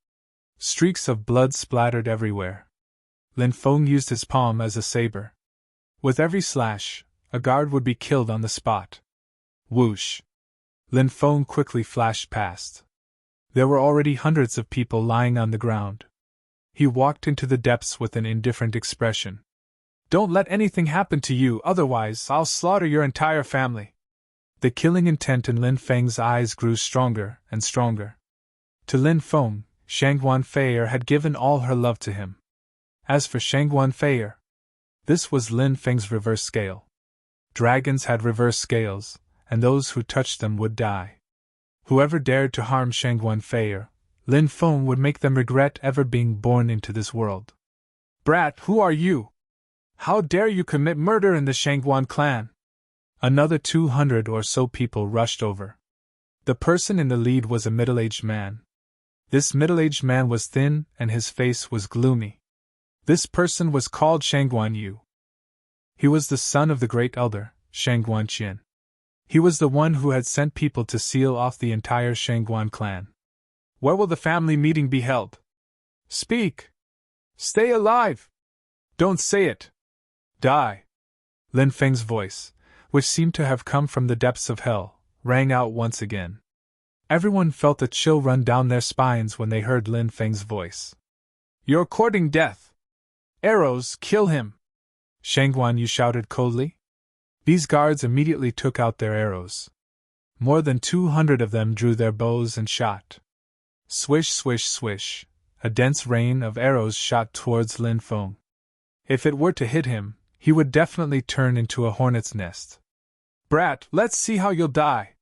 Streaks of blood splattered everywhere. Lin Feng used his palm as a saber. With every slash, a guard would be killed on the spot. Whoosh! Lin Feng quickly flashed past. There were already hundreds of people lying on the ground. He walked into the depths with an indifferent expression. Don't let anything happen to you, otherwise I'll slaughter your entire family. The killing intent in Lin Feng's eyes grew stronger and stronger. To Lin Feng, Shangguan Feier had given all her love to him. As for Shangguan Feier, this was Lin Feng's reverse scale. Dragons had reverse scales, and those who touched them would die. Whoever dared to harm Shangguan Feier, Lin Feng would make them regret ever being born into this world. Brat, who are you? How dare you commit murder in the Shangguan clan? Another 200 or so people rushed over. The person in the lead was a middle-aged man. This middle-aged man was thin and his face was gloomy. This person was called Shangguan Yu. He was the son of the great elder, Shangguan Qian. He was the one who had sent people to seal off the entire Shangguan clan. Where will the family meeting be held? Speak! Stay alive! Don't say it! Die! Lin Feng's voice, which seemed to have come from the depths of hell, rang out once again. Everyone felt a chill run down their spines when they heard Lin Feng's voice. You're courting death! Arrows, kill him! Shangguan Yu shouted coldly. These guards immediately took out their arrows. More than 200 of them drew their bows and shot. Swish, swish, swish, a dense rain of arrows shot towards Lin Feng. If it were to hit him, he would definitely turn into a hornet's nest. Brat, let's see how you'll die!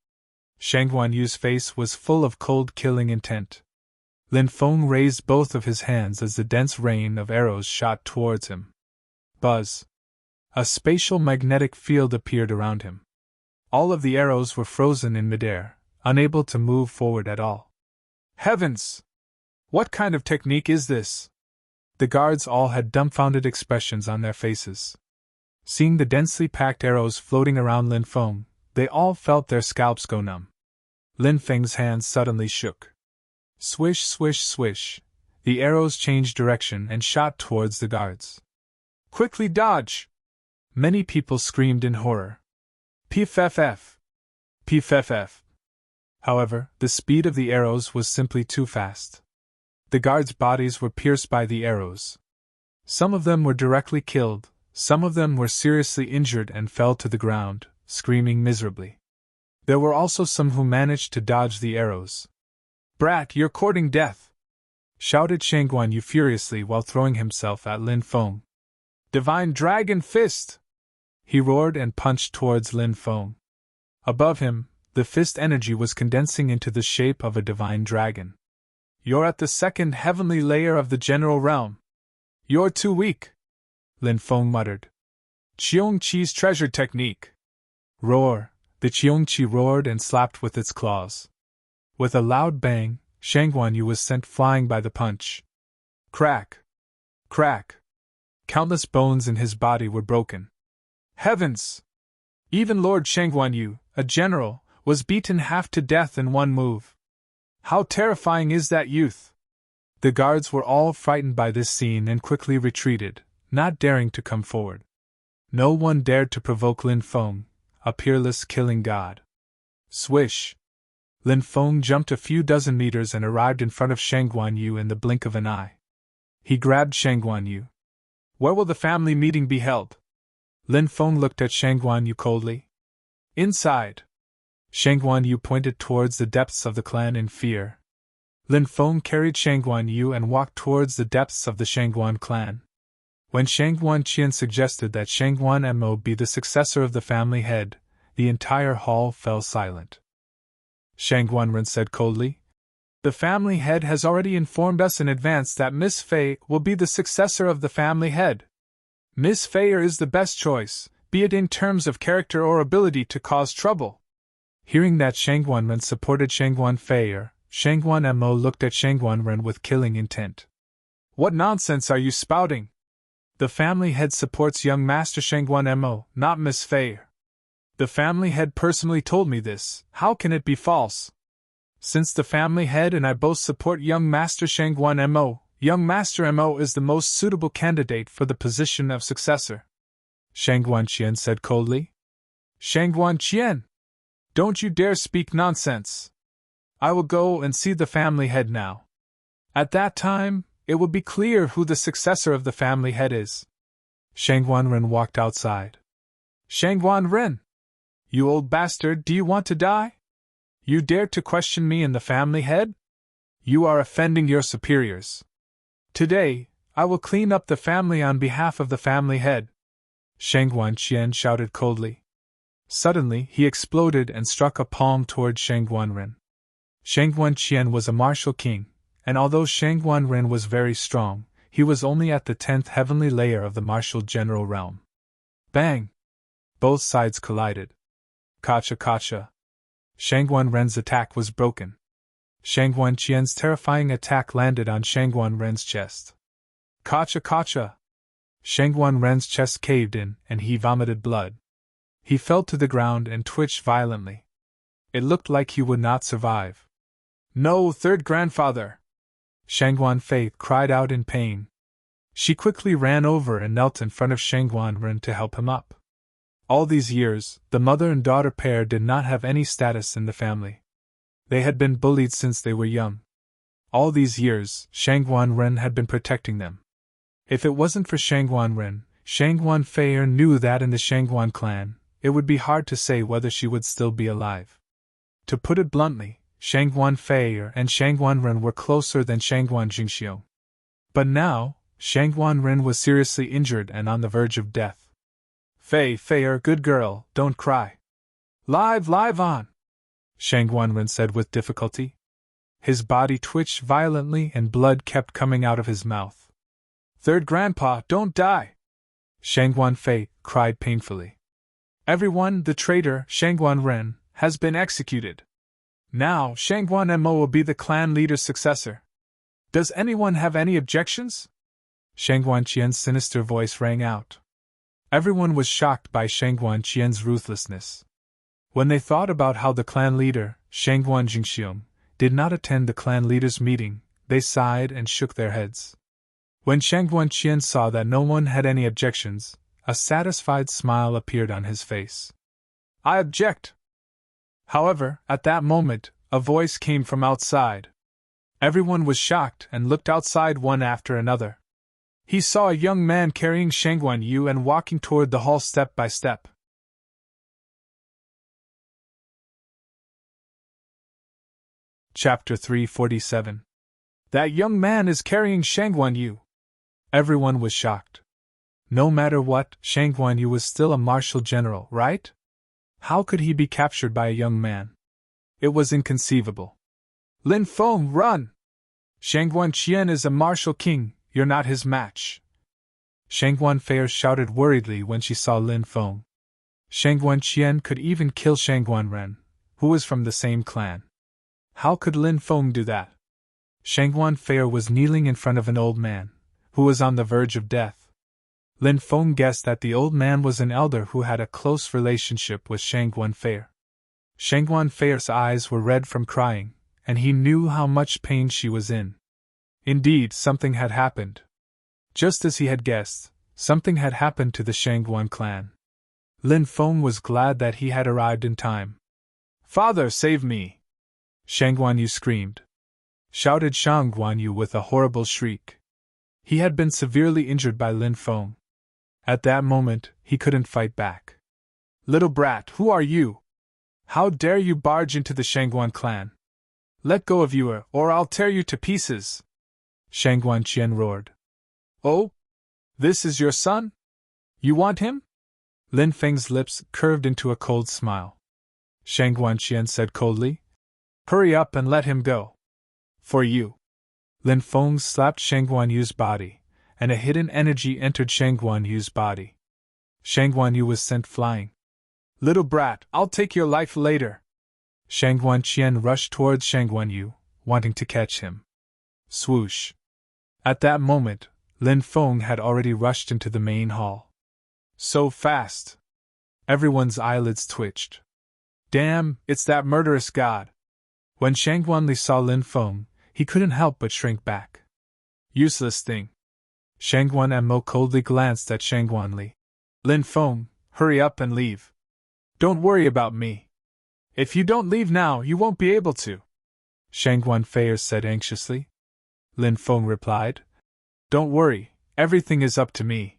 Shangguan Yu's face was full of cold killing intent. Lin Feng raised both of his hands as the dense rain of arrows shot towards him. Buzz! A spatial magnetic field appeared around him. All of the arrows were frozen in midair, unable to move forward at all. Heavens! What kind of technique is this? The guards all had dumbfounded expressions on their faces. Seeing the densely packed arrows floating around Lin Feng, they all felt their scalps go numb. Lin Feng's hands suddenly shook. Swish, swish, swish, the arrows changed direction and shot towards the guards. Quickly dodge! Many people screamed in horror. PFFF! PFFF! However, the speed of the arrows was simply too fast. The guards' bodies were pierced by the arrows. Some of them were directly killed, some of them were seriously injured and fell to the ground, screaming miserably. There were also some who managed to dodge the arrows. Brat, you're courting death! Shouted Shangguan Yu furiously while throwing himself at Lin Feng. Divine Dragon Fist! He roared and punched towards Lin Feng. Above him, the fist energy was condensing into the shape of a divine dragon. You're at the second heavenly layer of the general realm. You're too weak, Lin Feng muttered. Qiongqi's treasure technique. Roar! The Qiongqi roared and slapped with its claws. With a loud bang, Shangguan Yu was sent flying by the punch. Crack! Crack! Countless bones in his body were broken. Heavens! Even Lord Shangguan Yu, a general, was beaten half to death in one move. How terrifying is that youth! The guards were all frightened by this scene and quickly retreated, not daring to come forward. No one dared to provoke Lin Feng, a peerless killing god. Swish! Lin Feng jumped a few dozen meters and arrived in front of Shangguan Yu in the blink of an eye. He grabbed Shangguan Yu. Where will the family meeting be held? Lin Feng looked at Shangguan Yu coldly. Inside. Shangguan Yu pointed towards the depths of the clan in fear. Lin Feng carried Shangguan Yu and walked towards the depths of the Shangguan clan. When Shangguan Qian suggested that Shangguan Mo be the successor of the family head, the entire hall fell silent. Shangguan Ren said coldly, The family head has already informed us in advance that Miss Fei will be the successor of the family head. Miss Feier is the best choice, be it in terms of character or ability to cause trouble. Hearing that Shangguan Ren supported Shangguan Feier, Shangguan Mo looked at Shangguan Ren with killing intent. What nonsense are you spouting? The family head supports young Master Shangguan Mo, not Miss Fei. The family head personally told me this. How can it be false? Since the family head and I both support young Master Shangguan Mo, young Master Mo is the most suitable candidate for the position of successor. Shangguan Qian said coldly. Shangguan Qian! Don't you dare speak nonsense! I will go and see the family head now. At that time, it will be clear who the successor of the family head is. Shangguan Ren walked outside. Shangguan Ren! You old bastard, do you want to die? You dare to question me and the family head? You are offending your superiors. Today, I will clean up the family on behalf of the family head. Shangguan Qian shouted coldly. Suddenly, he exploded and struck a palm toward Shangguan Ren. Shangguan Qian was a martial king, and although Shangguan Ren was very strong, he was only at the 10th heavenly layer of the martial general realm. Bang! Both sides collided. Kacha kacha. Shangguan Ren's attack was broken. Shangguan Qian's terrifying attack landed on Shangguan Ren's chest. Kacha kacha! Shangguan Ren's chest caved in, and he vomited blood. He fell to the ground and twitched violently. It looked like he would not survive. No, third grandfather! Shangguan Fei cried out in pain. She quickly ran over and knelt in front of Shangguan Ren to help him up. All these years, the mother and daughter pair did not have any status in the family. They had been bullied since they were young. All these years, Shangguan Ren had been protecting them. If it wasn't for Shangguan Ren, Shangguan Fei knew that in the Shangguan clan, it would be hard to say whether she would still be alive. To put it bluntly, Shangguan Fei and Shangguan Ren were closer than Shangguan Jingxiu. But now, Shangguan Ren was seriously injured and on the verge of death. Fei, good girl, don't cry. Live on! Shangguan Ren said with difficulty. His body twitched violently and blood kept coming out of his mouth. Third grandpa, don't die! Shangguan Fei cried painfully. Everyone, the traitor, Shangguan Ren, has been executed. Now, Shangguan Mo will be the clan leader's successor. Does anyone have any objections? Shangguan Qian's sinister voice rang out. Everyone was shocked by Shangguan Qian's ruthlessness. When they thought about how the clan leader, Shangguan Jingxiu, did not attend the clan leader's meeting, they sighed and shook their heads. When Shangguan Qian saw that no one had any objections, a satisfied smile appeared on his face. I object! However, at that moment, a voice came from outside. Everyone was shocked and looked outside one after another. He saw a young man carrying Shangguan Yu and walking toward the hall step by step. Chapter 347. That young man is carrying Shangguan Yu. Everyone was shocked. No matter what, Shangguan Yu was still a martial general, right? How could he be captured by a young man? It was inconceivable. Lin Feng, run! Shangguan Qian is a martial king, you're not his match. Shangguan Fei shouted worriedly when she saw Lin Feng. Shangguan Qian could even kill Shangguan Ren, who was from the same clan. How could Lin Feng do that? Shangguan Fei was kneeling in front of an old man, who was on the verge of death. Lin Feng guessed that the old man was an elder who had a close relationship with Shangguan Fei. Shangguan Fei's eyes were red from crying, and he knew how much pain she was in. Indeed, something had happened. Just as he had guessed, something had happened to the Shangguan clan. Lin Feng was glad that he had arrived in time. Father, save me! Shangguan Yu screamed. Shouted Shangguan Yu with a horrible shriek. He had been severely injured by Lin Feng. At that moment, he couldn't fight back. Little brat, who are you? How dare you barge into the Shangguan clan? Let go of you or I'll tear you to pieces! Shangguan Qian roared. Oh? This is your son? You want him? Lin Feng's lips curved into a cold smile. Shangguan Qian said coldly. Hurry up and let him go. For you. Lin Feng slapped Shangguan Yu's body, and a hidden energy entered Shangguan Yu's body. Shangguan Yu was sent flying. Little brat, I'll take your life later. Shangguan Qian rushed towards Shangguan Yu, wanting to catch him. Swoosh! At that moment, Lin Feng had already rushed into the main hall. So fast! Everyone's eyelids twitched. Damn, it's that murderous god! When Shang Guanli saw Lin Feng, he couldn't help but shrink back. Useless thing! Shang Guan and Mo coldly glanced at Shang Guanli. Lin Feng, hurry up and leave. Don't worry about me. If you don't leave now, you won't be able to, Shang Guanfei said anxiously. Lin Feng replied, Don't worry, everything is up to me.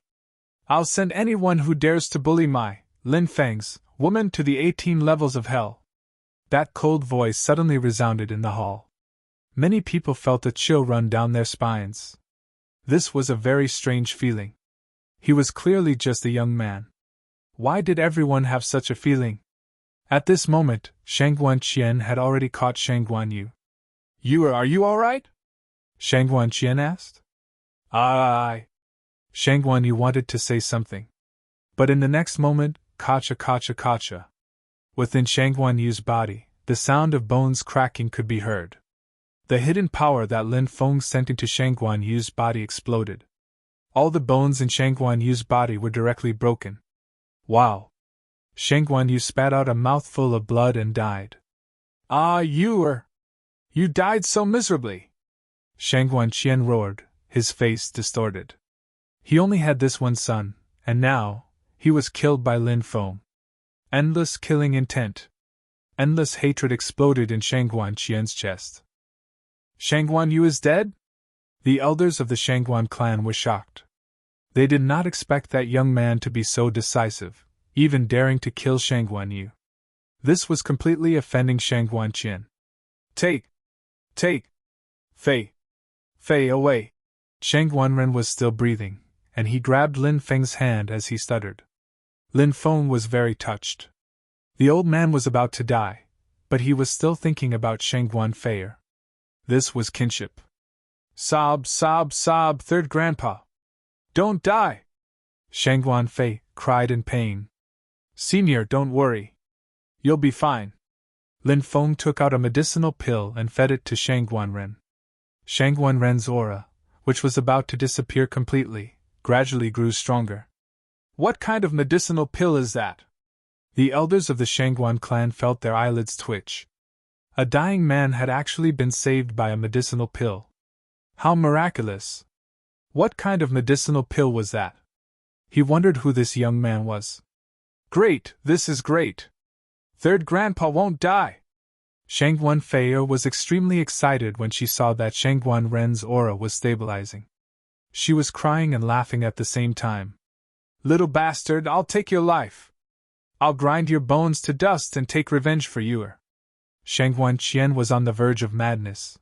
I'll send anyone who dares to bully my, Lin Feng's, woman to the 18 levels of hell. That cold voice suddenly resounded in the hall. Many people felt a chill run down their spines. This was a very strange feeling. He was clearly just a young man. Why did everyone have such a feeling? At this moment, Shang Guanqian had already caught Shang Guanyu. Are you all right? Shang Guanqian asked. Aye. Shang Guanyu wanted to say something. But in the next moment, kacha. Within Shang Guanyu's body, the sound of bones cracking could be heard. The hidden power that Lin Feng sent into Shang Guanyu's body exploded. All the bones in Shang Guanyu's body were directly broken. Wow! Shang Guanyu spat out a mouthful of blood and died. You died so miserably! Shang Guanqian roared, his face distorted. He only had this one son, and now, he was killed by Lin Feng. Endless killing intent. Endless hatred exploded in Shang Guanqian's chest. Shang Guanyu is dead? The elders of the Shangguan clan were shocked. They did not expect that young man to be so decisive, even daring to kill Shang Guanyu. This was completely offending Shang Guanqian. Take! Fei away! Shang Guanren was still breathing, and he grabbed Lin Feng's hand as he stuttered. Lin Feng was very touched. The old man was about to die, but he was still thinking about Shang Guanfei. This was kinship. Sob, third grandpa. Don't die! Shang Guanfei cried in pain. Senior, don't worry. You'll be fine. Lin Feng took out a medicinal pill and fed it to Shang Guanren. Shang Guanren's aura, which was about to disappear completely, gradually grew stronger. What kind of medicinal pill is that? The elders of the Shangguan clan felt their eyelids twitch. A dying man had actually been saved by a medicinal pill. How miraculous! What kind of medicinal pill was that? He wondered who this young man was. Great, this is great! Third grandpa won't die! Shangguan Fei was extremely excited when she saw that Shangguan Ren's aura was stabilizing. She was crying and laughing at the same time. Little bastard, I'll take your life! I'll grind your bones to dust and take revenge for you. Shang Guanqian was on the verge of madness.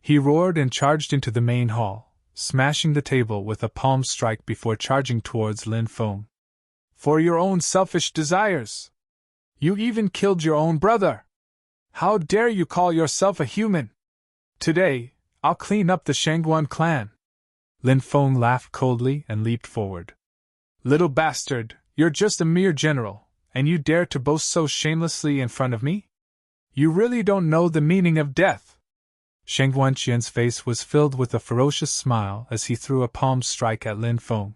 He roared and charged into the main hall, smashing the table with a palm strike before charging towards Lin Feng. For your own selfish desires! You even killed your own brother! How dare you call yourself a human? Today, I'll clean up the Shangguan clan! Lin Feng laughed coldly and leaped forward. Little bastard, you're just a mere general, and you dare to boast so shamelessly in front of me? You really don't know the meaning of death! Shang Guanqian's face was filled with a ferocious smile as he threw a palm strike at Lin Feng.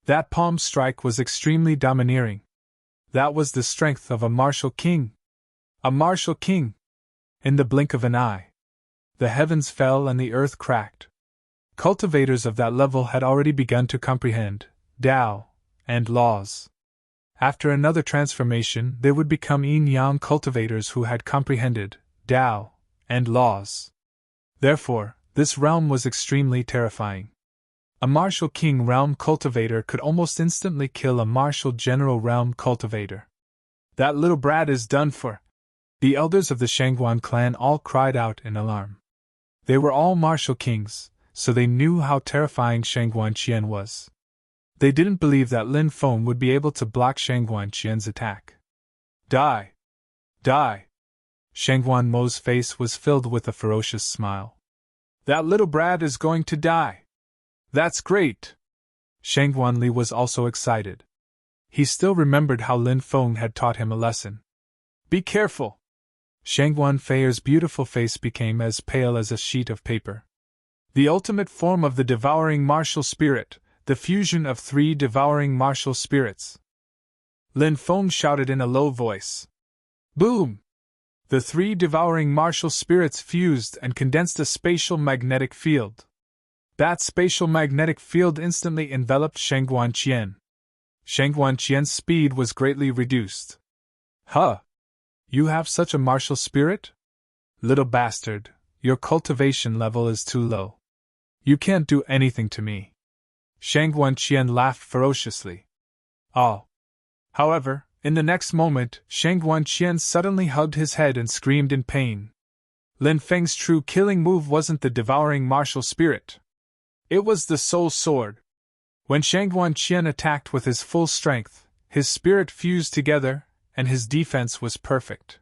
That palm strike was extremely domineering. That was the strength of a martial king. A martial king! In the blink of an eye, the heavens fell and the earth cracked. Cultivators of that level had already begun to comprehend Tao and laws. After another transformation, they would become yin-yang cultivators who had comprehended Tao and laws. Therefore, this realm was extremely terrifying. A martial king realm cultivator could almost instantly kill a martial general realm cultivator. That little brat is done for! The elders of the Shangguan clan all cried out in alarm. They were all martial kings, so they knew how terrifying Shang Guanqian was. They didn't believe that Lin Feng would be able to block Shang Guanqian's attack. Die! Die! Shang Guanmo's face was filled with a ferocious smile. That little brat is going to die! That's great! Shang Guanli was also excited. He still remembered how Lin Feng had taught him a lesson. Be careful! Shang Wanfei's beautiful face became as pale as a sheet of paper. The ultimate form of the devouring martial spirit, the fusion of 3 devouring martial spirits. Lin Feng shouted in a low voice. Boom! The 3 devouring martial spirits fused and condensed a spatial magnetic field. That spatial magnetic field instantly enveloped Shang Guanqian. Shang Guanqian's speed was greatly reduced. Huh! You have such a martial spirit? Little bastard, your cultivation level is too low. You can't do anything to me. Shang Guanqian laughed ferociously. Oh! However, in the next moment, Shang Guanqian suddenly hugged his head and screamed in pain. Lin Feng's true killing move wasn't the devouring martial spirit. It was the soul sword. When Shang Guanqian attacked with his full strength, his spirit fused together, and his defense was perfect.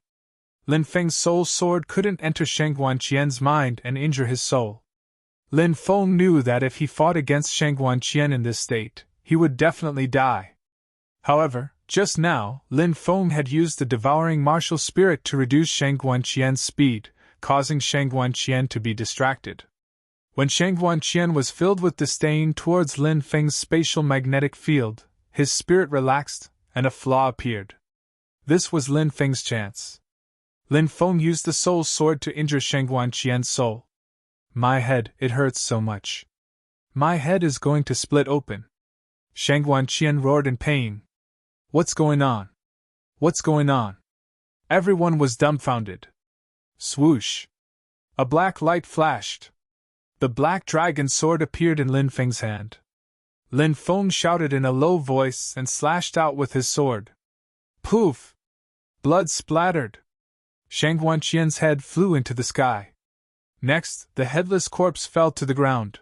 Lin Feng's soul sword couldn't enter Shang Guanqian's mind and injure his soul. Lin Feng knew that if he fought against Shang Guanqian in this state, he would definitely die. However, just now, Lin Feng had used the devouring martial spirit to reduce Shang Guanqian's speed, causing Shang Guanqian to be distracted. When Shang Guanqian was filled with disdain towards Lin Feng's spatial magnetic field, his spirit relaxed, and a flaw appeared. This was Lin Feng's chance. Lin Feng used the soul sword to injure Shang Guanqian's soul. My head, it hurts so much. My head is going to split open. Shang Guanqian roared in pain. What's going on? What's going on? Everyone was dumbfounded. Swoosh! A black light flashed. The black dragon sword appeared in Lin Feng's hand. Lin Feng shouted in a low voice and slashed out with his sword. Poof! Blood splattered. Shang Guanqian's head flew into the sky. Next, the headless corpse fell to the ground.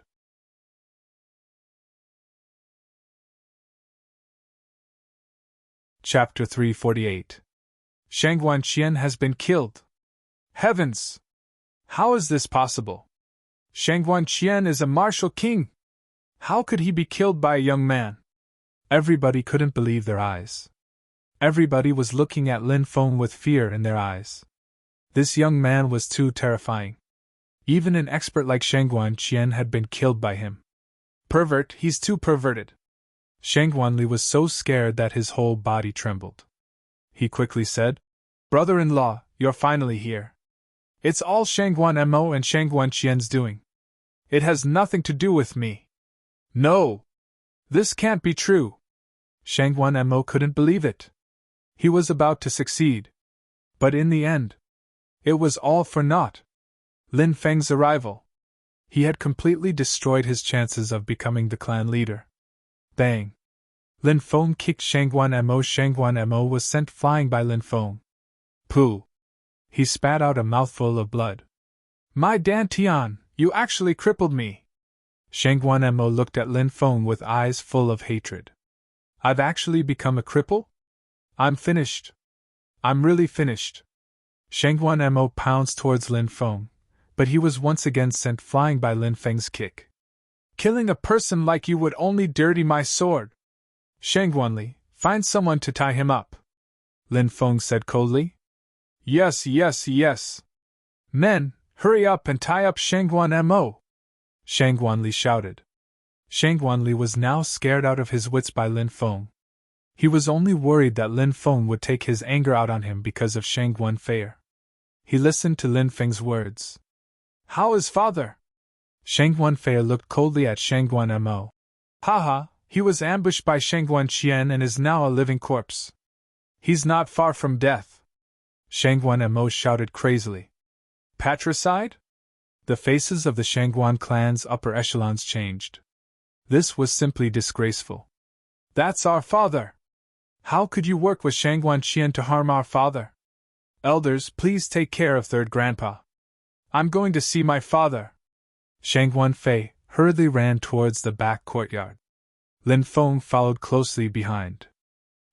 Chapter 348. Shang Guanqian has been killed. Heavens! How is this possible? Shang Guanqian is a martial king! How could he be killed by a young man? Everybody couldn't believe their eyes. Everybody was looking at Lin Feng with fear in their eyes. This young man was too terrifying. Even an expert like Shang Guanqian had been killed by him. Pervert, he's too perverted. Shang Guanli was so scared that his whole body trembled. He quickly said, Brother-in-law, you're finally here. It's all Shang Guanmo and Shang Guanqian's doing. It has nothing to do with me. No! This can't be true. Shang Guanmo couldn't believe it. He was about to succeed. But in the end, it was all for naught. Lin Feng's arrival. He had completely destroyed his chances of becoming the clan leader. Bang! Lin Feng kicked Shang Guanmo. Shang Guanmo was sent flying by Lin Feng. Pooh! He spat out a mouthful of blood. My Dan Tian, you actually crippled me! Shang Guanmo looked at Lin Feng with eyes full of hatred. I've actually become a cripple? I'm finished. I'm really finished. Shang Guanmo pounced towards Lin Feng, but he was once again sent flying by Lin Feng's kick. Killing a person like you would only dirty my sword. Shang Guanli, find someone to tie him up. Lin Feng said coldly. Yes, yes, yes. Men, hurry up and tie up Shang Guanmo. Shang Guanli shouted. Shang Guanli was now scared out of his wits by Lin Feng. He was only worried that Lin Feng would take his anger out on him because of Shang Guanfei. He listened to Lin Feng's words. How is father? Shang Guanfei looked coldly at Shang Guanmo. Haha, he was ambushed by Shang Guanqian and is now a living corpse. He's not far from death. Shang Guanmo shouted crazily. Patricide? The faces of the Shangguan clan's upper echelons changed. This was simply disgraceful. That's our father! How could you work with Shang Guanqian to harm our father? Elders, please take care of third grandpa. I'm going to see my father. Shang Guanfei hurriedly ran towards the back courtyard. Lin Feng followed closely behind.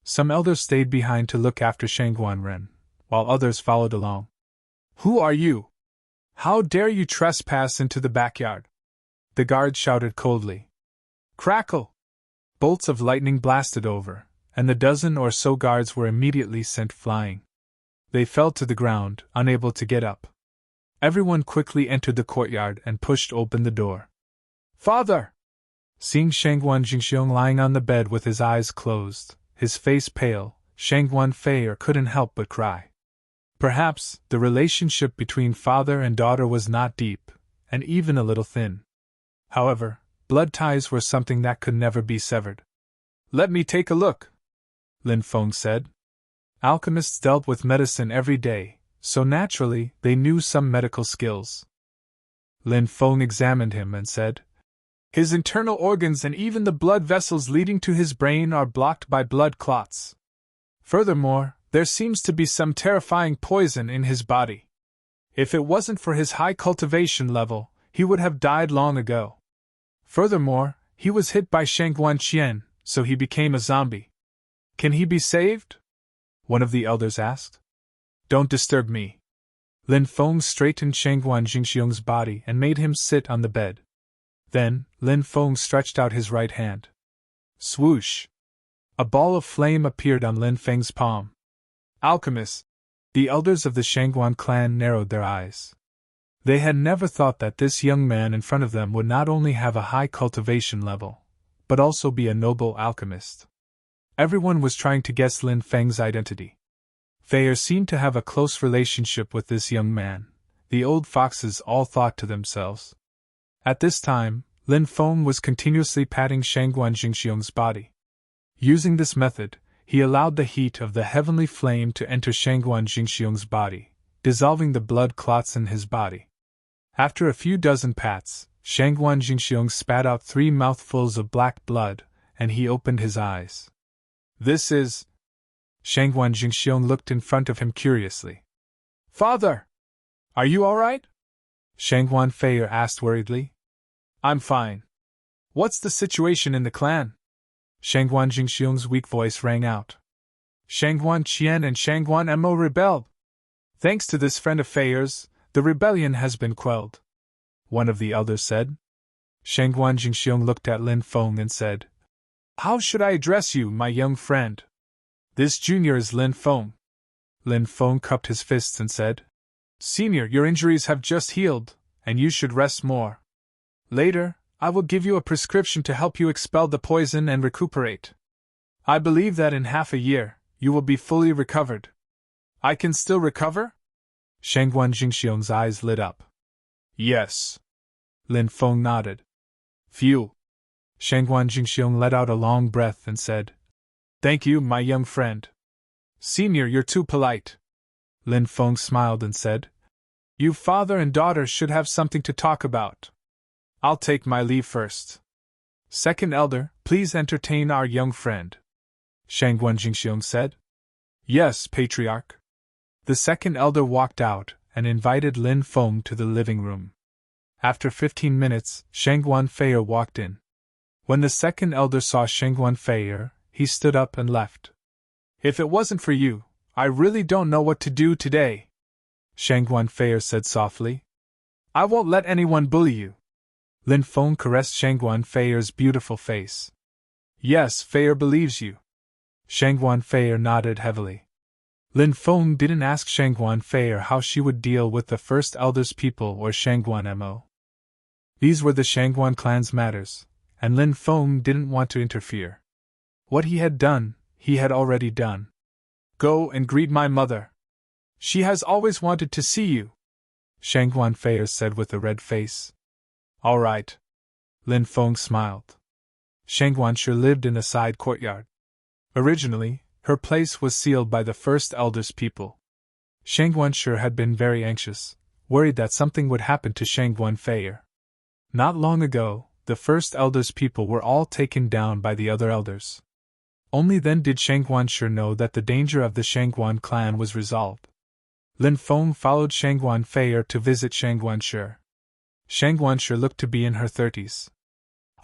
Some elders stayed behind to look after Shang Guanren, while others followed along. Who are you? How dare you trespass into the backyard? The guard shouted coldly. Crackle! Bolts of lightning blasted over, and the dozen or so guards were immediately sent flying. They fell to the ground, unable to get up. Everyone quickly entered the courtyard and pushed open the door. Father! Seeing Shangguan Jingxiong lying on the bed with his eyes closed, his face pale, Shangguan Feier couldn't help but cry. Perhaps the relationship between father and daughter was not deep, and even a little thin. However, blood ties were something that could never be severed. Let me take a look, Lin Feng said. Alchemists dealt with medicine every day, so naturally they knew some medical skills. Lin Feng examined him and said, His internal organs and even the blood vessels leading to his brain are blocked by blood clots. Furthermore, there seems to be some terrifying poison in his body. If it wasn't for his high cultivation level, he would have died long ago. Furthermore, he was hit by Shangguan Qian, so he became a zombie. Can he be saved? One of the elders asked. Don't disturb me. Lin Feng straightened Shangguan Jingxiong's body and made him sit on the bed. Then, Lin Feng stretched out his right hand. Swoosh! A ball of flame appeared on Lin Feng's palm. Alchemist! The elders of the Shangguan clan narrowed their eyes. They had never thought that this young man in front of them would not only have a high cultivation level, but also be a noble alchemist. Everyone was trying to guess Lin Feng's identity. Feier seemed to have a close relationship with this young man, the old foxes all thought to themselves. At this time, Lin Feng was continuously patting Shangguan Jingxiong's body. Using this method, he allowed the heat of the heavenly flame to enter Shangguan Jingxiong's body, dissolving the blood clots in his body. After a few dozen pats, Shangguan Jingxiong spat out 3 mouthfuls of black blood, and he opened his eyes. This is... Shangguan Jingxiong looked in front of him curiously. Father! Are you all right? Shangguan Feier asked worriedly. I'm fine. What's the situation in the clan? Shangguan Jingxiong's weak voice rang out. Shangguan Qian and Shangguan Mo rebelled. Thanks to this friend of Feier's, the rebellion has been quelled, one of the elders said. Shangguan Jingxiong looked at Lin Feng and said, How should I address you, my young friend? This junior is Lin Feng. Lin Feng cupped his fists and said, Senior, your injuries have just healed, and you should rest more. Later, I will give you a prescription to help you expel the poison and recuperate. I believe that in half a year, you will be fully recovered. I can still recover? Shangguan Jingxiong's eyes lit up. Yes. Lin Feng nodded. Phew. Shangguan Jingxiong let out a long breath and said, Thank you, my young friend. Senior, you're too polite. Lin Feng smiled and said, You father and daughter should have something to talk about. I'll take my leave first. Second elder, please entertain our young friend. Shangguan Jingxiong said. Yes, Patriarch. The second elder walked out and invited Lin Feng to the living room. After 15 minutes, Shangguan Feier walked in. When the second elder saw Shangguan Feier, he stood up and left. If it wasn't for you, I really don't know what to do today, Shangguan Feier said softly. I won't let anyone bully you. Lin Feng caressed Shangguan Feier's beautiful face. Yes, Feier believes you. Shangguan Feier nodded heavily. Lin Feng didn't ask Shangguan Feier how she would deal with the first elder's people or Shangguan Mo. These were the Shangguan clan's matters, and Lin Feng didn't want to interfere. What he had done, he had already done. Go and greet my mother. She has always wanted to see you, Shangguan Feier said with a red face. All right. Lin Feng smiled. Shangguan Shi lived in a side courtyard. Originally, her place was sealed by the first elder's people. Shangguan Shi had been very anxious, worried that something would happen to Shangguan Feier. Not long ago, the first elder's people were all taken down by the other elders. Only then did Shangguan Shi know that the danger of the Shangguan clan was resolved. Lin Feng followed Shangguan Feier to visit Shangguan Shi. Shangguan Shi looked to be in her 30s.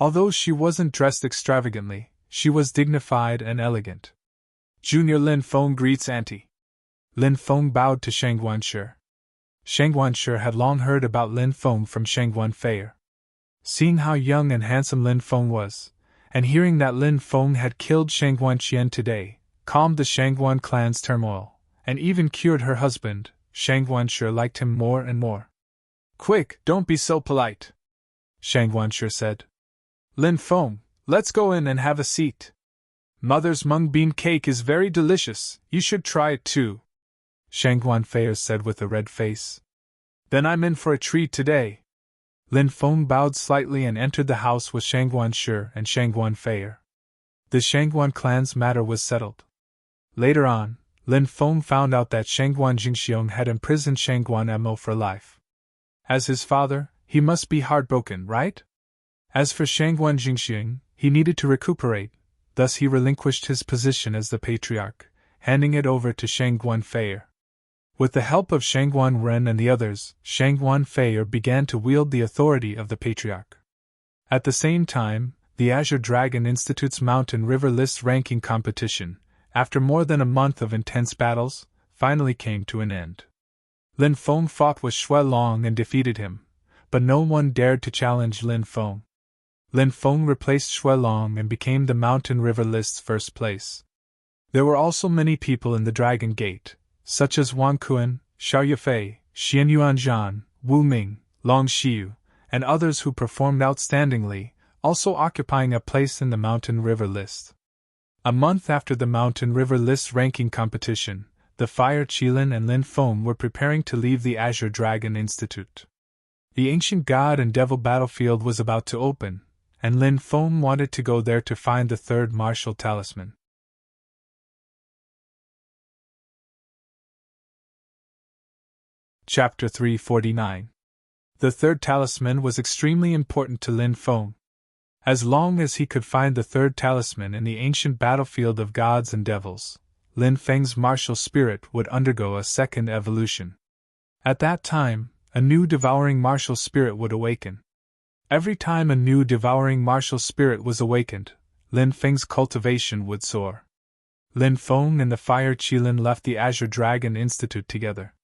Although she wasn't dressed extravagantly, she was dignified and elegant. Junior Lin Feng greets Auntie. Lin Feng bowed to Shangguan Shi. Shangguan Shi had long heard about Lin Feng from Shangguan Feier. Seeing how young and handsome Lin Feng was, and hearing that Lin Feng had killed Shangguan Qian today, calmed the Shangguan clan's turmoil, and even cured her husband. Shang Guanshe liked him more and more. Quick, don't be so polite, Shang Guanshe said. Lin Feng, let's go in and have a seat. Mother's mung bean cake is very delicious, you should try it too, Shang Guanfei said with a red face. Then I'm in for a treat today. Lin Feng bowed slightly and entered the house with Shang Guanshe and Shang Guanfei. The Shangguan clan's matter was settled. Later on, Lin Feng found out that Shangguan Jingxiong had imprisoned Shangguan Mo for life. As his father, he must be heartbroken, right? As for Shangguan Jingxiong, he needed to recuperate, thus he relinquished his position as the patriarch, handing it over to Shangguan Feier. With the help of Shangguan Ren and the others, Shangguan Feier began to wield the authority of the patriarch. At the same time, the Azure Dragon Institute's Mountain River List ranking competition, after more than a month of intense battles, finally came to an end. Lin Feng fought with Shui Long and defeated him, but no one dared to challenge Lin Feng. Lin Feng replaced Shui Long and became the Mountain River List's first place. There were also many people in the Dragon Gate, such as Wang Kuan, Xiao Yufei, Xian Yuanzhan, Wu Ming, Long Xiu, and others who performed outstandingly, also occupying a place in the Mountain River List. A month after the Mountain River List ranking competition, the Fire Qilin and Lin Feng were preparing to leave the Azure Dragon Institute. The ancient god and devil battlefield was about to open, and Lin Feng wanted to go there to find the third martial talisman. Chapter 349. The third talisman was extremely important to Lin Feng. As long as he could find the third talisman in the ancient battlefield of gods and devils, Lin Feng's martial spirit would undergo a second evolution. At that time, a new devouring martial spirit would awaken. Every time a new devouring martial spirit was awakened, Lin Feng's cultivation would soar. Lin Feng and the Fire Qilin left the Azure Dragon Institute together.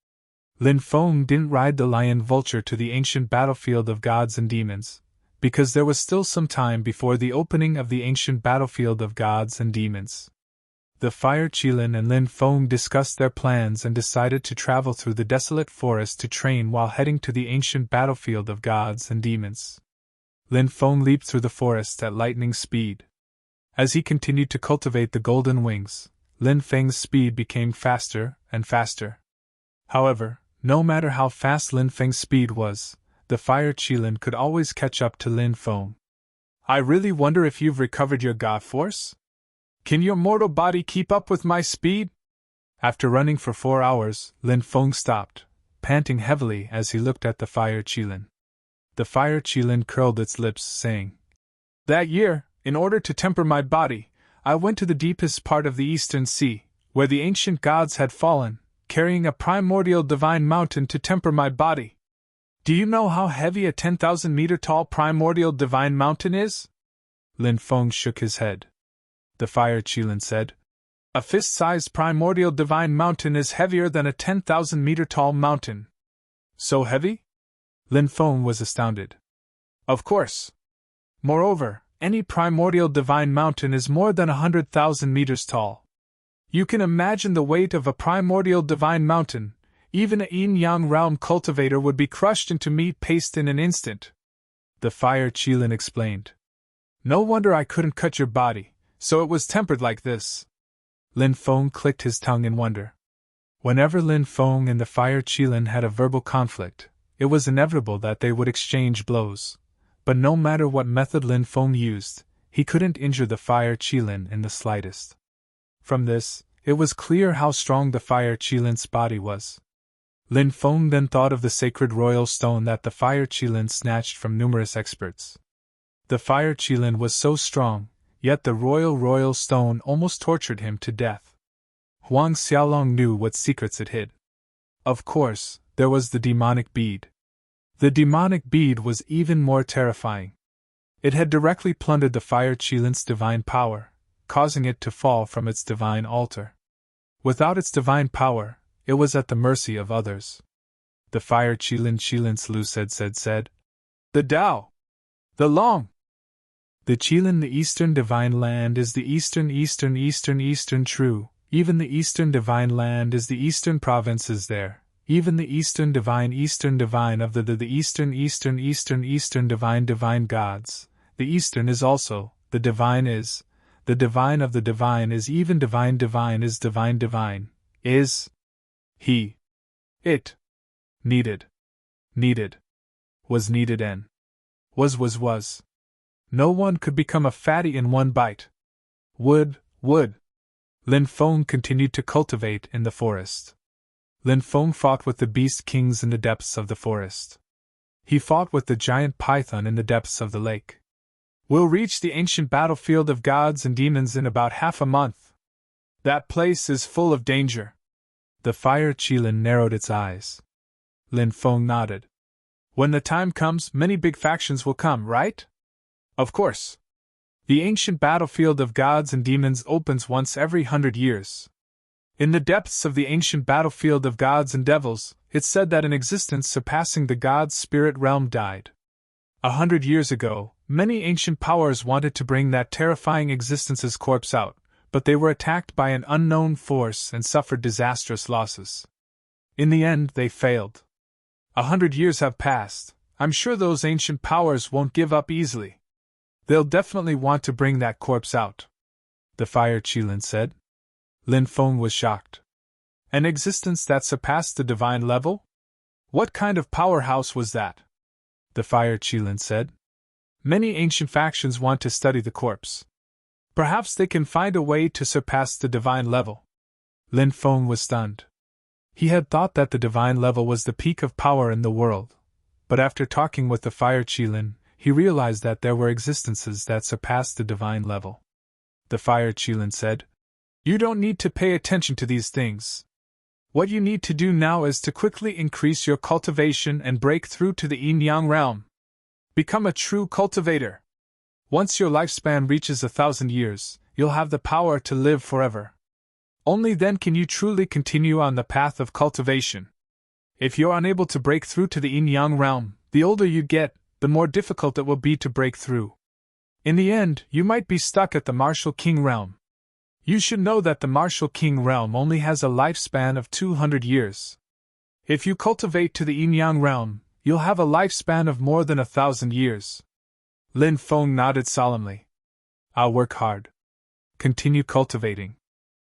Lin Feng didn't ride the lion vulture to the ancient battlefield of gods and demons, because there was still some time before the opening of the ancient battlefield of gods and demons. The Fire Qilin and Lin Feng discussed their plans and decided to travel through the desolate forest to train while heading to the ancient battlefield of gods and demons. Lin Feng leaped through the forest at lightning speed. As he continued to cultivate the golden wings, Lin Feng's speed became faster and faster. However, no matter how fast Lin Feng's speed was, the Fire Qilin could always catch up to Lin Feng. I really wonder if you've recovered your god force? Can your mortal body keep up with my speed? After running for 4 hours, Lin Feng stopped, panting heavily as he looked at the Fire Qilin. The Fire Qilin curled its lips, saying, That year, in order to temper my body, I went to the deepest part of the Eastern Sea, where the ancient gods had fallen, carrying a primordial divine mountain to temper my body. Do you know how heavy a 10,000-meter-tall primordial divine mountain is? Lin Feng shook his head. The Fire Qilin said, A fist-sized primordial divine mountain is heavier than a 10,000-meter-tall mountain. So heavy? Lin Feng was astounded. Of course. Moreover, any primordial divine mountain is more than 100,000 meters tall. You can imagine the weight of a primordial divine mountain. Even a yin-yang realm cultivator would be crushed into meat paste in an instant. The Fire Qilin explained. No wonder I couldn't cut your body, so it was tempered like this. Lin Feng clicked his tongue in wonder. Whenever Lin Feng and the Fire Qilin had a verbal conflict, it was inevitable that they would exchange blows. But no matter what method Lin Feng used, he couldn't injure the Fire Qilin in the slightest. From this, it was clear how strong the Fire Qilin's body was. Lin Feng then thought of the sacred royal stone that the Fire Qilin snatched from numerous experts. The Fire Qilin was so strong, yet the royal stone almost tortured him to death. Huang Xiaolong knew what secrets it hid. Of course, there was the demonic bead. The demonic bead was even more terrifying. It had directly plundered the Fire Qilin's divine power, causing it to fall from its divine altar. Without its divine power, it was at the mercy of others. The Fire Qilin Slu said, The Tao! The Long! The Qilin, the Eastern Divine Land, is the Eastern true, Even the eastern divine land is the eastern province is there, even the eastern divine of the eastern divine gods, the eastern is also, the divine of the divine is even divine is, he, it, needed, was needed and was. No one could become a fatty in one bite. Wood. Lin Feng continued to cultivate in the forest. Lin Feng fought with the beast kings in the depths of the forest. He fought with the giant python in the depths of the lake. We'll reach the ancient battlefield of gods and demons in about half a month. That place is full of danger. The fire Qilin narrowed its eyes. Lin Feng nodded. When the time comes, many big factions will come, right? Of course. The ancient battlefield of gods and demons opens once every 100 years. In the depths of the ancient battlefield of gods and devils, it's said that an existence surpassing the gods' spirit realm died. 100 years ago, many ancient powers wanted to bring that terrifying existence's corpse out, but they were attacked by an unknown force and suffered disastrous losses. In the end, they failed. 100 years have passed. I'm sure those ancient powers won't give up easily. They'll definitely want to bring that corpse out, the fire Qilin said. Lin Feng was shocked. An existence that surpassed the divine level? What kind of powerhouse was that? The fire Qilin said. Many ancient factions want to study the corpse. Perhaps they can find a way to surpass the divine level. Lin Feng was stunned. He had thought that the divine level was the peak of power in the world, but after talking with the fire Qilin, he realized that there were existences that surpassed the divine level. The fire Qilin said, You don't need to pay attention to these things. What you need to do now is to quickly increase your cultivation and break through to the yin-yang realm. Become a true cultivator. Once your lifespan reaches 1,000 years, you'll have the power to live forever. Only then can you truly continue on the path of cultivation. If you're unable to break through to the yin-yang realm, the older you get, the more difficult it will be to break through. In the end, you might be stuck at the martial king realm. You should know that the martial king realm only has a lifespan of 200 years. If you cultivate to the yin-yang realm, you'll have a lifespan of more than 1,000 years. Lin Feng nodded solemnly. I'll work hard. Continue cultivating.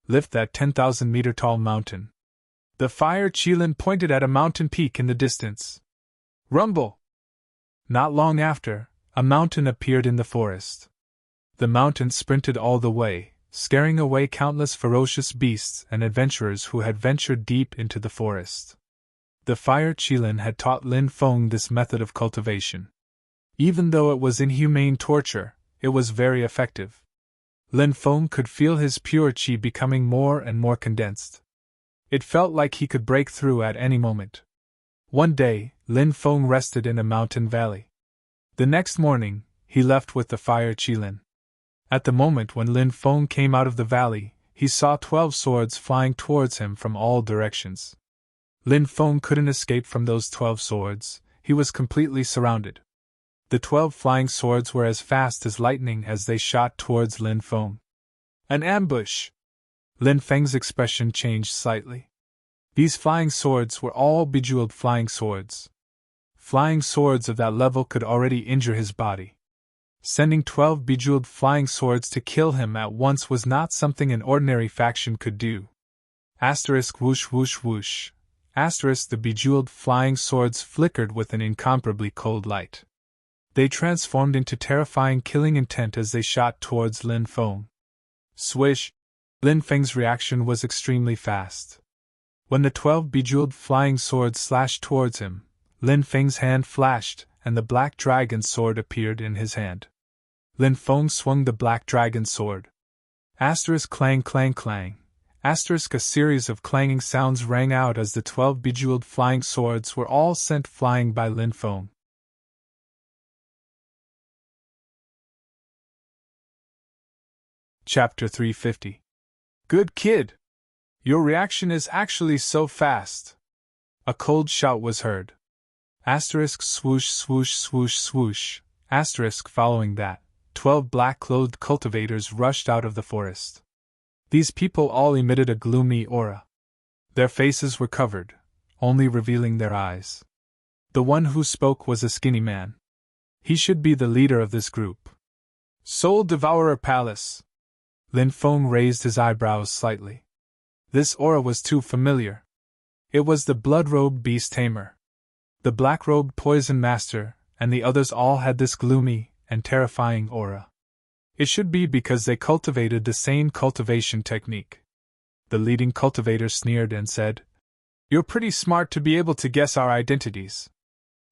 Lift that 10,000-meter tall mountain. The fire Qilin pointed at a mountain peak in the distance. Rumble! Not long after, a mountain appeared in the forest. The mountain sprinted all the way, scaring away countless ferocious beasts and adventurers who had ventured deep into the forest. The fire Qilin had taught Lin Feng this method of cultivation. Even though it was inhumane torture, it was very effective. Lin Feng could feel his pure qi becoming more and more condensed. It felt like he could break through at any moment. One day, Lin Feng rested in a mountain valley. The next morning, he left with the fire Qilin. At the moment when Lin Feng came out of the valley, he saw 12 swords flying towards him from all directions. Lin Feng couldn't escape from those 12 swords, he was completely surrounded. The 12 flying swords were as fast as lightning as they shot towards Lin Feng. An ambush! Lin Feng's expression changed slightly. These flying swords were all bejeweled flying swords. Flying swords of that level could already injure his body. Sending 12 bejeweled flying swords to kill him at once was not something an ordinary faction could do. Asterisk whoosh whoosh whoosh. Asterisk the bejeweled flying swords flickered with an incomparably cold light. They transformed into terrifying killing intent as they shot towards Lin Feng. Swish! Lin Feng's reaction was extremely fast. When the 12 bejeweled flying swords slashed towards him, Lin Feng's hand flashed, and the black dragon sword appeared in his hand. Lin Feng swung the black dragon sword. Asterisk clang clang clang. Asterisk a series of clanging sounds rang out as the 12 bejeweled flying swords were all sent flying by Lin Feng. Chapter 350. Good kid! Your reaction is actually so fast. A cold shout was heard. Asterisk swoosh swoosh swoosh swoosh. Asterisk following that, 12 black-clothed cultivators rushed out of the forest. These people all emitted a gloomy aura. Their faces were covered, only revealing their eyes. The one who spoke was a skinny man. He should be the leader of this group. Soul Devourer Palace. Lin Feng raised his eyebrows slightly. This aura was too familiar. It was the blood-robed beast tamer. The black-robed poison master, and the others all had this gloomy and terrifying aura. It should be because they cultivated the same cultivation technique. The leading cultivator sneered and said, "You're pretty smart to be able to guess our identities.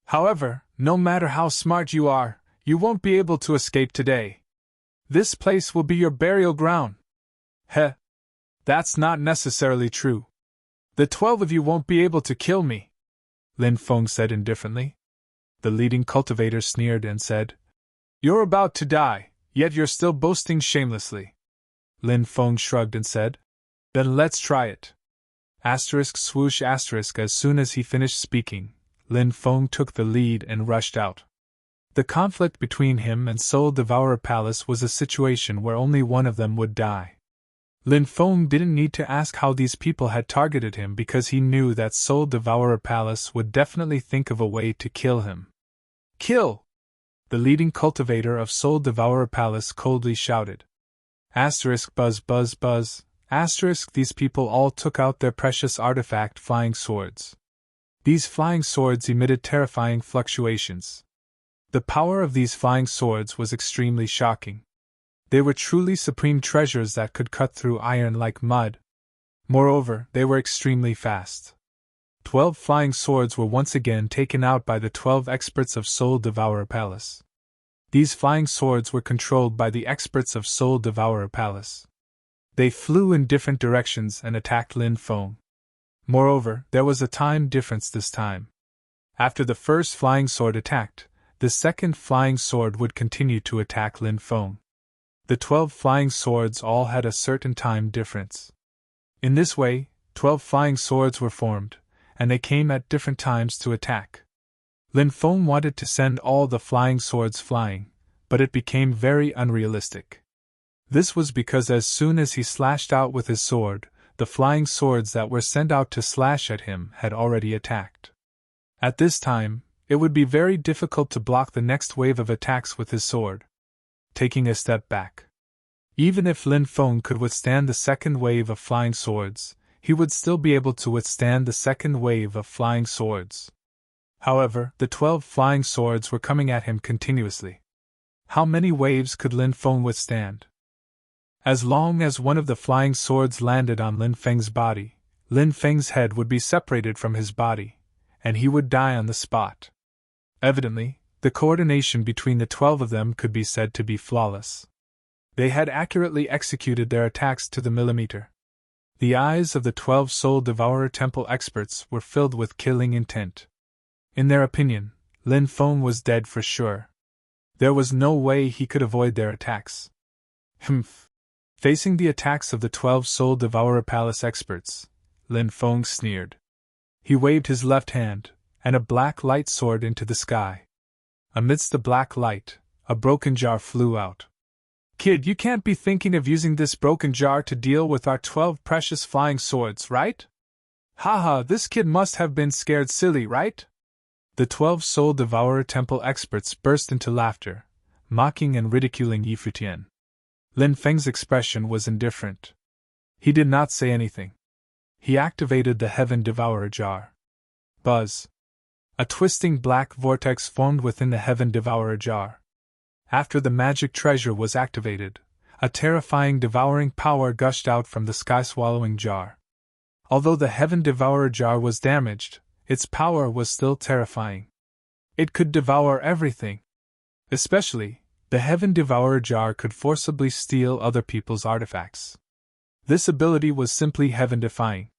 However, no matter how smart you are, you won't be able to escape today. This place will be your burial ground." "Heh. That's not necessarily true. The 12 of you won't be able to kill me," Lin Feng said indifferently. The leading cultivator sneered and said, "You're about to die, yet you're still boasting shamelessly." Lin Feng shrugged and said, "Then let's try it." Asterisk swoosh asterisk. As soon as he finished speaking, Lin Feng took the lead and rushed out. The conflict between him and Soul Devourer Palace was a situation where only one of them would die. Lin Feng didn't need to ask how these people had targeted him because he knew that Soul Devourer Palace would definitely think of a way to kill him. "Kill!" The leading cultivator of Soul Devourer Palace coldly shouted. Asterisk buzz buzz buzz. Asterisk. These people all took out their precious artifact flying swords. These flying swords emitted terrifying fluctuations. The power of these flying swords was extremely shocking. They were truly supreme treasures that could cut through iron like mud. Moreover, they were extremely fast. 12 flying swords were once again taken out by the 12 experts of Soul Devourer Palace. These flying swords were controlled by the experts of Soul Devourer Palace. They flew in different directions and attacked Lin Feng. Moreover, there was a time difference this time. After the first flying sword attacked, the second flying sword would continue to attack Lin Feng. The 12 flying swords all had a certain time difference. In this way, 12 flying swords were formed, and they came at different times to attack. Lin Feng wanted to send all the flying swords flying, but it became very unrealistic. This was because as soon as he slashed out with his sword, the flying swords that were sent out to slash at him had already attacked. At this time, it would be very difficult to block the next wave of attacks with his sword. Taking a step back. Even if Lin Feng could withstand the second wave of flying swords, he would still be able to withstand the second wave of flying swords. However, the 12 flying swords were coming at him continuously. How many waves could Lin Feng withstand? As long as one of the flying swords landed on Lin Feng's body, Lin Feng's head would be separated from his body, and he would die on the spot. Evidently, the coordination between the 12 of them could be said to be flawless. They had accurately executed their attacks to the millimeter. The eyes of the 12 Soul Devourer Temple experts were filled with killing intent. In their opinion, Lin Feng was dead for sure. There was no way he could avoid their attacks. Humph. Facing the attacks of the 12 Soul Devourer Palace experts, Lin Feng sneered. He waved his left hand, and a black light soared into the sky. Amidst the black light, a broken jar flew out. "Kid, you can't be thinking of using this broken jar to deal with our 12 precious flying swords, right? Haha, this kid must have been scared silly, right?" The 12 Soul Devourer Temple experts burst into laughter, mocking and ridiculing Yifutian. Lin Feng's expression was indifferent. He did not say anything. He activated the Heaven Devourer jar. Buzz. A twisting black vortex formed within the Heaven Devourer jar. After the magic treasure was activated, a terrifying devouring power gushed out from the sky-swallowing jar. Although the Heaven Devourer jar was damaged, its power was still terrifying. It could devour everything. Especially, the Heaven Devourer jar could forcibly steal other people's artifacts. This ability was simply heaven-defying.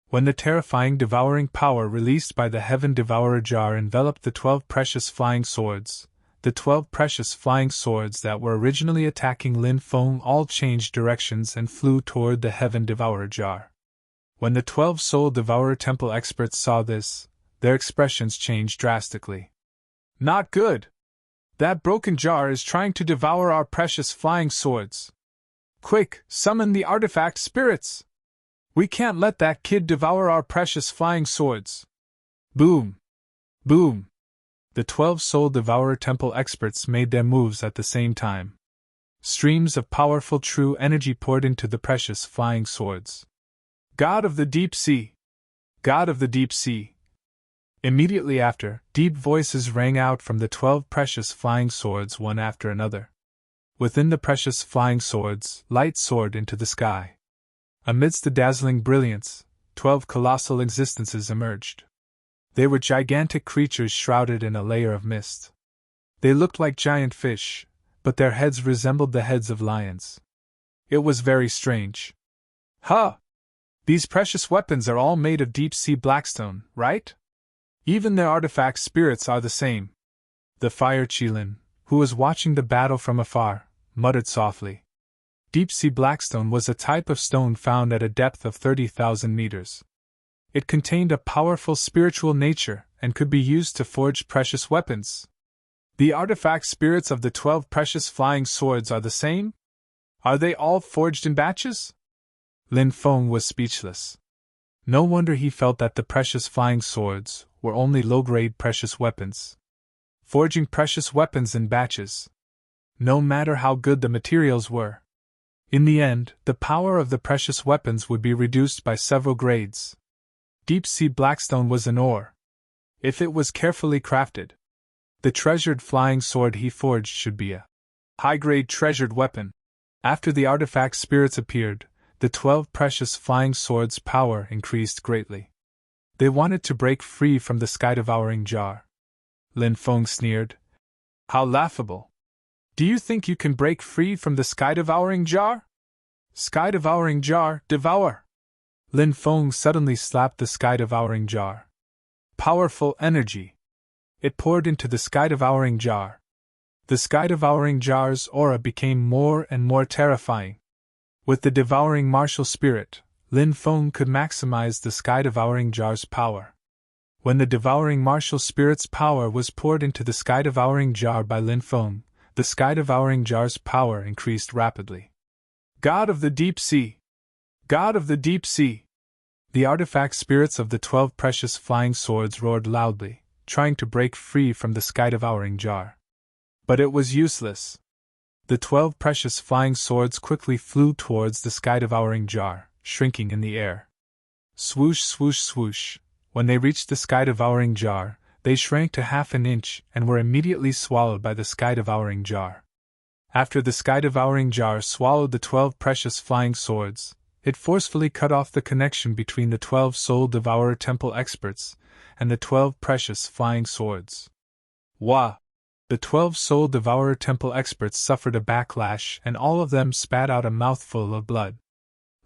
When the terrifying devouring power released by the Heaven Devourer jar enveloped the 12 precious flying swords, the 12 precious flying swords that were originally attacking Lin Feng all changed directions and flew toward the Heaven Devourer jar. When the 12 Soul Devourer Temple experts saw this, their expressions changed drastically. "Not good! That broken jar is trying to devour our precious flying swords." Quick, summon the artifact spirits! We can't let that kid devour our precious flying swords! Boom! Boom! The 12 Soul Devourer Temple experts made their moves at the same time. Streams of powerful true energy poured into the precious flying swords. God of the Deep Sea! God of the Deep Sea! Immediately after, deep voices rang out from the 12 precious flying swords one after another. Within the precious flying swords, light soared into the sky. Amidst the dazzling brilliance, 12 colossal existences emerged. They were gigantic creatures shrouded in a layer of mist. They looked like giant fish, but their heads resembled the heads of lions. It was very strange. Huh! These precious weapons are all made of deep-sea blackstone, right? Even their artifact spirits are the same. The Fire Qilin, who was watching the battle from afar, muttered softly. Deep-sea blackstone was a type of stone found at a depth of 30,000 meters. It contained a powerful spiritual nature and could be used to forge precious weapons. The artifact spirits of the 12 precious flying swords are the same? Are they all forged in batches? Lin Feng was speechless. No wonder he felt that the precious flying swords were only low-grade precious weapons. Forging precious weapons in batches. No matter how good the materials were. In the end, the power of the precious weapons would be reduced by several grades. Deep-sea blackstone was an ore. If it was carefully crafted, the treasured flying sword he forged should be a high-grade treasured weapon. After the artifact spirits appeared, the 12 precious flying swords' power increased greatly. They wanted to break free from the sky-devouring jar. Lin Feng sneered. How laughable! Do you think you can break free from the sky-devouring jar? Sky-devouring jar, devour! Lin Feng suddenly slapped the sky-devouring jar. Powerful energy! It poured into the sky-devouring jar. The sky-devouring jar's aura became more and more terrifying. With the devouring martial spirit, Lin Feng could maximize the sky-devouring jar's power. When the devouring martial spirit's power was poured into the sky-devouring jar by Lin Feng, the sky-devouring jar's power increased rapidly. God of the Deep Sea! God of the Deep Sea! The artifact spirits of the 12 precious flying swords roared loudly, trying to break free from the sky-devouring jar. But it was useless. The 12 precious flying swords quickly flew towards the sky-devouring jar, shrinking in the air. Swoosh, swoosh, swoosh. When they reached the sky-devouring jar, they shrank to half an inch and were immediately swallowed by the sky-devouring jar. After the sky-devouring jar swallowed the 12 precious flying swords, it forcefully cut off the connection between the 12 Soul Devourer Temple experts and the 12 precious flying swords. Wah! The 12 Soul Devourer Temple experts suffered a backlash and all of them spat out a mouthful of blood.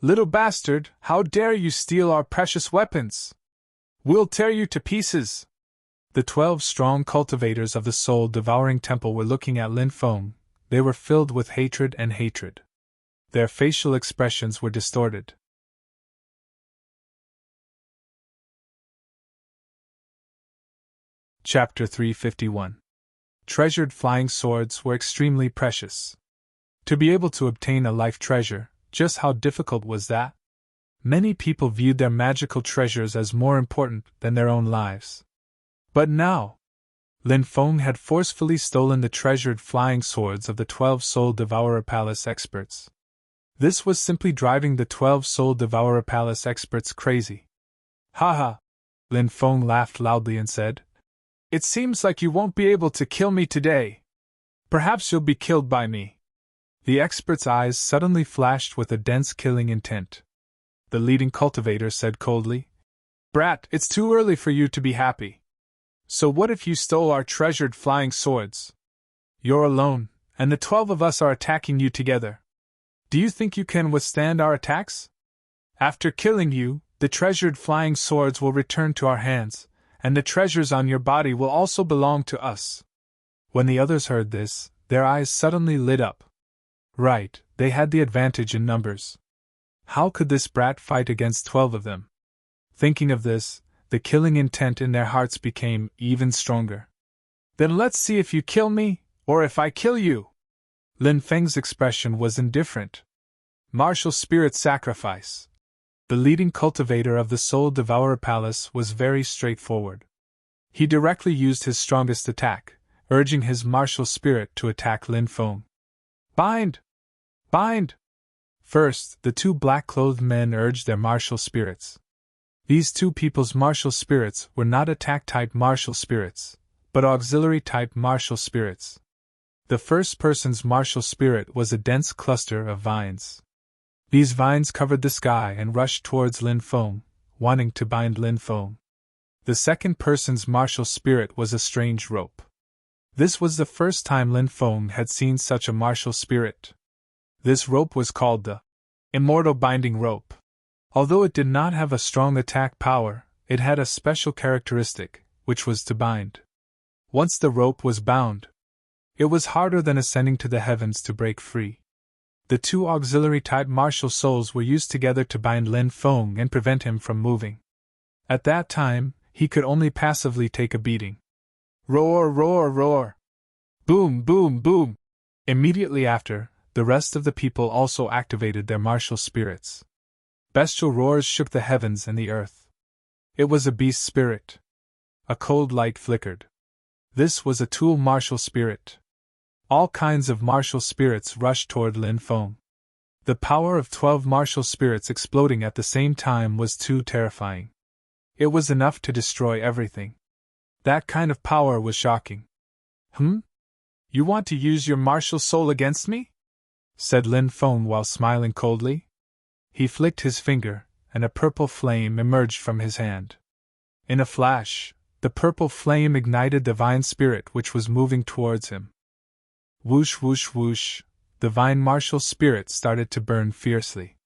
Little bastard, how dare you steal our precious weapons? We'll tear you to pieces! The 12 strong cultivators of the Soul Devouring Temple were looking at Lin Feng. They were filled with hatred and hatred. Their facial expressions were distorted. Chapter 351. Treasured flying swords were extremely precious. To be able to obtain a life treasure, just how difficult was that? Many people viewed their magical treasures as more important than their own lives. But now, Lin Feng had forcefully stolen the treasured flying swords of the 12 Soul Devourer Palace experts. This was simply driving the 12 Soul Devourer Palace experts crazy. Haha! Lin Feng laughed loudly and said, It seems like you won't be able to kill me today. Perhaps you'll be killed by me. The expert's eyes suddenly flashed with a dense killing intent. The leading cultivator said coldly, Brat, it's too early for you to be happy. So what if you stole our treasured flying swords? You're alone, and the 12 of us are attacking you together. Do you think you can withstand our attacks? After killing you, the treasured flying swords will return to our hands, and the treasures on your body will also belong to us. When the others heard this, their eyes suddenly lit up. Right, they had the advantage in numbers. How could this brat fight against 12 of them? Thinking of this, the killing intent in their hearts became even stronger. Then let's see if you kill me, or if I kill you! Lin Feng's expression was indifferent. Martial spirit sacrifice. The leading cultivator of the Soul Devourer Palace was very straightforward. He directly used his strongest attack, urging his martial spirit to attack Lin Feng. Bind! Bind! First, the two black-clothed men urged their martial spirits. These two people's martial spirits were not attack-type martial spirits, but auxiliary-type martial spirits. The first person's martial spirit was a dense cluster of vines. These vines covered the sky and rushed towards Lin Feng, wanting to bind Lin Feng. The second person's martial spirit was a strange rope. This was the first time Lin Feng had seen such a martial spirit. This rope was called the Immortal Binding Rope. Although it did not have a strong attack power, it had a special characteristic, which was to bind. Once the rope was bound, it was harder than ascending to the heavens to break free. The two auxiliary-type martial souls were used together to bind Lin Feng and prevent him from moving. At that time, he could only passively take a beating. Roar, roar, roar! Boom, boom, boom! Immediately after, the rest of the people also activated their martial spirits. Bestial roars shook the heavens and the earth. It was a beast spirit. A cold light flickered. This was a tool martial spirit. All kinds of martial spirits rushed toward Lin Feng. The power of 12 martial spirits exploding at the same time was too terrifying. It was enough to destroy everything. That kind of power was shocking. You want to use your martial soul against me? Said Lin Feng while smiling coldly. He flicked his finger, and a purple flame emerged from his hand. In a flash, the purple flame ignited the vine spirit which was moving towards him. Whoosh, whoosh, whoosh, the vine martial spirit started to burn fiercely.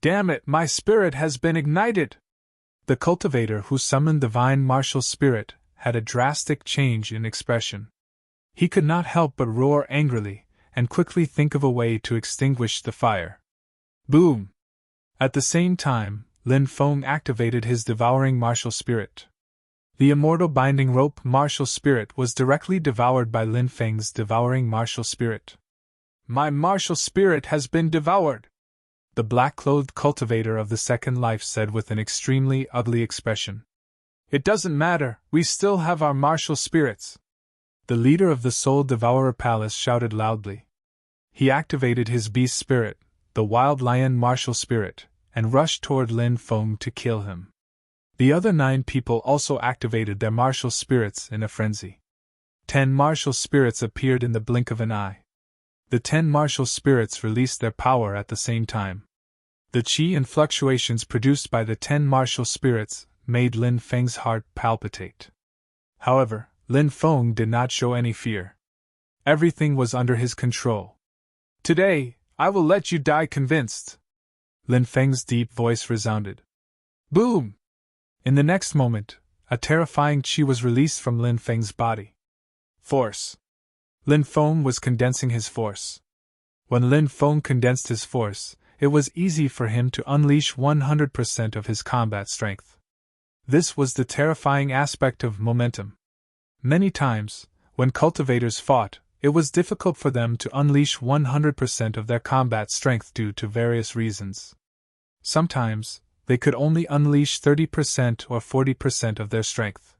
Damn it, my spirit has been ignited! The cultivator who summoned the vine martial spirit had a drastic change in expression. He could not help but roar angrily, and quickly think of a way to extinguish the fire. Boom! At the same time, Lin Feng activated his devouring martial spirit. The immortal binding rope martial spirit was directly devoured by Lin Feng's devouring martial spirit. My martial spirit has been devoured! The black-clothed cultivator of the second life said with an extremely ugly expression. It doesn't matter, we still have our martial spirits. The leader of the Soul Devourer Palace shouted loudly. He activated his beast spirit, the wild lion martial spirit, and rushed toward Lin Feng to kill him. The other 9 people also activated their martial spirits in a frenzy. 10 martial spirits appeared in the blink of an eye. The 10 martial spirits released their power at the same time. The chi and fluctuations produced by the 10 martial spirits made Lin Feng's heart palpitate. However, Lin Feng did not show any fear. Everything was under his control. Today, I will let you die convinced. Lin Feng's deep voice resounded. Boom! In the next moment, a terrifying chi was released from Lin Feng's body. Force. Lin Feng was condensing his force. When Lin Feng condensed his force, it was easy for him to unleash 100% of his combat strength. This was the terrifying aspect of momentum. Many times, when cultivators fought, it was difficult for them to unleash 100% of their combat strength due to various reasons. Sometimes, they could only unleash 30% or 40% of their strength.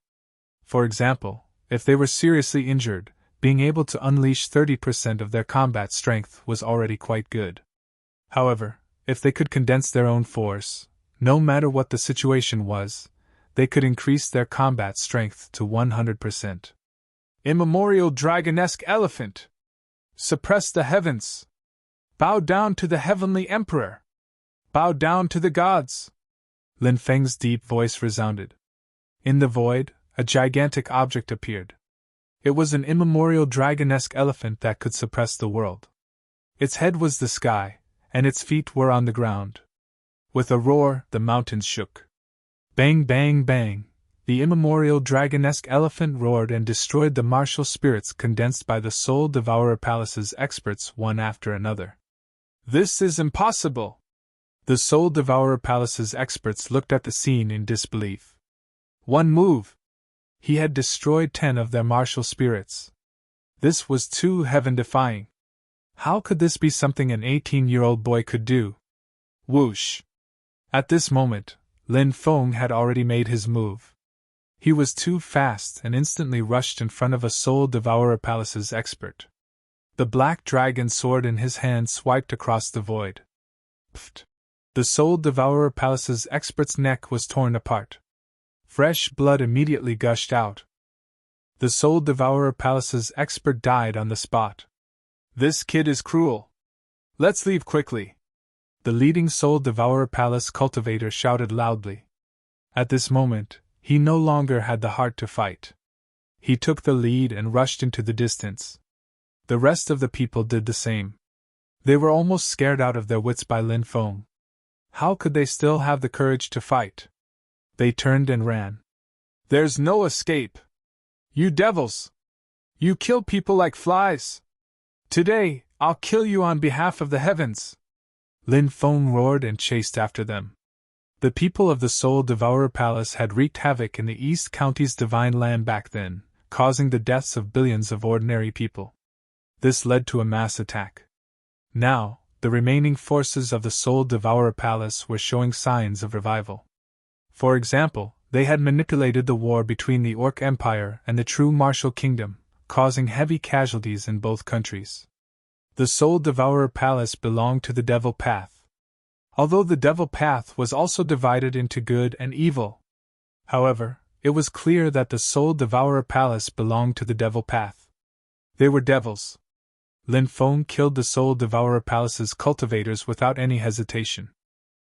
For example, if they were seriously injured, being able to unleash 30% of their combat strength was already quite good. However, if they could condense their own force, no matter what the situation was, they could increase their combat strength to 100%. Immemorial dragonesque elephant! Suppress the heavens! Bow down to the heavenly emperor! Bow down to the gods! Lin Feng's deep voice resounded. In the void, a gigantic object appeared. It was an immemorial dragonesque elephant that could suppress the world. Its head was the sky, and its feet were on the ground. With a roar, the mountains shook. Bang, bang, bang! The immemorial dragonesque elephant roared and destroyed the martial spirits condensed by the Soul Devourer Palace's experts one after another. This is impossible! The Soul Devourer Palace's experts looked at the scene in disbelief. One move! He had destroyed 10 of their martial spirits. This was too heaven-defying. How could this be something an 18-year-old boy could do? Whoosh! At this moment, Lin Feng had already made his move. He was too fast and instantly rushed in front of a Soul Devourer Palace's expert. The black dragon sword in his hand swiped across the void. Pfft! The Soul Devourer Palace's expert's neck was torn apart. Fresh blood immediately gushed out. The Soul Devourer Palace's expert died on the spot. This kid is cruel. Let's leave quickly. The leading Soul Devourer Palace cultivator shouted loudly. At this moment, he no longer had the heart to fight. He took the lead and rushed into the distance. The rest of the people did the same. They were almost scared out of their wits by Lin Feng. How could they still have the courage to fight? They turned and ran. There's no escape! You devils! You kill people like flies! Today, I'll kill you on behalf of the heavens! Lin Feng roared and chased after them. The people of the Soul Devourer Palace had wreaked havoc in the East County's divine land back then, causing the deaths of billions of ordinary people. This led to a mass attack. Now, the remaining forces of the Soul Devourer Palace were showing signs of revival. For example, they had manipulated the war between the Orc Empire and the True Martial Kingdom, causing heavy casualties in both countries. The Soul Devourer Palace belonged to the Devil Path. Although the Devil Path was also divided into good and evil. However, it was clear that the Soul Devourer Palace belonged to the Devil Path. They were devils. Lin Feng killed the Soul Devourer Palace's cultivators without any hesitation.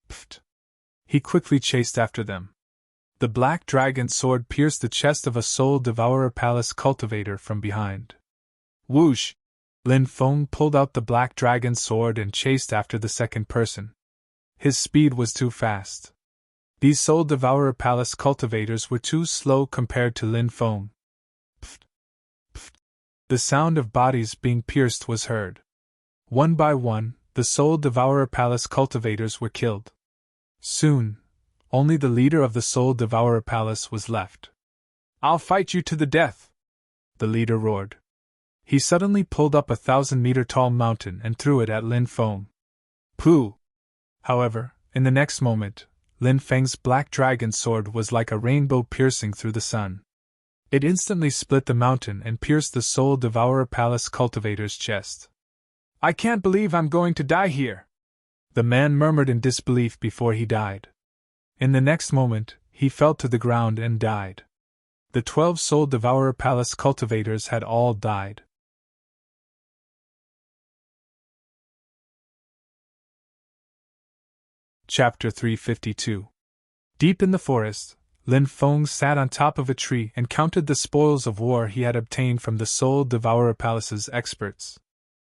Pfft! He quickly chased after them. The black dragon sword pierced the chest of a Soul Devourer Palace cultivator from behind. Whoosh! Lin Feng pulled out the black dragon sword and chased after the second person. His speed was too fast. These Soul Devourer Palace cultivators were too slow compared to Lin Feng. Pfft! Pfft! The sound of bodies being pierced was heard. One by one, the Soul Devourer Palace cultivators were killed. Soon, only the leader of the Soul Devourer Palace was left. I'll fight you to the death! The leader roared. He suddenly pulled up a 1,000-meter-tall mountain and threw it at Lin Feng. Pooh! However, in the next moment, Lin Feng's black dragon sword was like a rainbow piercing through the sun. It instantly split the mountain and pierced the Soul Devourer Palace cultivator's chest. I can't believe I'm going to die here! The man murmured in disbelief before he died. In the next moment, he fell to the ground and died. The 12 Soul Devourer Palace cultivators had all died. Chapter 352. Deep in the forest, Lin Feng sat on top of a tree and counted the spoils of war he had obtained from the Soul Devourer Palace's experts.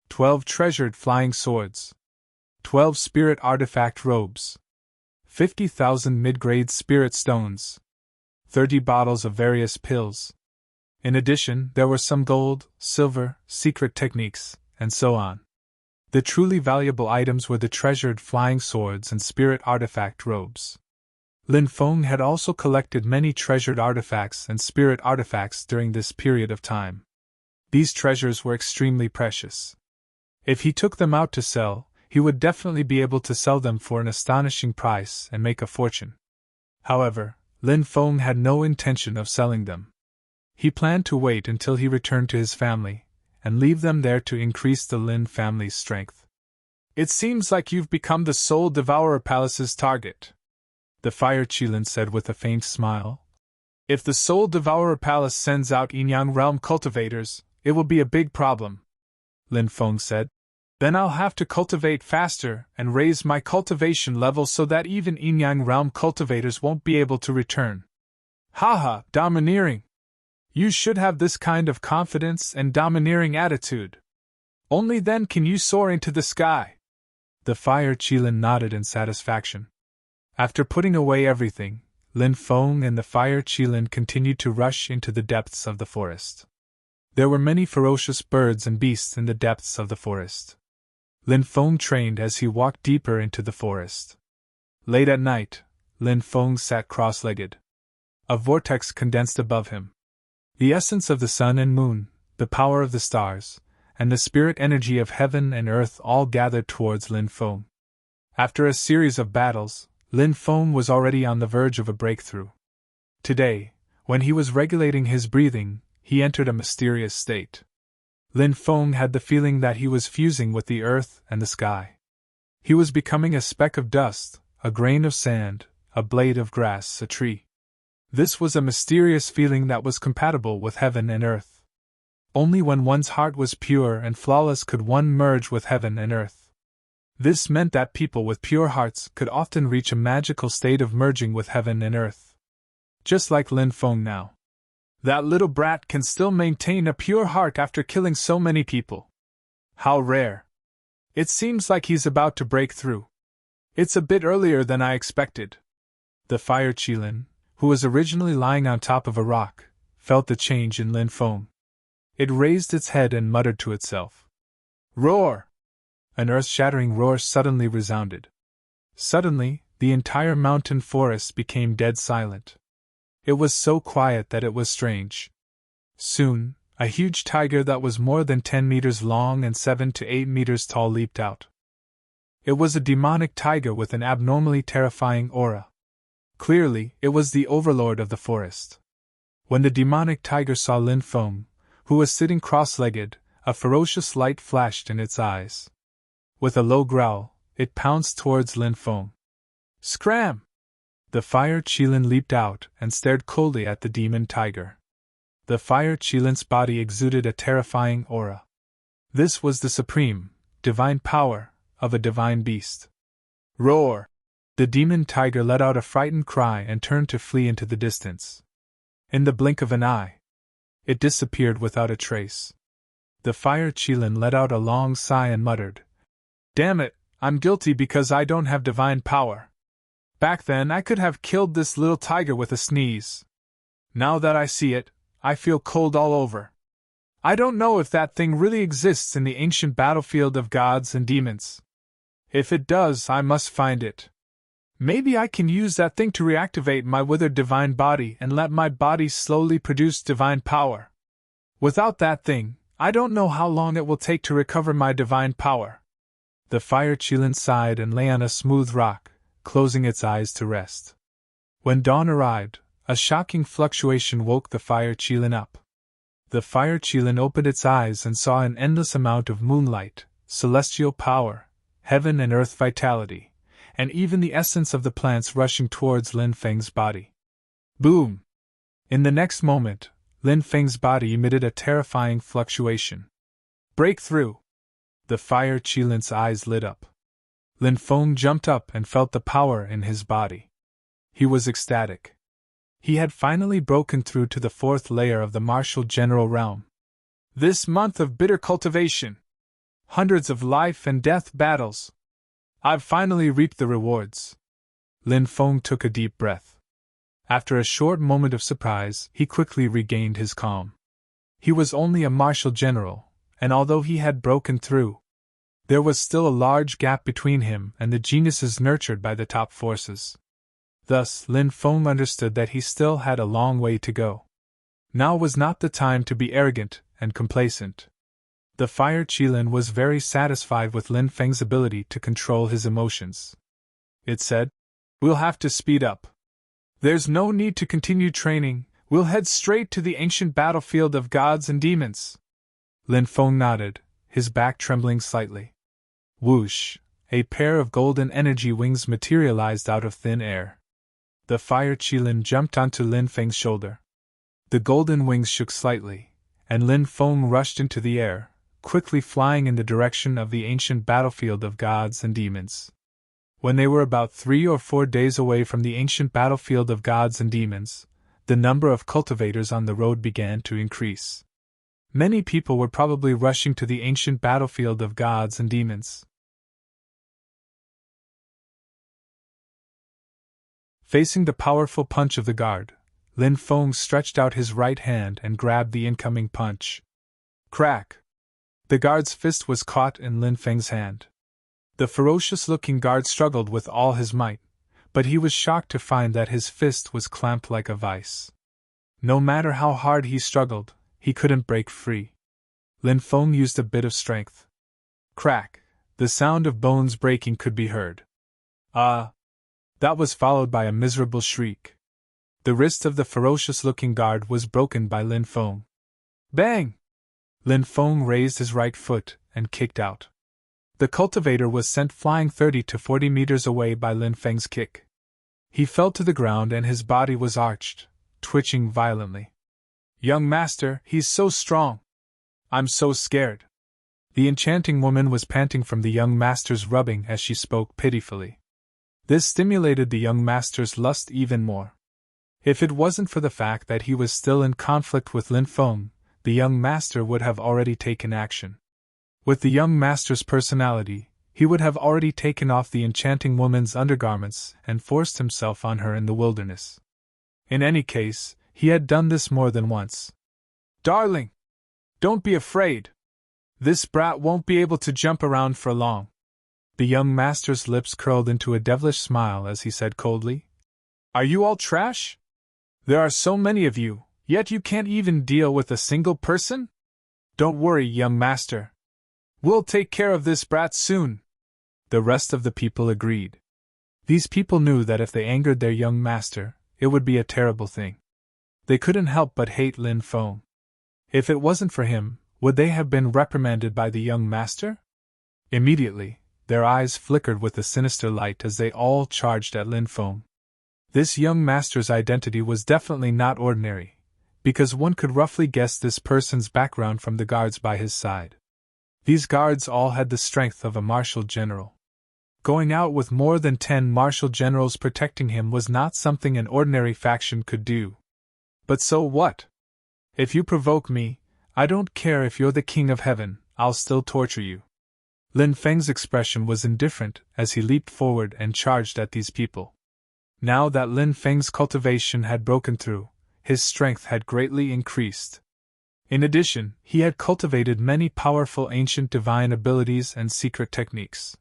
12 treasured flying swords. 12 spirit artifact robes. 50,000 mid-grade spirit stones. 30 bottles of various pills. In addition, there were some gold, silver, secret techniques, and so on. The truly valuable items were the treasured flying swords and spirit artifact robes. Lin Feng had also collected many treasured artifacts and spirit artifacts during this period of time. These treasures were extremely precious. If he took them out to sell, he would definitely be able to sell them for an astonishing price and make a fortune. However, Lin Feng had no intention of selling them. He planned to wait until he returned to his family, and leave them there to increase the Lin family's strength. It seems like you've become the Soul Devourer Palace's target, the Fire Qilin said with a faint smile. If the Soul Devourer Palace sends out Yin-Yang Realm cultivators, it will be a big problem, Lin Feng said. Then I'll have to cultivate faster and raise my cultivation level so that even Yin-Yang Realm cultivators won't be able to return. Haha, domineering! You should have this kind of confidence and domineering attitude. Only then can you soar into the sky. The Fire Qilin nodded in satisfaction. After putting away everything, Lin Feng and the Fire Qilin continued to rush into the depths of the forest. There were many ferocious birds and beasts in the depths of the forest. Lin Feng trained as he walked deeper into the forest. Late at night, Lin Feng sat cross-legged. A vortex condensed above him. The essence of the sun and moon, the power of the stars, and the spirit energy of heaven and earth all gathered towards Lin Feng. After a series of battles, Lin Feng was already on the verge of a breakthrough. Today, when he was regulating his breathing, he entered a mysterious state. Lin Feng had the feeling that he was fusing with the earth and the sky. He was becoming a speck of dust, a grain of sand, a blade of grass, a tree. This was a mysterious feeling that was compatible with heaven and earth. Only when one's heart was pure and flawless could one merge with heaven and earth. This meant that people with pure hearts could often reach a magical state of merging with heaven and earth. Just like Lin Feng now. That little brat can still maintain a pure heart after killing so many people. How rare. It seems like he's about to break through. It's a bit earlier than I expected. The fire Qilin, who was originally lying on top of a rock, felt the change in Lin Feng. It raised its head and muttered to itself. Roar! An earth-shattering roar suddenly resounded. Suddenly, the entire mountain forest became dead silent. It was so quiet that it was strange. Soon, a huge tiger that was more than 10 meters long and 7 to 8 meters tall leaped out. It was a demonic tiger with an abnormally terrifying aura. Clearly, it was the overlord of the forest. When the demonic tiger saw Lin Feng, who was sitting cross-legged, a ferocious light flashed in its eyes. With a low growl, it pounced towards Lin Feng. Scram! The fire Qilin leaped out and stared coldly at the demon tiger. The fire Qilin's body exuded a terrifying aura. This was the supreme, divine power of a divine beast. Roar! The demon tiger let out a frightened cry and turned to flee into the distance. In the blink of an eye, it disappeared without a trace. The fire Qilin let out a long sigh and muttered, Damn it, I'm guilty because I don't have divine power. Back then I could have killed this little tiger with a sneeze. Now that I see it, I feel cold all over. I don't know if that thing really exists in the ancient battlefield of gods and demons. If it does, I must find it. Maybe I can use that thing to reactivate my withered divine body and let my body slowly produce divine power. Without that thing, I don't know how long it will take to recover my divine power. The fire Qilin sighed and lay on a smooth rock, closing its eyes to rest. When dawn arrived, a shocking fluctuation woke the fire Qilin up. The fire Qilin opened its eyes and saw an endless amount of moonlight, celestial power, heaven and earth vitality, and even the essence of the plants rushing towards Lin Feng's body. Boom! In the next moment, Lin Feng's body emitted a terrifying fluctuation. Breakthrough! The fire Qilin's eyes lit up. Lin Feng jumped up and felt the power in his body. He was ecstatic. He had finally broken through to the fourth layer of the martial general realm. This month of bitter cultivation! Hundreds of life and death battles! I've finally reaped the rewards. Lin Feng took a deep breath. After a short moment of surprise, he quickly regained his calm. He was only a martial general, and although he had broken through, there was still a large gap between him and the geniuses nurtured by the top forces. Thus, Lin Feng understood that he still had a long way to go. Now was not the time to be arrogant and complacent. The fire Qilin was very satisfied with Lin Feng's ability to control his emotions. It said, We'll have to speed up. There's no need to continue training, we'll head straight to the ancient battlefield of gods and demons. Lin Feng nodded, his back trembling slightly. Whoosh! A pair of golden energy wings materialized out of thin air. The fire Qilin jumped onto Lin Feng's shoulder. The golden wings shook slightly, and Lin Feng rushed into the air, quickly flying in the direction of the ancient battlefield of gods and demons. When they were about 3 or 4 days away from the ancient battlefield of gods and demons, the number of cultivators on the road began to increase. Many people were probably rushing to the ancient battlefield of gods and demons. Facing the powerful punch of the guard, Lin Feng stretched out his right hand and grabbed the incoming punch. Crack! The guard's fist was caught in Lin Feng's hand. The ferocious-looking guard struggled with all his might, but he was shocked to find that his fist was clamped like a vice. No matter how hard he struggled, he couldn't break free. Lin Feng used a bit of strength. Crack, the sound of bones breaking could be heard. Ah! That was followed by a miserable shriek. The wrist of the ferocious-looking guard was broken by Lin Feng. Bang! Lin Feng raised his right foot and kicked out. The cultivator was sent flying 30 to 40 meters away by Lin Feng's kick. He fell to the ground and his body was arched, twitching violently. Young master, he's so strong! I'm so scared! The enchanting woman was panting from the young master's rubbing as she spoke pitifully. This stimulated the young master's lust even more. If it wasn't for the fact that he was still in conflict with Lin Feng, the young master would have already taken action. With the young master's personality, he would have already taken off the enchanting woman's undergarments and forced himself on her in the wilderness. In any case, he had done this more than once. Darling! Don't be afraid! This brat won't be able to jump around for long. The young master's lips curled into a devilish smile as he said coldly, Are you all trash? There are so many of you, yet you can't even deal with a single person? Don't worry, young master. We'll take care of this brat soon. The rest of the people agreed. These people knew that if they angered their young master, it would be a terrible thing. They couldn't help but hate Lin Feng. If it wasn't for him, would they have been reprimanded by the young master? Immediately, their eyes flickered with a sinister light as they all charged at Lin Feng. This young master's identity was definitely not ordinary, because one could roughly guess this person's background from the guards by his side. These guards all had the strength of a martial general. Going out with more than 10 martial generals protecting him was not something an ordinary faction could do. But so what? If you provoke me, I don't care if you're the king of heaven, I'll still torture you. Lin Feng's expression was indifferent as he leaped forward and charged at these people. Now that Lin Feng's cultivation had broken through, his strength had greatly increased. In addition, he had cultivated many powerful ancient divine abilities and secret techniques.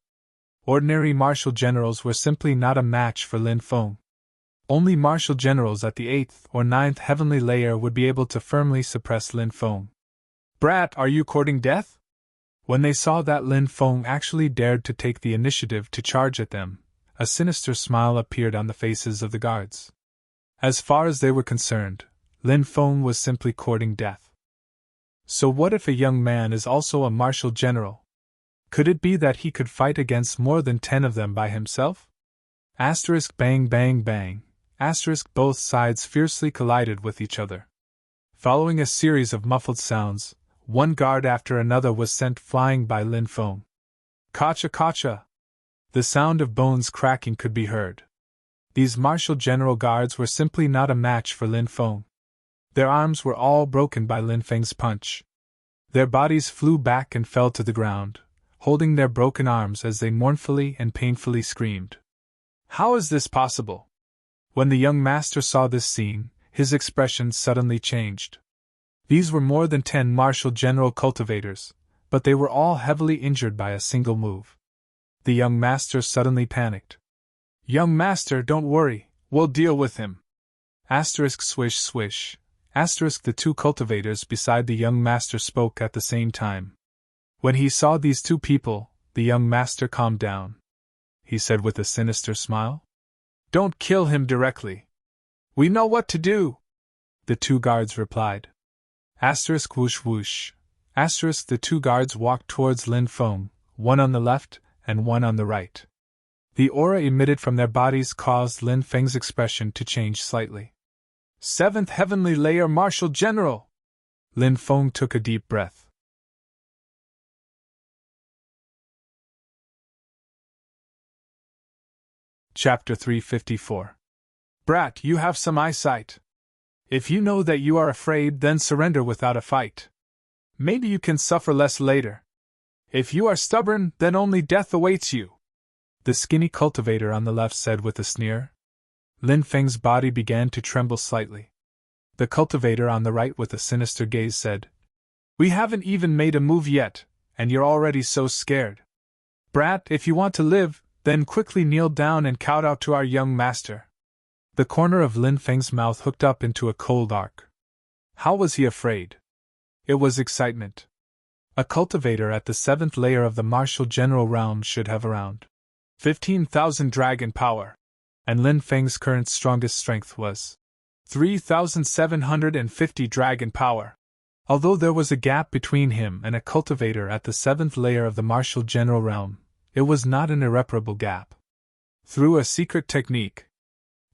Ordinary martial generals were simply not a match for Lin Feng. Only martial generals at the 8th or 9th heavenly layer would be able to firmly suppress Lin Feng. Brat, are you courting death? When they saw that Lin Feng actually dared to take the initiative to charge at them, a sinister smile appeared on the faces of the guards. As far as they were concerned, Lin Feng was simply courting death. So what if a young man is also a martial general? Could it be that he could fight against more than 10 of them by himself? Asterisk bang bang bang. Asterisk both sides fiercely collided with each other. Following a series of muffled sounds, one guard after another was sent flying by Lin Feng. Kacha kacha! The sound of bones cracking could be heard. These martial general guards were simply not a match for Lin Feng. Their arms were all broken by Lin Feng's punch. Their bodies flew back and fell to the ground, holding their broken arms as they mournfully and painfully screamed. How is this possible? When the young master saw this scene, his expression suddenly changed. These were more than 10 martial general cultivators, but they were all heavily injured by a single move. The young master suddenly panicked. Young master, don't worry, we'll deal with him. Asterisk swish swish. Asterisk the two cultivators beside the young master spoke at the same time. When he saw these two people, the young master calmed down. He said with a sinister smile, Don't kill him directly. We know what to do. The two guards replied. Asterisk whoosh whoosh. Asterisk the two guards walked towards Lin Feng, one on the left and one on the right. The aura emitted from their bodies caused Lin Feng's expression to change slightly. 7th Heavenly Layer Martial General! Lin Feng took a deep breath. Chapter 354. Brat, you have some eyesight. If you know that you are afraid, then surrender without a fight. Maybe you can suffer less later. If you are stubborn, then only death awaits you. The skinny cultivator on the left said with a sneer. Lin Feng's body began to tremble slightly. The cultivator on the right with a sinister gaze said, We haven't even made a move yet, and you're already so scared. Brat, if you want to live, then quickly kneel down and kowtow to our young master. The corner of Lin Feng's mouth hooked up into a cold arc. How was he afraid? It was excitement. A cultivator at the 7th layer of the martial general realm should have around 15,000 dragon power, and Lin Feng's current strongest strength was 3,750 dragon power. Although there was a gap between him and a cultivator at the 7th layer of the martial general realm, it was not an irreparable gap. Through a secret technique,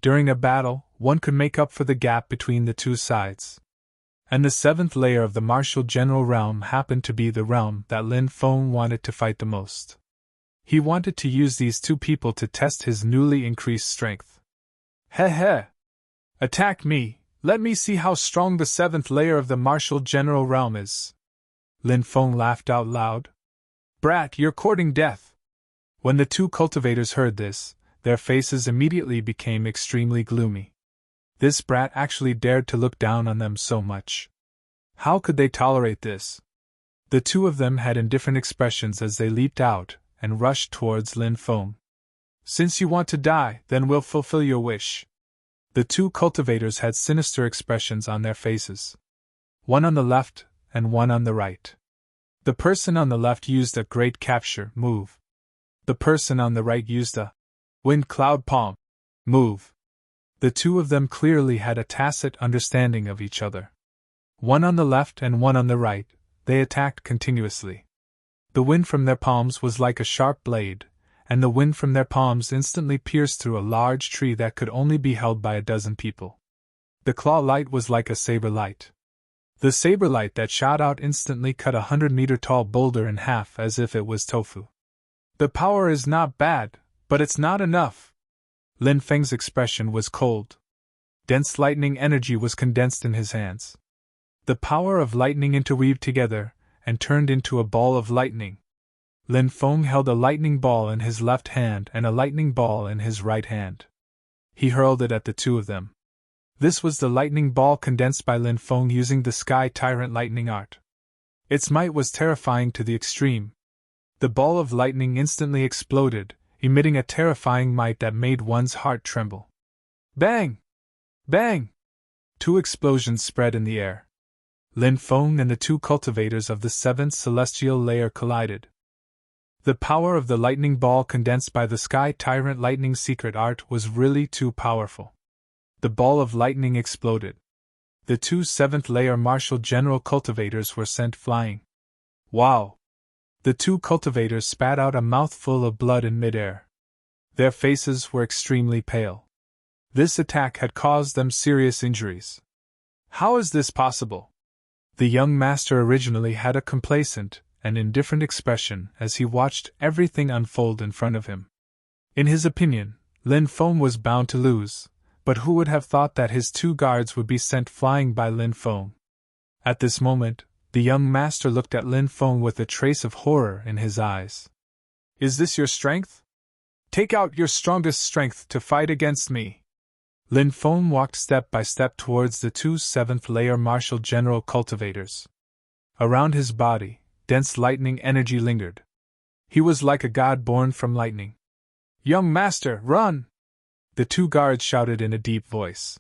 during a battle, one could make up for the gap between the two sides. And the 7th layer of the martial general realm happened to be the realm that Lin Feng wanted to fight the most. He wanted to use these two people to test his newly increased strength. Heh heh! Attack me! Let me see how strong the 7th layer of the martial general realm is. Lin Feng laughed out loud. Brat, you're courting death! When the two cultivators heard this, their faces immediately became extremely gloomy. This brat actually dared to look down on them so much. How could they tolerate this? The two of them had indifferent expressions as they leaped out and rushed towards Lin Feng. Since you want to die, then we'll fulfill your wish. The two cultivators had sinister expressions on their faces. One on the left and one on the right. The person on the left used a great capture move. The person on the right used a wind cloud palm move. The two of them clearly had a tacit understanding of each other. One on the left and one on the right, they attacked continuously. The wind from their palms was like a sharp blade, and the wind from their palms instantly pierced through a large tree that could only be held by a dozen people. The claw light was like a saber light. The saber light that shot out instantly cut a 100-meter-tall boulder in half as if it was tofu. The power is not bad, but it's not enough. Lin Feng's expression was cold. Dense lightning energy was condensed in his hands. The power of lightning interweaved together and turned into a ball of lightning. Lin Feng held a lightning ball in his left hand and a lightning ball in his right hand. He hurled it at the two of them. This was the lightning ball condensed by Lin Feng using the Sky Tyrant lightning art. Its might was terrifying to the extreme. The ball of lightning instantly exploded, emitting a terrifying might that made one's heart tremble. Bang! Bang! Two explosions spread in the air. Lin Feng and the two cultivators of the 7th celestial layer collided. The power of the lightning ball condensed by the Sky Tyrant lightning secret art was really too powerful. The ball of lightning exploded. The two 7th layer martial general cultivators were sent flying. Wow! The two cultivators spat out a mouthful of blood in midair. Their faces were extremely pale. This attack had caused them serious injuries. How is this possible? The young master originally had a complacent and indifferent expression as he watched everything unfold in front of him. In his opinion, Lin Feng was bound to lose, but who would have thought that his two guards would be sent flying by Lin Feng? At this moment, the young master looked at Lin Feng with a trace of horror in his eyes. Is this your strength? Take out your strongest strength to fight against me. Lin Feng walked step by step towards the two 7th layer martial general cultivators. Around his body, dense lightning energy lingered. He was like a god born from lightning. Young master, run! The two guards shouted in a deep voice.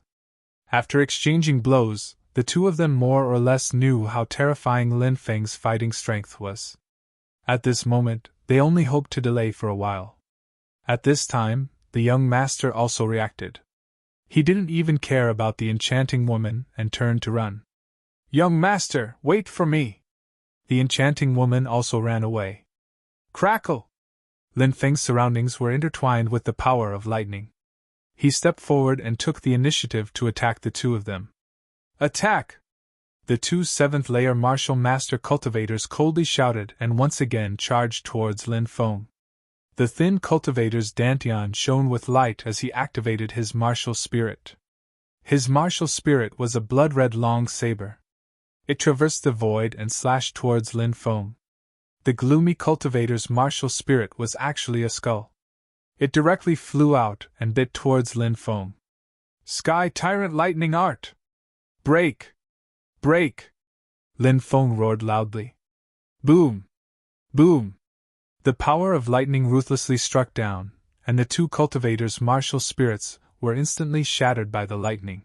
After exchanging blows, the two of them more or less knew how terrifying Lin Feng's fighting strength was. At this moment, they only hoped to delay for a while. At this time, the young master also reacted. He didn't even care about the enchanting woman and turned to run. Young master, wait for me! The enchanting woman also ran away. Crackle! Lin Feng's surroundings were intertwined with the power of lightning. He stepped forward and took the initiative to attack the two of them. Attack! The two 7th layer martial master cultivators coldly shouted and once again charged towards Lin Feng. The thin cultivator's dantian shone with light as he activated his martial spirit. His martial spirit was a blood-red long saber. It traversed the void and slashed towards Lin Feng. The gloomy cultivator's martial spirit was actually a skull. It directly flew out and bit towards Lin Feng. Sky Tyrant lightning art! Break! Break! Lin Feng roared loudly. Boom! Boom! The power of lightning ruthlessly struck down, and the two cultivators' martial spirits were instantly shattered by the lightning.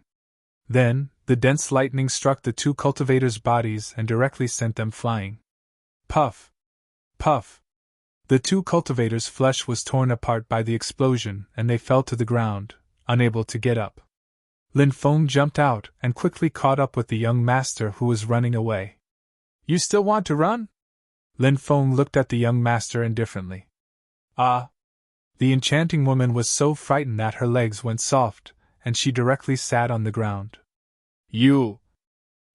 Then, the dense lightning struck the two cultivators' bodies and directly sent them flying. Puff! Puff! The two cultivators' flesh was torn apart by the explosion and they fell to the ground, unable to get up. Lin Feng jumped out and quickly caught up with the young master who was running away. You still want to run? Lin Feng looked at the young master indifferently. Ah! The enchanting woman was so frightened that her legs went soft, and she directly sat on the ground. You!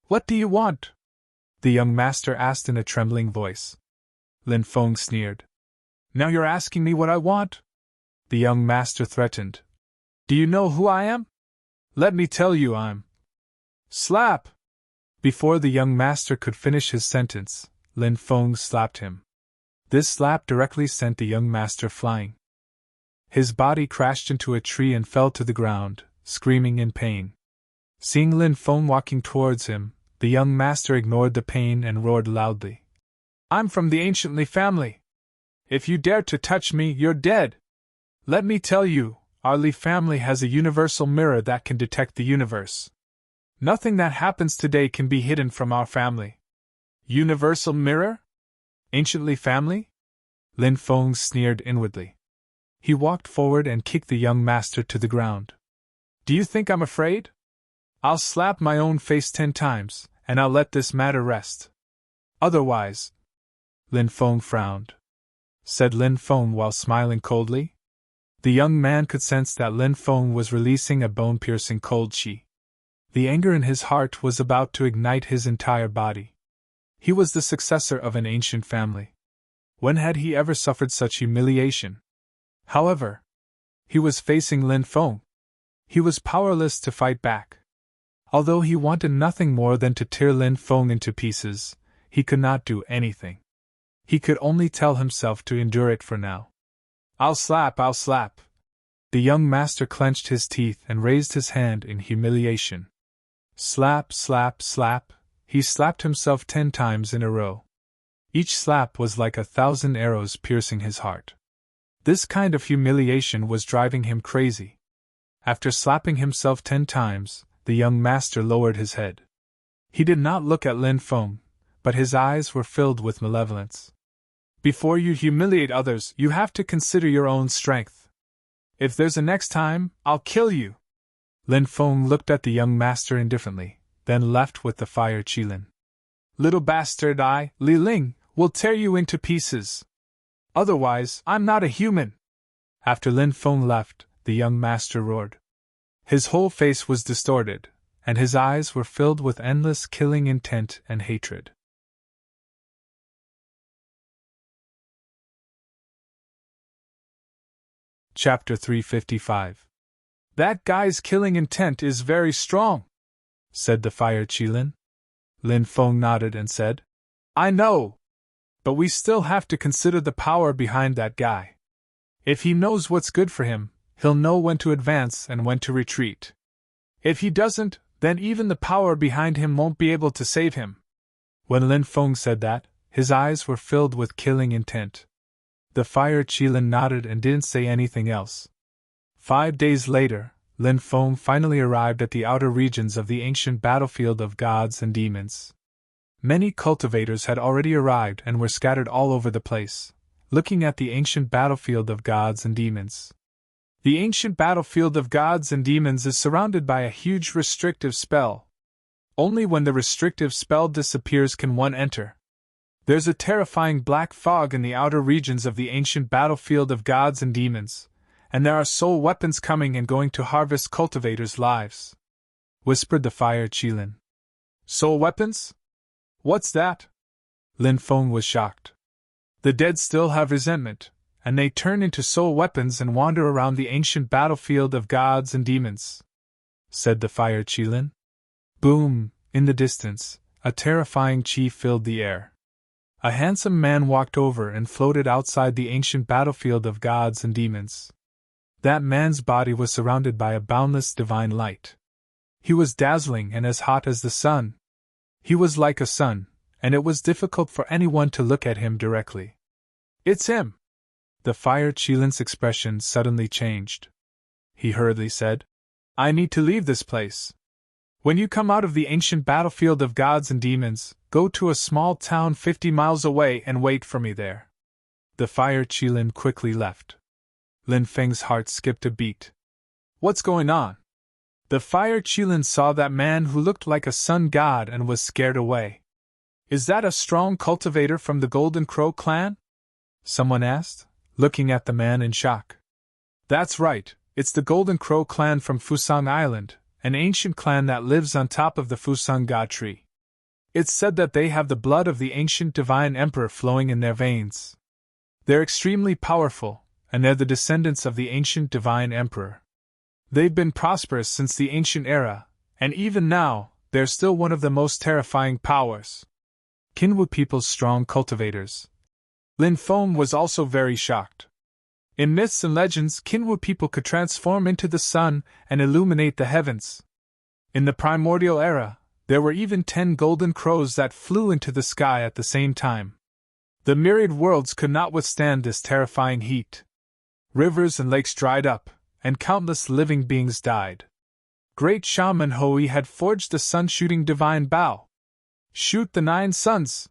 What do you want? The young master asked in a trembling voice. Lin Feng sneered. Now you're asking me what I want? The young master threatened. Do you know who I am? Let me tell you I'm. Slap! Before the young master could finish his sentence, Lin Feng slapped him. This slap directly sent the young master flying. His body crashed into a tree and fell to the ground, screaming in pain. Seeing Lin Feng walking towards him, the young master ignored the pain and roared loudly. I'm from the ancient Li family. If you dare to touch me, you're dead. Let me tell you, our Li family has a universal mirror that can detect the universe. Nothing that happens today can be hidden from our family. Universal mirror? Ancient Li family? Lin Feng sneered inwardly. He walked forward and kicked the young master to the ground. Do you think I'm afraid? I'll slap my own face 10 times, and I'll let this matter rest. Otherwise. Lin Feng frowned. Said Lin Feng while smiling coldly. The young man could sense that Lin Feng was releasing a bone-piercing cold chi. The anger in his heart was about to ignite his entire body. He was the successor of an ancient family. When had he ever suffered such humiliation? However, he was facing Lin Feng. He was powerless to fight back. Although he wanted nothing more than to tear Lin Feng into pieces, he could not do anything. He could only tell himself to endure it for now. I'll slap, I'll slap. The young master clenched his teeth and raised his hand in humiliation. Slap, slap, slap. He slapped himself 10 times in a row. Each slap was like 1,000 arrows piercing his heart. This kind of humiliation was driving him crazy. After slapping himself 10 times, the young master lowered his head. He did not look at Lin Feng, but his eyes were filled with malevolence. Before you humiliate others, you have to consider your own strength. If there's a next time, I'll kill you. Lin Feng looked at the young master indifferently, then left with the fire Qilin. Little bastard, I, Li Ling, will tear you into pieces. Otherwise, I'm not a human. After Lin Feng left, the young master roared. His whole face was distorted, and his eyes were filled with endless killing intent and hatred. Chapter 355. That guy's killing intent is very strong, said the fire Qilin. Lin Feng nodded and said, I know. But we still have to consider the power behind that guy. If he knows what's good for him, he'll know when to advance and when to retreat. If he doesn't, then even the power behind him won't be able to save him. When Lin Feng said that, his eyes were filled with killing intent. The fire Qilin nodded and didn't say anything else. 5 days later, Lin Feng finally arrived at the outer regions of the ancient battlefield of gods and demons. Many cultivators had already arrived and were scattered all over the place, looking at the ancient battlefield of gods and demons. The ancient battlefield of gods and demons is surrounded by a huge restrictive spell. Only when the restrictive spell disappears can one enter. There's a terrifying black fog in the outer regions of the ancient battlefield of gods and demons, and there are soul weapons coming and going to harvest cultivators' lives, whispered the fire Qilin. Soul weapons? What's that? Lin Feng was shocked. The dead still have resentment, and they turn into soul weapons and wander around the ancient battlefield of gods and demons, said the fire Qilin. Boom! In the distance, a terrifying chi filled the air. A handsome man walked over and floated outside the ancient battlefield of gods and demons. That man's body was surrounded by a boundless divine light. He was dazzling and as hot as the sun. He was like a sun, and it was difficult for anyone to look at him directly. It's him! The fire Qilin's expression suddenly changed. He hurriedly said, I need to leave this place. When you come out of the ancient battlefield of gods and demons, Go to a small town 50 miles away and wait for me there." The fire Qilin quickly left. Lin Feng's heart skipped a beat. "What's going on?" The fire Qilin saw that man who looked like a sun god and was scared away. "Is that a strong cultivator from the Golden Crow clan?" someone asked, looking at the man in shock. "That's right, it's the Golden Crow clan from Fusang Island, an ancient clan that lives on top of the Fusang God tree. It's said that they have the blood of the ancient divine emperor flowing in their veins. They're extremely powerful, and they're the descendants of the ancient divine emperor. They've been prosperous since the ancient era, and even now, they're still one of the most terrifying powers. Kinwu people's strong cultivators." Lin Feng was also very shocked. In myths and legends, Kinwu people could transform into the sun and illuminate the heavens. In the primordial era, there were even 10 golden crows that flew into the sky at the same time. The myriad worlds could not withstand this terrifying heat. Rivers and lakes dried up, and countless living beings died. Great Shaman Hoi had forged the sun-shooting divine bow. Shoot the 9 suns!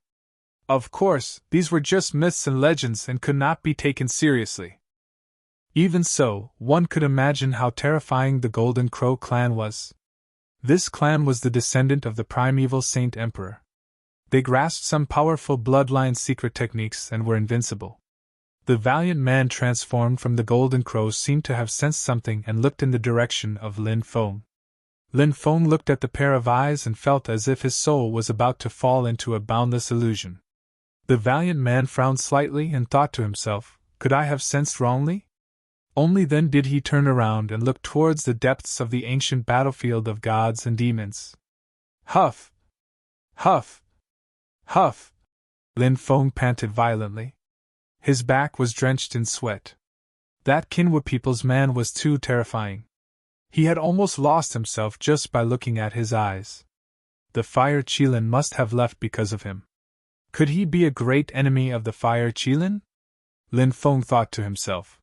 Of course, these were just myths and legends and could not be taken seriously. Even so, one could imagine how terrifying the Golden Crow clan was. This clan was the descendant of the primeval Saint Emperor. They grasped some powerful bloodline secret techniques and were invincible. The valiant man transformed from the Golden Crow seemed to have sensed something and looked in the direction of Lin Feng. Lin Feng looked at the pair of eyes and felt as if his soul was about to fall into a boundless illusion. The valiant man frowned slightly and thought to himself, "Could I have sensed wrongly?" Only then did he turn around and look towards the depths of the ancient battlefield of gods and demons. Huff! Huff! Huff! Lin Feng panted violently. His back was drenched in sweat. That Kinwu people's man was too terrifying. He had almost lost himself just by looking at his eyes. The fire Qilin must have left because of him. Could he be a great enemy of the fire Qilin? Lin Feng thought to himself.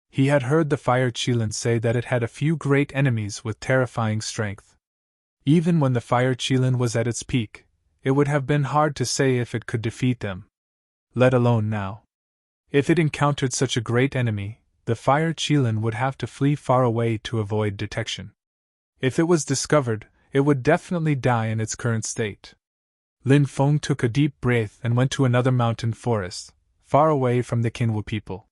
He had heard the fire Qilin say that it had a few great enemies with terrifying strength. Even when the fire Qilin was at its peak, it would have been hard to say if it could defeat them. Let alone now. If it encountered such a great enemy, the fire Qilin would have to flee far away to avoid detection. If it was discovered, it would definitely die in its current state. Lin Feng took a deep breath and went to another mountain forest, far away from the Kinwu people.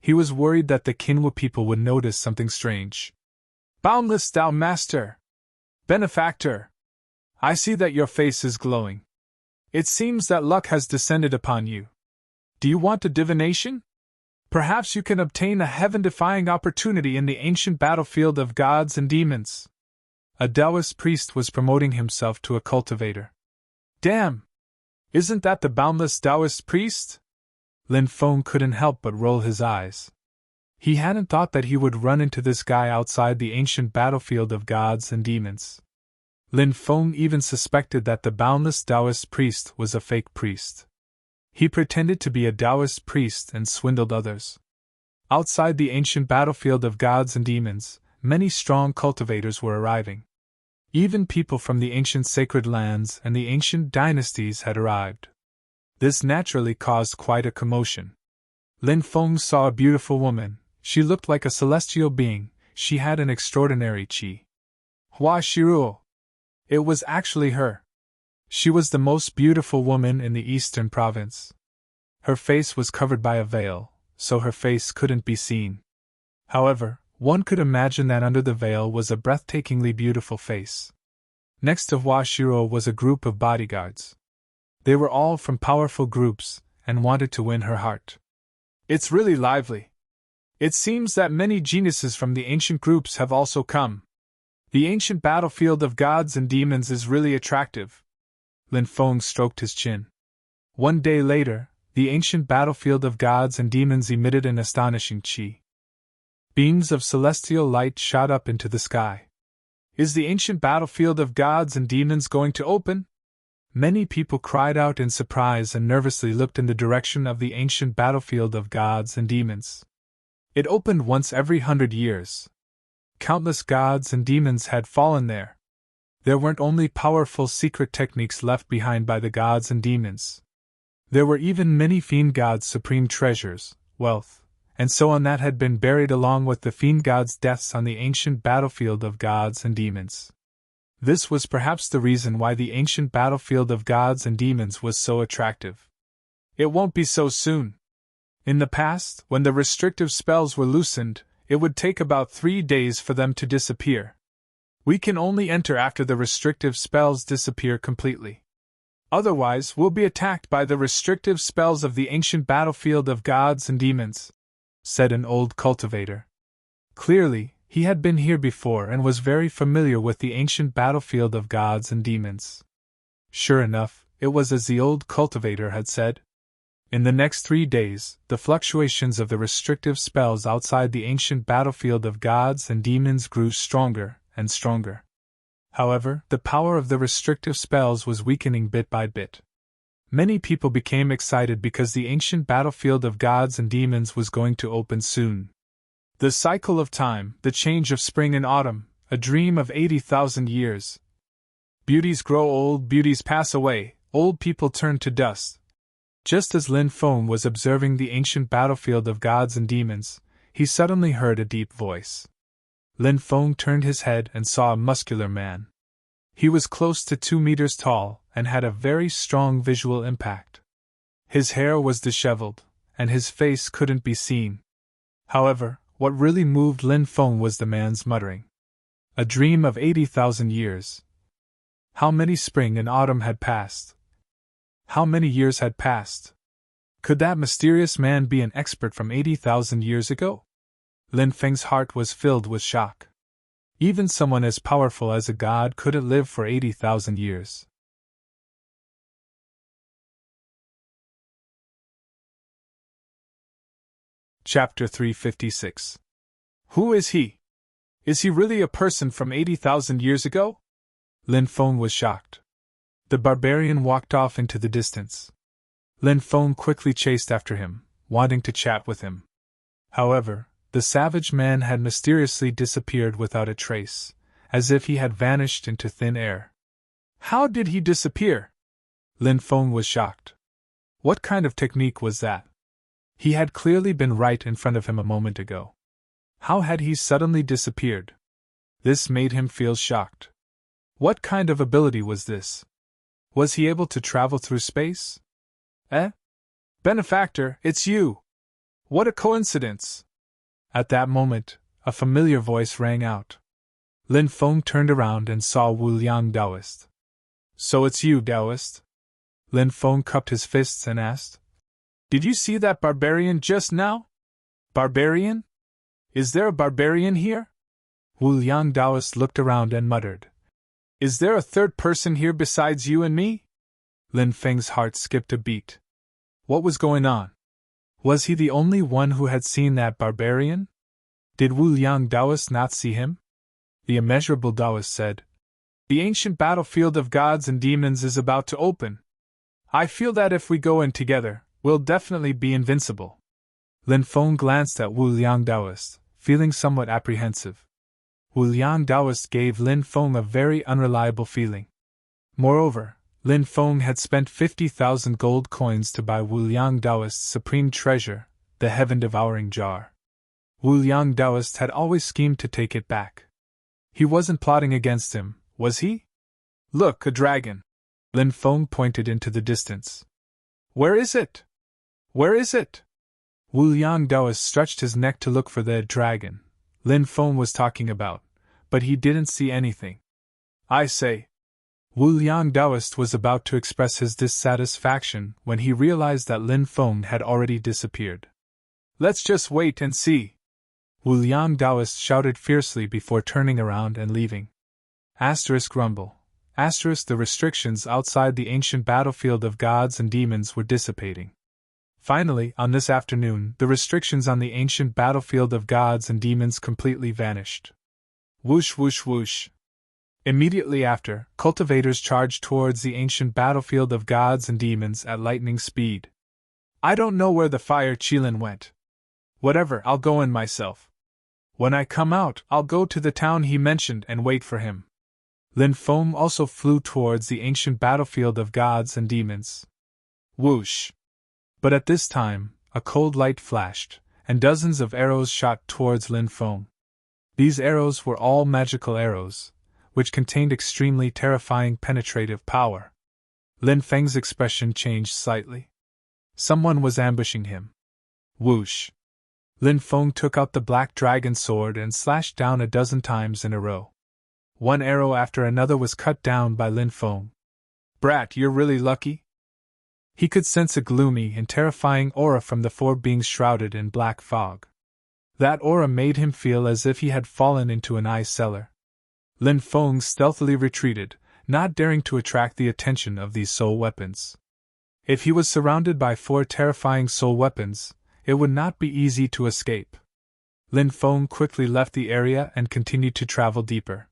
He was worried that the Kinwu people would notice something strange. "Boundless Tao Master! Benefactor! I see that your face is glowing. It seems that luck has descended upon you. Do you want a divination? Perhaps you can obtain a heaven-defying opportunity in the ancient battlefield of gods and demons." A Taoist priest was promoting himself to a cultivator. Damn! Isn't that the boundless Taoist priest? Lin Feng couldn't help but roll his eyes. He hadn't thought that he would run into this guy outside the ancient battlefield of gods and demons. Lin Feng even suspected that the boundless Taoist priest was a fake priest. He pretended to be a Taoist priest and swindled others. Outside the ancient battlefield of gods and demons, many strong cultivators were arriving. Even people from the ancient sacred lands and the ancient dynasties had arrived. This naturally caused quite a commotion. Lin Feng saw a beautiful woman. She looked like a celestial being. She had an extraordinary qi. Hua Shiruo. It was actually her. She was the most beautiful woman in the eastern province. Her face was covered by a veil, so her face couldn't be seen. However, one could imagine that under the veil was a breathtakingly beautiful face. Next to Hua Shiruo was a group of bodyguards. They were all from powerful groups and wanted to win her heart. It's really lively. It seems that many geniuses from the ancient groups have also come. The ancient battlefield of gods and demons is really attractive. Lin Feng stroked his chin. One day later, the ancient battlefield of gods and demons emitted an astonishing qi. Beams of celestial light shot up into the sky. Is the ancient battlefield of gods and demons going to open? Many people cried out in surprise and nervously looked in the direction of the ancient battlefield of gods and demons. It opened once every 100 years. Countless gods and demons had fallen there. There weren't only powerful secret techniques left behind by the gods and demons. There were even many fiend gods' supreme treasures, wealth, and so on that had been buried along with the fiend gods' deaths on the ancient battlefield of gods and demons. This was perhaps the reason why the ancient battlefield of gods and demons was so attractive. It won't be so soon. In the past, when the restrictive spells were loosened, it would take about 3 days for them to disappear. We can only enter after the restrictive spells disappear completely. Otherwise, we'll be attacked by the restrictive spells of the ancient battlefield of gods and demons, said an old cultivator. Clearly, he had been here before and was very familiar with the ancient battlefield of gods and demons. Sure enough, it was as the old cultivator had said. In the next 3 days, the fluctuations of the restrictive spells outside the ancient battlefield of gods and demons grew stronger and stronger. However, the power of the restrictive spells was weakening bit by bit. Many people became excited because the ancient battlefield of gods and demons was going to open soon. The cycle of time, the change of spring and autumn, a dream of 80,000 years. Beauties grow old, beauties pass away, old people turn to dust. Just as Lin Feng was observing the ancient battlefield of gods and demons, he suddenly heard a deep voice. Lin Feng turned his head and saw a muscular man. He was close to 2 meters tall and had a very strong visual impact. His hair was disheveled, and his face couldn't be seen. However, what really moved Lin Feng was the man's muttering. A dream of 80,000 years. How many spring and autumn had passed? How many years had passed? Could that mysterious man be an expert from 80,000 years ago? Lin Feng's heart was filled with shock. Even someone as powerful as a god couldn't live for 80,000 years. Chapter 356. Who is he? Is he really a person from 80,000 years ago? Lin Feng was shocked. The barbarian walked off into the distance. Lin Feng quickly chased after him, wanting to chat with him. However, the savage man had mysteriously disappeared without a trace, as if he had vanished into thin air. How did he disappear? Lin Feng was shocked. What kind of technique was that? He had clearly been right in front of him a moment ago. How had he suddenly disappeared? This made him feel shocked. What kind of ability was this? Was he able to travel through space? Benefactor, it's you! What a coincidence! At that moment, a familiar voice rang out. Lin Feng turned around and saw Wu Liang Taoist. So it's you, Taoist? Lin Feng cupped his fists and asked. Did you see that barbarian just now? Barbarian? Is there a barbarian here? Wu Liang Taoist looked around and muttered. Is there a third person here besides you and me? Lin Feng's heart skipped a beat. What was going on? Was he the only one who had seen that barbarian? Did Wu Liang Taoist not see him? The immeasurable Taoist said, The ancient battlefield of gods and demons is about to open. I feel that if we go in together, we'll definitely be invincible. Lin Feng glanced at Wu Liang Taoist, feeling somewhat apprehensive. Wu Liang Taoist gave Lin Feng a very unreliable feeling. Moreover, Lin Feng had spent 50,000 gold coins to buy Wu Liang Taoist's supreme treasure, the heaven-devouring jar. Wu Liang Taoist had always schemed to take it back. He wasn't plotting against him, was he? Look, a dragon! Lin Feng pointed into the distance. Where is it? Where is it? Wu Liang Taoist stretched his neck to look for the dragon Lin Feng was talking about, but he didn't see anything. I say. Wu Liang Taoist was about to express his dissatisfaction when he realized that Lin Feng had already disappeared. Let's just wait and see. Wu Liang Taoist shouted fiercely before turning around and leaving. Rumble. The restrictions outside the ancient battlefield of gods and demons were dissipating. Finally, on this afternoon, the restrictions on the ancient battlefield of gods and demons completely vanished. Whoosh whoosh whoosh. Immediately after, cultivators charged towards the ancient battlefield of gods and demons at lightning speed. I don't know where the fire Qilin went. Whatever, I'll go in myself. When I come out, I'll go to the town he mentioned and wait for him. Lin Feng also flew towards the ancient battlefield of gods and demons. Whoosh! But at this time, a cold light flashed, and dozens of arrows shot towards Lin Feng. These arrows were all magical arrows, which contained extremely terrifying penetrative power. Lin Feng's expression changed slightly. Someone was ambushing him. Whoosh! Lin Feng took out the black dragon sword and slashed down a dozen times in a row. One arrow after another was cut down by Lin Feng. Brat, you're really lucky? He could sense a gloomy and terrifying aura from the four beings shrouded in black fog. That aura made him feel as if he had fallen into an ice cellar. Lin Feng stealthily retreated, not daring to attract the attention of these soul weapons. If he was surrounded by four terrifying soul weapons, it would not be easy to escape. Lin Feng quickly left the area and continued to travel deeper.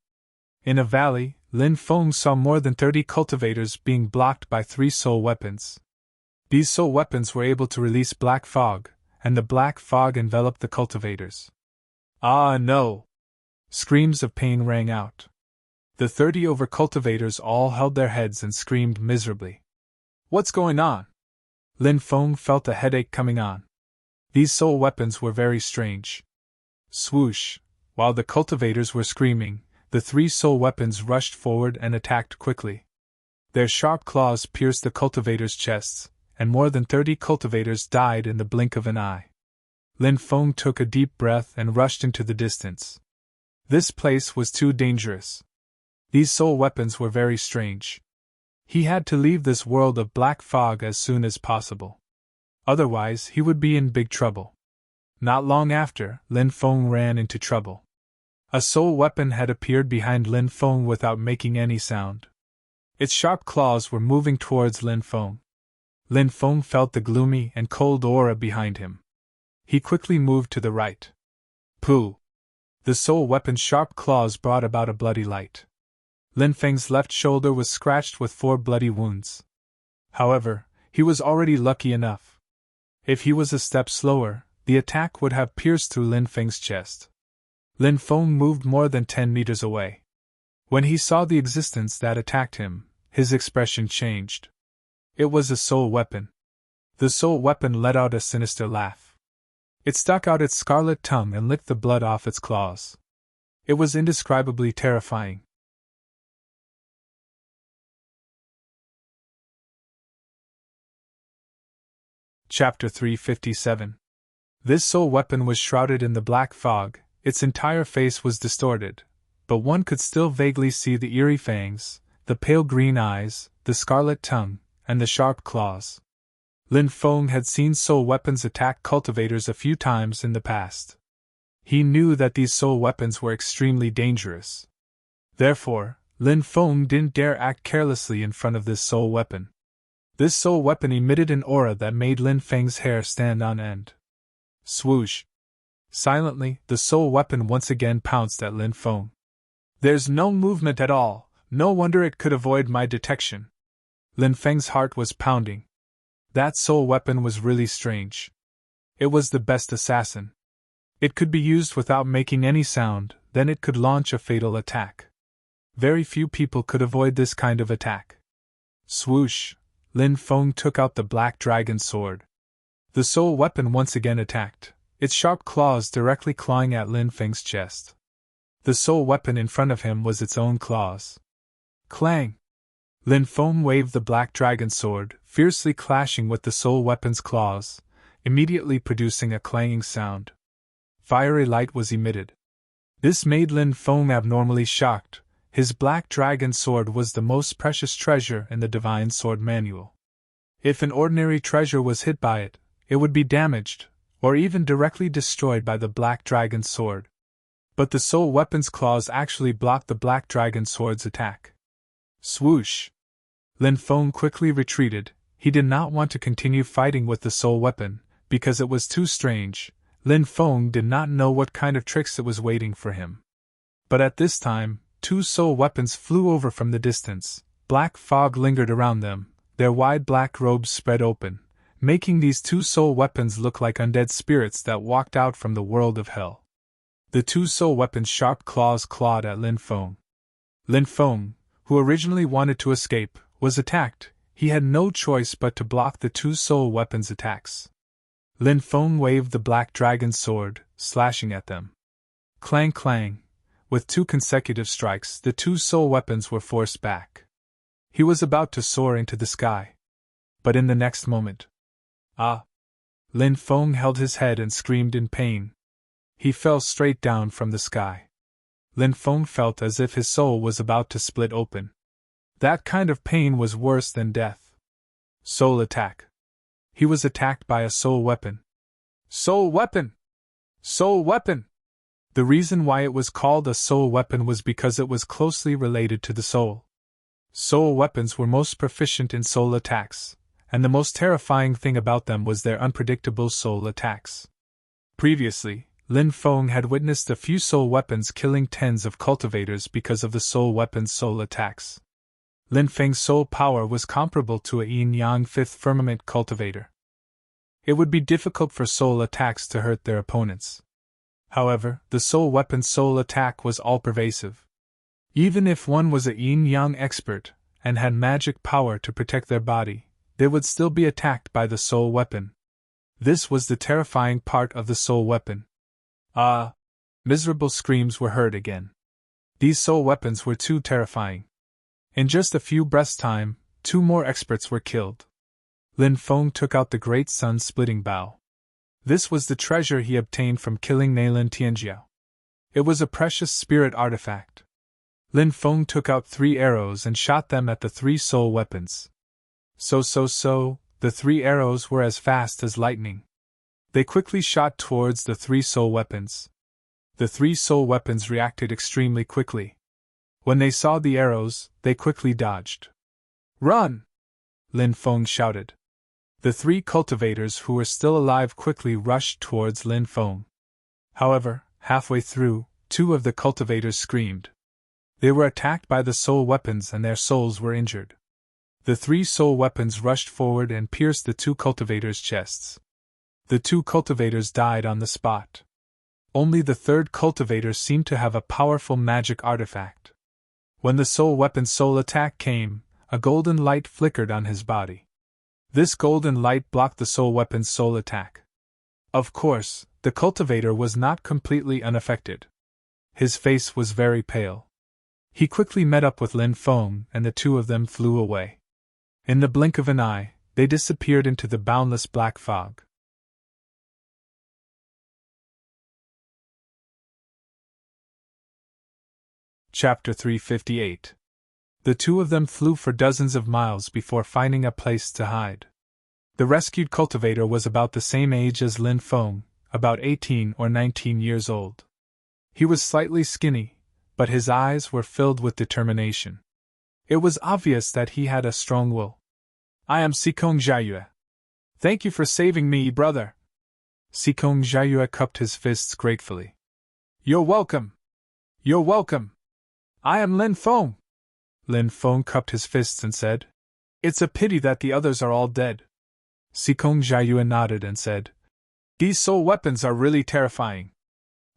In a valley, Lin Feng saw more than 30 cultivators being blocked by 3 soul weapons. These soul weapons were able to release black fog, and the black fog enveloped the cultivators. Ah no! Screams of pain rang out. The 30 over cultivators all held their heads and screamed miserably. What's going on? Lin Feng felt a headache coming on. These soul weapons were very strange. Swoosh! While the cultivators were screaming, the 3 soul weapons rushed forward and attacked quickly. Their sharp claws pierced the cultivators' chests, and more than 30 cultivators died in the blink of an eye. Lin Feng took a deep breath and rushed into the distance. This place was too dangerous. These soul weapons were very strange. He had to leave this world of black fog as soon as possible. Otherwise, he would be in big trouble. Not long after, Lin Feng ran into trouble. A soul weapon had appeared behind Lin Feng without making any sound. Its sharp claws were moving towards Lin Feng. Lin Feng felt the gloomy and cold aura behind him. He quickly moved to the right. Pooh! The soul weapon's sharp claws brought about a bloody light. Lin Feng's left shoulder was scratched with 4 bloody wounds. However, he was already lucky enough. If he was a step slower, the attack would have pierced through Lin Feng's chest. Lin Feng moved more than 10 meters away. When he saw the existence that attacked him, his expression changed. It was a soul weapon. The soul weapon let out a sinister laugh. It stuck out its scarlet tongue and licked the blood off its claws. It was indescribably terrifying. Chapter 357. This soul weapon was shrouded in the black fog, its entire face was distorted, but one could still vaguely see the eerie fangs, the pale green eyes, the scarlet tongue, and the sharp claws. Lin Feng had seen soul weapons attack cultivators a few times in the past. He knew that these soul weapons were extremely dangerous. Therefore, Lin Feng didn't dare act carelessly in front of this soul weapon. This soul weapon emitted an aura that made Lin Feng's hair stand on end. Swoosh! Silently, the soul weapon once again pounced at Lin Feng. There's no movement at all, no wonder it could avoid my detection. Lin Feng's heart was pounding. That soul weapon was really strange. It was the best assassin. It could be used without making any sound, then it could launch a fatal attack. Very few people could avoid this kind of attack. Swoosh! Lin Feng took out the black dragon sword. The soul weapon once again attacked, its sharp claws directly clawing at Lin Feng's chest. The soul weapon in front of him was its own claws. Clang! Lin Feng waved the black dragon sword, fiercely clashing with the soul weapon's claws, immediately producing a clanging sound. Fiery light was emitted. This made Lin Feng abnormally shocked. His black dragon sword was the most precious treasure in the Divine Sword Manual. If an ordinary treasure was hit by it, it would be damaged, or even directly destroyed by the black dragon sword. But the soul weapon's claws actually blocked the black dragon sword's attack. Swoosh! Lin Feng quickly retreated. He did not want to continue fighting with the soul weapon, because it was too strange. Lin Feng did not know what kind of tricks it was waiting for him. But at this time, 2 soul weapons flew over from the distance. Black fog lingered around them, their wide black robes spread open, making these 2 soul weapons look like undead spirits that walked out from the world of hell. The 2 soul weapons' sharp claws clawed at Lin Feng. Lin Feng, who originally wanted to escape, was attacked. He had no choice but to block the two soul weapons' attacks. Lin Feng waved the black dragon's sword, slashing at them. Clang clang. With two consecutive strikes, the two soul weapons were forced back. He was about to soar into the sky. But in the next moment. Ah! Lin Feng held his head and screamed in pain. He fell straight down from the sky. Lin Feng felt as if his soul was about to split open. That kind of pain was worse than death. Soul attack. He was attacked by a soul weapon. Soul weapon! Soul weapon! The reason why it was called a soul weapon was because it was closely related to the soul. Soul weapons were most proficient in soul attacks, and the most terrifying thing about them was their unpredictable soul attacks. Previously, Lin Feng had witnessed a few soul weapons killing tens of cultivators because of the soul weapon's soul attacks. Lin Feng's soul power was comparable to a yin-yang fifth firmament cultivator. It would be difficult for soul attacks to hurt their opponents. However, the soul weapon's soul attack was all-pervasive. Even if one was a yin-yang expert and had magic power to protect their body, they would still be attacked by the soul weapon. This was the terrifying part of the soul weapon. Ah! Miserable screams were heard again. These soul weapons were too terrifying. In just a few breaths' time, two more experts were killed. Lin Feng took out the great sun-splitting bow. This was the treasure he obtained from killing Neilin Tianjiao. It was a precious spirit artifact. Lin Feng took out 3 arrows and shot them at the 3 soul weapons. The 3 arrows were as fast as lightning. They quickly shot towards the 3 soul weapons. The 3 soul weapons reacted extremely quickly. When they saw the arrows, they quickly dodged. Run! Lin Feng shouted. The 3 cultivators who were still alive quickly rushed towards Lin Feng. However, halfway through, 2 of the cultivators screamed. They were attacked by the soul weapons and their souls were injured. The 3 soul weapons rushed forward and pierced the 2 cultivators' chests. The 2 cultivators died on the spot. Only the 3rd cultivator seemed to have a powerful magic artifact. When the soul weapon's soul attack came, a golden light flickered on his body. This golden light blocked the soul weapon's soul attack. Of course, the cultivator was not completely unaffected. His face was very pale. He quickly met up with Lin Feng and the 2 of them flew away. In the blink of an eye, they disappeared into the boundless black fog. Chapter 358. The 2 of them flew for dozens of miles before finding a place to hide. The rescued cultivator was about the same age as Lin Feng, about 18 or 19 years old. He was slightly skinny, but his eyes were filled with determination. It was obvious that he had a strong will. I am Sikong Jiayue. Thank you for saving me, brother. Sikong Jiayue cupped his fists gratefully. You're welcome. You're welcome. I am Lin Feng. Lin Feng cupped his fists and said, It's a pity that the others are all dead. Sikong Jiayue nodded and said, These soul weapons are really terrifying.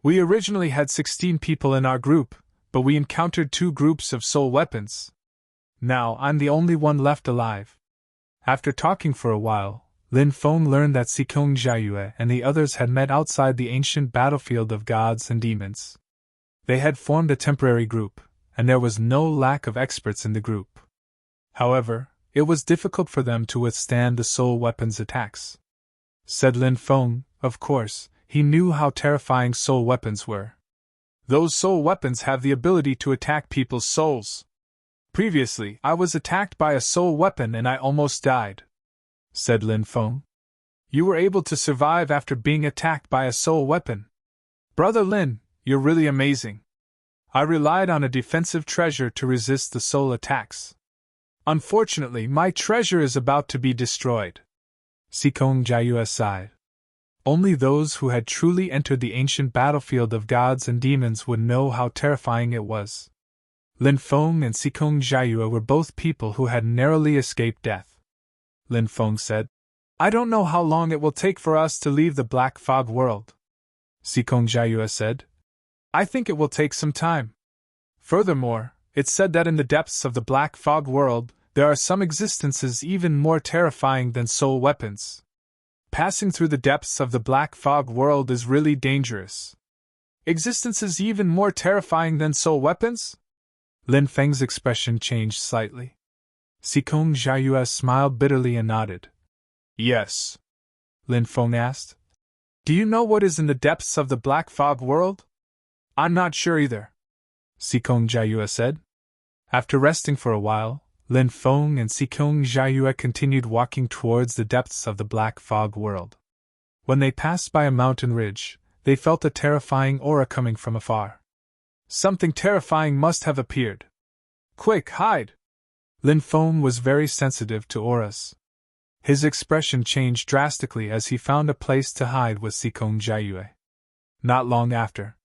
We originally had 16 people in our group, but we encountered 2 groups of soul weapons. Now I'm the only one left alive. After talking for a while, Lin Feng learned that Sikong Jiayue and the others had met outside the ancient battlefield of gods and demons. They had formed a temporary group, and there was no lack of experts in the group. However, it was difficult for them to withstand the soul weapons' attacks. Said Lin Feng, of course, he knew how terrifying soul weapons were. Those soul weapons have the ability to attack people's souls. Previously, I was attacked by a soul weapon and I almost died. Said Lin Feng. You were able to survive after being attacked by a soul weapon. Brother Lin, you're really amazing. I relied on a defensive treasure to resist the soul attacks. Unfortunately, my treasure is about to be destroyed. Sikong Jiayue sighed. Only those who had truly entered the ancient battlefield of gods and demons would know how terrifying it was. Lin Feng and Sikong Jiayue were both people who had narrowly escaped death. Lin Feng said, I don't know how long it will take for us to leave the black fog world. Sikong Jiayue said, I think it will take some time. Furthermore, It's said that in the depths of the Black Fog world, there are some existences even more terrifying than soul weapons. Passing through the depths of the Black Fog world is really dangerous. Existences even more terrifying than soul weapons? Lin Feng's expression changed slightly. Sikong Jiayue smiled bitterly and nodded. Yes. Lin Feng asked. Do you know what is in the depths of the Black Fog world? I'm not sure either, Sikong Jiayue said. After resting for a while, Lin Feng and Sikong Jiayue continued walking towards the depths of the Black Fog world. When they passed by a mountain ridge, they felt a terrifying aura coming from afar. Something terrifying must have appeared. Quick, hide! Lin Feng was very sensitive to auras. His expression changed drastically as he found a place to hide with Sikong Jiayue. Not long after,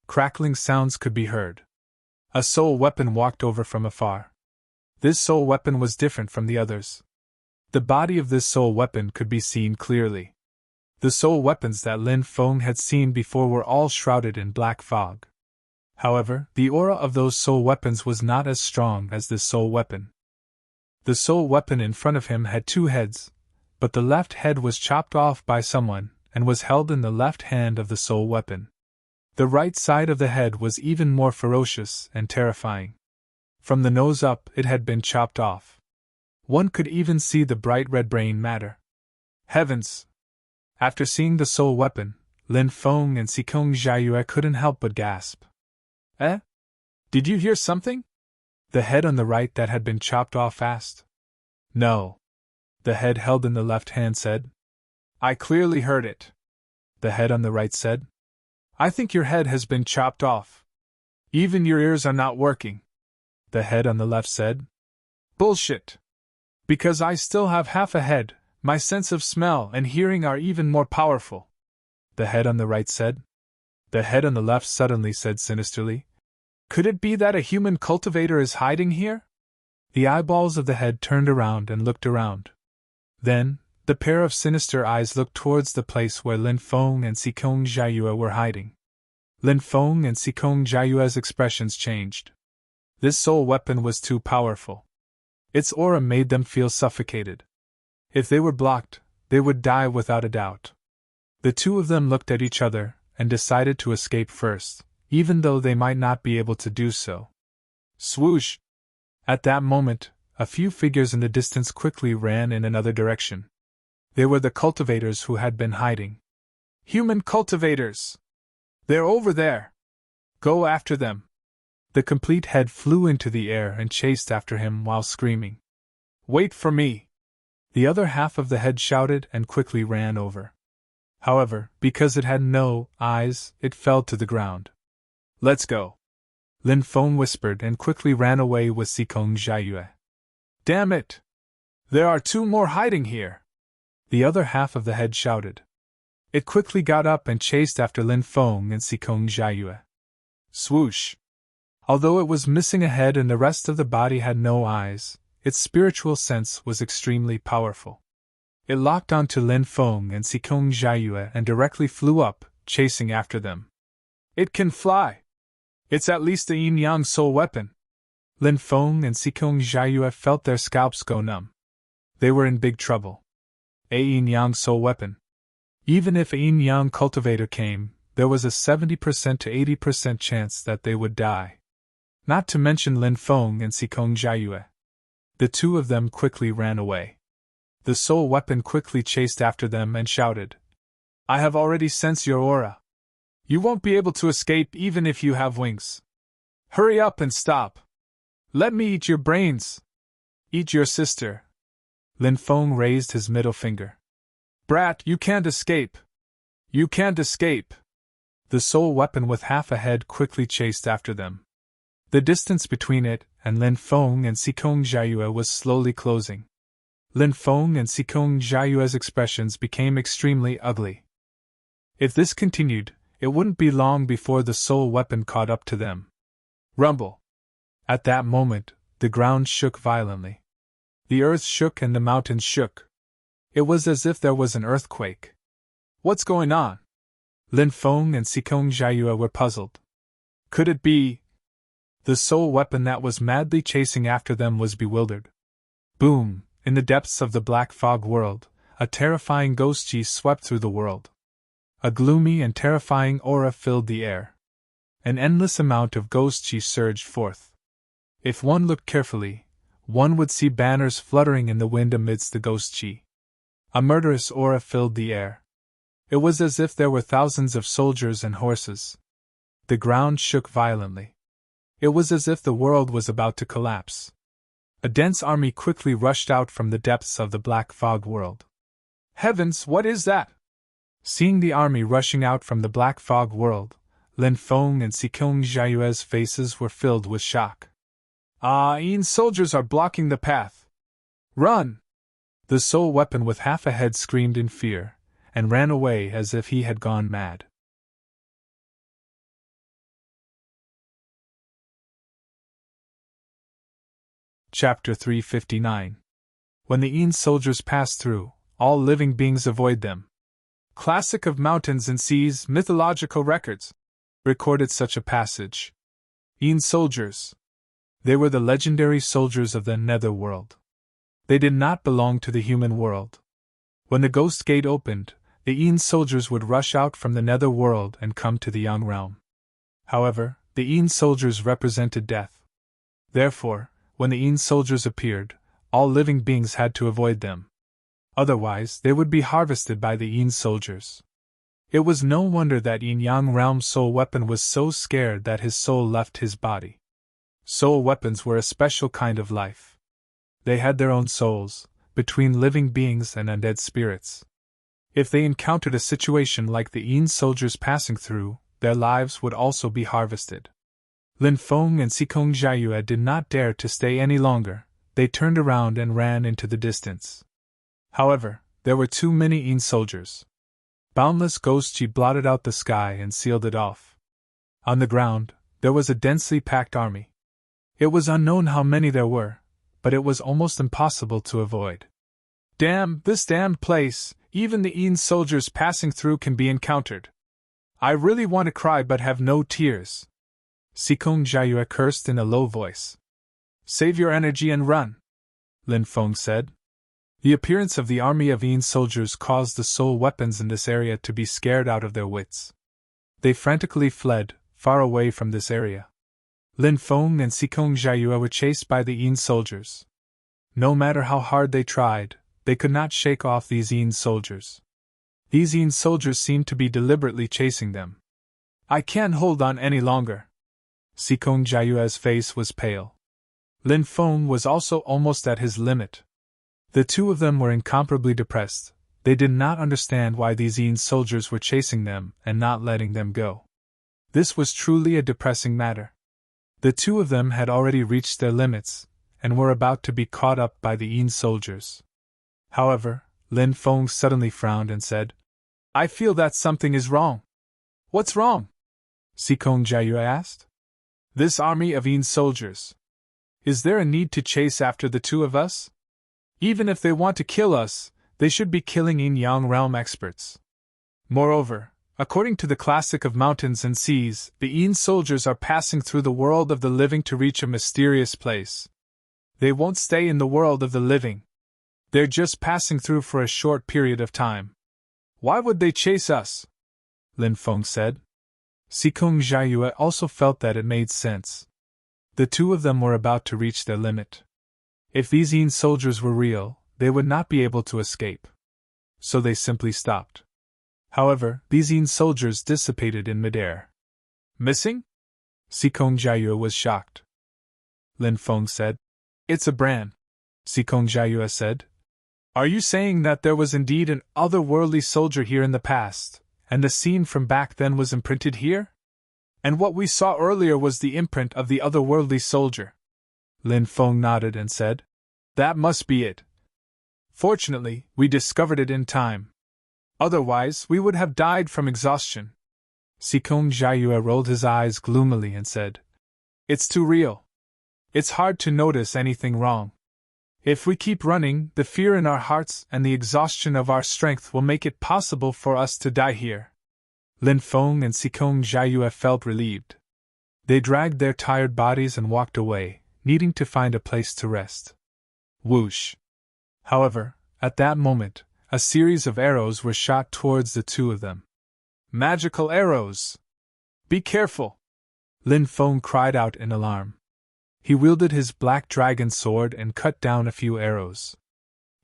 crackling sounds could be heard. A soul weapon walked over from afar. This soul weapon was different from the others. The body of this soul weapon could be seen clearly. The soul weapons that Lin Feng had seen before were all shrouded in black fog. However, the aura of those soul weapons was not as strong as this soul weapon. The soul weapon in front of him had two heads, but the left head was chopped off by someone and was held in the left hand of the soul weapon. The right side of the head was even more ferocious and terrifying. From the nose up, it had been chopped off. One could even see the bright red brain matter. Heavens! After seeing the soul weapon, Lin Feng and Sikong Jiayue couldn't help but gasp. Eh? Did you hear something? The head on the right that had been chopped off asked. No. The head held in the left hand said. I clearly heard it. The head on the right said. I think your head has been chopped off. Even your ears are not working. The head on the left said. Bullshit. Because I still have half a head, my sense of smell and hearing are even more powerful. The head on the right said. The head on the left suddenly said sinisterly. Could it be that a human cultivator is hiding here? The eyeballs of the head turned around and looked around. Then, the pair of sinister eyes looked towards the place where Lin Feng and Sikong Jiayue were hiding. Lin Feng and Sikong Jiayue's expressions changed. This soul weapon was too powerful. Its aura made them feel suffocated. If they were blocked, they would die without a doubt. The two of them looked at each other and decided to escape first, even though they might not be able to do so. Swoosh! At that moment, a few figures in the distance quickly ran in another direction. They were the cultivators who had been hiding. Human cultivators! They're over there! Go after them! The complete head flew into the air and chased after him while screaming. Wait for me! The other half of the head shouted and quickly ran over. However, because it had no eyes, it fell to the ground. Let's go! Lin Feng whispered and quickly ran away with Sikong Jiayue. Damn it! There are two more hiding here! The other half of the head shouted. It quickly got up and chased after Lin Feng and Sikong Jiayue. Swoosh! Although it was missing a head and the rest of the body had no eyes, its spiritual sense was extremely powerful. It locked onto Lin Feng and Sikong Jiayue and directly flew up, chasing after them. It can fly! It's at least a yin-yang soul weapon! Lin Feng and Sikong Jiayue felt their scalps go numb. They were in big trouble. A yin-yang soul weapon. Even if a yin-yang cultivator came, there was a 70% to 80% chance that they would die. Not to mention Lin Feng and Sikong Jiayue. The two of them quickly ran away. The soul weapon quickly chased after them and shouted, I have already sensed your aura. You won't be able to escape even if you have wings. Hurry up and stop. Let me eat your brains. Eat your sister. Lin Feng raised his middle finger. Brat, you can't escape. You can't escape. The soul weapon with half a head quickly chased after them. The distance between it and Lin Feng and Sikong Jiayue was slowly closing. Lin Feng and Sikong Jiayue's expressions became extremely ugly. If this continued, it wouldn't be long before the soul weapon caught up to them. Rumble! At that moment, the ground shook violently. The earth shook and the mountains shook. It was as if there was an earthquake. What's going on? Lin Feng and Sikong Jiayue were puzzled. Could it be? The sole weapon that was madly chasing after them was bewildered. Boom! In the depths of the black fog world, a terrifying ghost chi swept through the world. A gloomy and terrifying aura filled the air. An endless amount of ghost chi surged forth. If one looked carefully, one would see banners fluttering in the wind amidst the ghost chi. A murderous aura filled the air. It was as if there were thousands of soldiers and horses. The ground shook violently. It was as if the world was about to collapse. A dense army quickly rushed out from the depths of the black fog world. Heavens, what is that? Seeing the army rushing out from the black fog world, Lin Feng and Sikong Jiayue's faces were filled with shock. Ah, Yin's soldiers are blocking the path. Run! The sole weapon with half a head screamed in fear, and ran away as if he had gone mad. Chapter 359. When the Yin's soldiers pass through, all living beings avoid them. Classic of mountains and seas, mythological records recorded such a passage. Yin's soldiers. They were the legendary soldiers of the nether world. They did not belong to the human world. When the ghost gate opened, the Yin's soldiers would rush out from the nether world and come to the Yang realm. However, the Yin's soldiers represented death. Therefore, when the Yin's soldiers appeared, all living beings had to avoid them. Otherwise, they would be harvested by the Yin's soldiers. It was no wonder that Yin Yang realm's soul weapon was so scared that his soul left his body. Soul weapons were a special kind of life. They had their own souls, between living beings and undead spirits. If they encountered a situation like the Yin's soldiers passing through, their lives would also be harvested. Lin Feng and Sikong Jiayue did not dare to stay any longer. They turned around and ran into the distance. However, there were too many Yin soldiers. Boundless ghost chi blotted out the sky and sealed it off. On the ground, there was a densely packed army. It was unknown how many there were, but it was almost impossible to avoid. Damn, this damned place, even the Yin soldiers passing through can be encountered. I really want to cry but have no tears. Sikong Jiayue cursed in a low voice. Save your energy and run, Lin Feng said. The appearance of the army of Yin soldiers caused the soul weapons in this area to be scared out of their wits. They frantically fled, far away from this area. Lin Feng and Sikong Jiayue were chased by the Yin soldiers. No matter how hard they tried, they could not shake off these Yin soldiers. These Yin soldiers seemed to be deliberately chasing them. I can't hold on any longer. Sikong Jiayue's face was pale. Lin Feng was also almost at his limit. The two of them were incomparably depressed. They did not understand why these Yin soldiers were chasing them and not letting them go. This was truly a depressing matter. The two of them had already reached their limits, and were about to be caught up by the Yin soldiers. However, Lin Feng suddenly frowned and said, I feel that something is wrong. What's wrong? Sikong Jiayue asked. This army of Yin soldiers. Is there a need to chase after the two of us? Even if they want to kill us, they should be killing Yin Yang realm experts. Moreover, according to the classic of mountains and seas, the Yin soldiers are passing through the world of the living to reach a mysterious place. They won't stay in the world of the living. They're just passing through for a short period of time. Why would they chase us? Lin Feng said. Sikong Jiayue also felt that it made sense. The two of them were about to reach their limit. If these Yin soldiers were real, they would not be able to escape. So they simply stopped. However, these Yin soldiers dissipated in midair. Missing? Sikong Jiayue was shocked. Lin Feng said. It's a brand. Sikong Jiayue said. Are you saying that there was indeed an otherworldly soldier here in the past, and the scene from back then was imprinted here? And what we saw earlier was the imprint of the otherworldly soldier? Lin Feng nodded and said. That must be it. Fortunately, we discovered it in time. Otherwise, we would have died from exhaustion. Sikong Jiayue rolled his eyes gloomily and said. It's too real. It's hard to notice anything wrong. If we keep running, the fear in our hearts and the exhaustion of our strength will make it possible for us to die here. Lin Feng and Sikong Jiayue felt relieved. They dragged their tired bodies and walked away, needing to find a place to rest. Whoosh! However, at that moment, a series of arrows were shot towards the two of them. Magical arrows! Be careful! Lin Feng cried out in alarm. He wielded his black dragon sword and cut down a few arrows.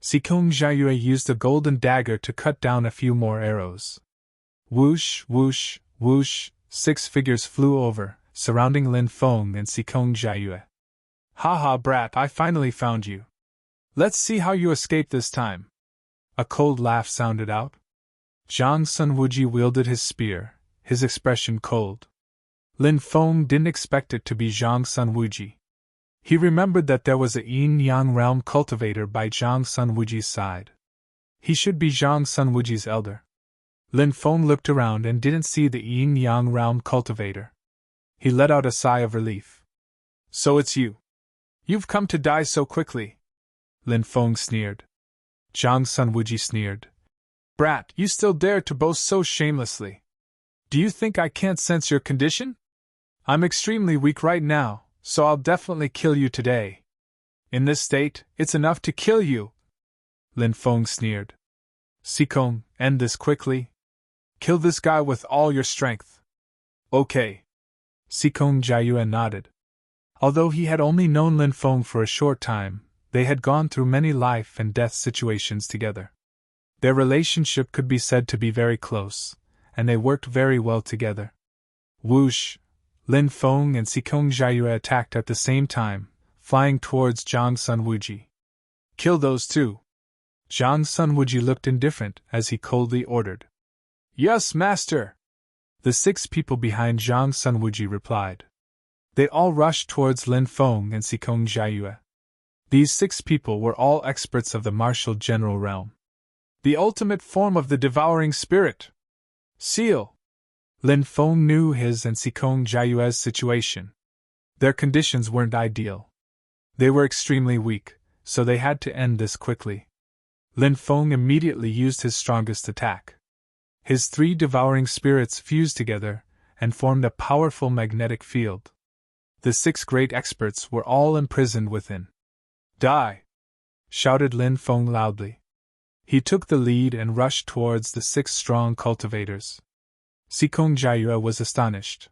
Sikong Jiayue used a golden dagger to cut down a few more arrows. Whoosh, whoosh, whoosh, 6 figures flew over, surrounding Lin Feng and Sikong Jiayue. Ha ha, brat, I finally found you. Let's see how you escape this time. A cold laugh sounded out. Zhang Sunwuji wielded his spear, his expression cold. Lin Feng didn't expect it to be Zhang Sunwuji. He remembered that there was a yin-yang realm cultivator by Zhang Sunwuji's side. He should be Zhang Sunwuji's elder. Lin Feng looked around and didn't see the yin-yang realm cultivator. He let out a sigh of relief. So it's you. You've come to die so quickly. Lin Feng sneered. Zhang Sunwuji sneered. Brat, you still dare to boast so shamelessly. Do you think I can't sense your condition? I'm extremely weak right now, so I'll definitely kill you today. In this state, it's enough to kill you. Lin Feng sneered. Sikong, end this quickly. Kill this guy with all your strength. Okay. Sikong Jiayue nodded. Although he had only known Lin Feng for a short time, they had gone through many life and death situations together. Their relationship could be said to be very close, and they worked very well together. Whoosh! Lin Feng and Sikong Jiayue attacked at the same time, flying towards Zhang Sunwuji. Kill those two! Zhang Sunwuji looked indifferent as he coldly ordered. Yes, master! The 6 people behind Zhang Sunwuji replied. They all rushed towards Lin Feng and Sikong Jiayue. These 6 people were all experts of the martial general realm. The ultimate form of the devouring spirit! Seal! Lin Feng knew his and Sikong Jiayue's situation. Their conditions weren't ideal. They were extremely weak, so they had to end this quickly. Lin Feng immediately used his strongest attack. His 3 devouring spirits fused together and formed a powerful magnetic field. The 6 great experts were all imprisoned within. Die! Shouted Lin Feng loudly. He took the lead and rushed towards the 6 strong cultivators. Sikong Jiayue was astonished.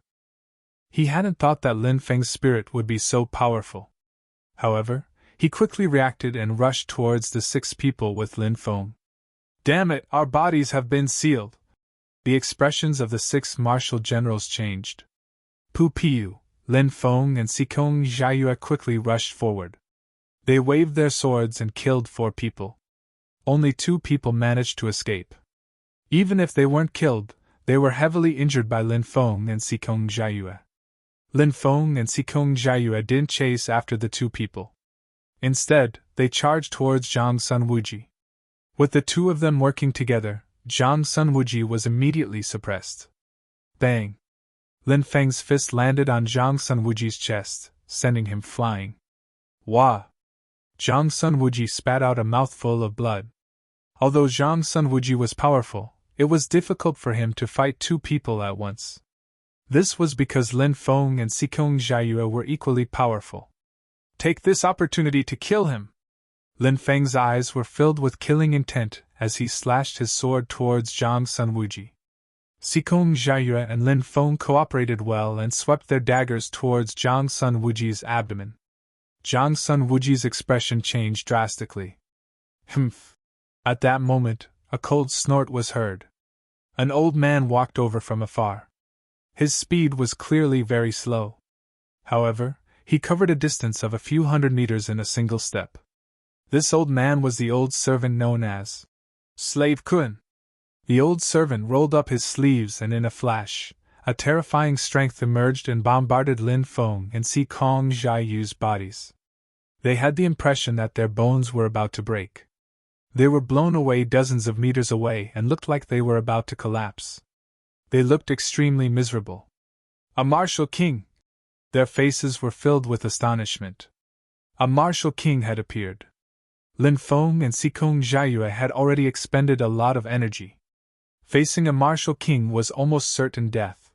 He hadn't thought that Lin Feng's spirit would be so powerful. However, he quickly reacted and rushed towards the 6 people with Lin Feng. Damn it, our bodies have been sealed! The expressions of the 6 martial generals changed. Pu Piu, Lin Feng and Sikong Jiayue quickly rushed forward. They waved their swords and killed 4 people. Only 2 people managed to escape. Even if they weren't killed, they were heavily injured by Lin Feng and Sikong Jiayue. Lin Feng and Sikong Jiayue didn't chase after the 2 people. Instead, they charged towards Zhang Sunwuji. With the 2 of them working together, Zhang Sunwuji was immediately suppressed. Bang! Lin Feng's fist landed on Zhang Sunwuji's chest, sending him flying. Wah! Zhang Sunwuji spat out a mouthful of blood. Although Zhang Sunwuji was powerful, it was difficult for him to fight 2 people at once. This was because Lin Feng and Sikong Jiayue were equally powerful. Take this opportunity to kill him! Lin Feng's eyes were filled with killing intent as he slashed his sword towards Zhang Sunwuji. Sikong Jiayue and Lin Feng cooperated well and swept their daggers towards Zhang Sunwuji's abdomen. Zhang Sunwuji's expression changed drastically. Humph! At that moment, a cold snort was heard. An old man walked over from afar. His speed was clearly very slow. However, he covered a distance of a few hundred meters in a single step. This old man was the old servant known as Slave Kun. The old servant rolled up his sleeves and in a flash, a terrifying strength emerged and bombarded Lin Feng and Sikong Jiayue's bodies. They had the impression that their bones were about to break. They were blown away dozens of meters away and looked like they were about to collapse. They looked extremely miserable. A martial king! Their faces were filled with astonishment. A martial king had appeared. Lin Feng and Sikong Jiayue had already expended a lot of energy. Facing a martial king was almost certain death.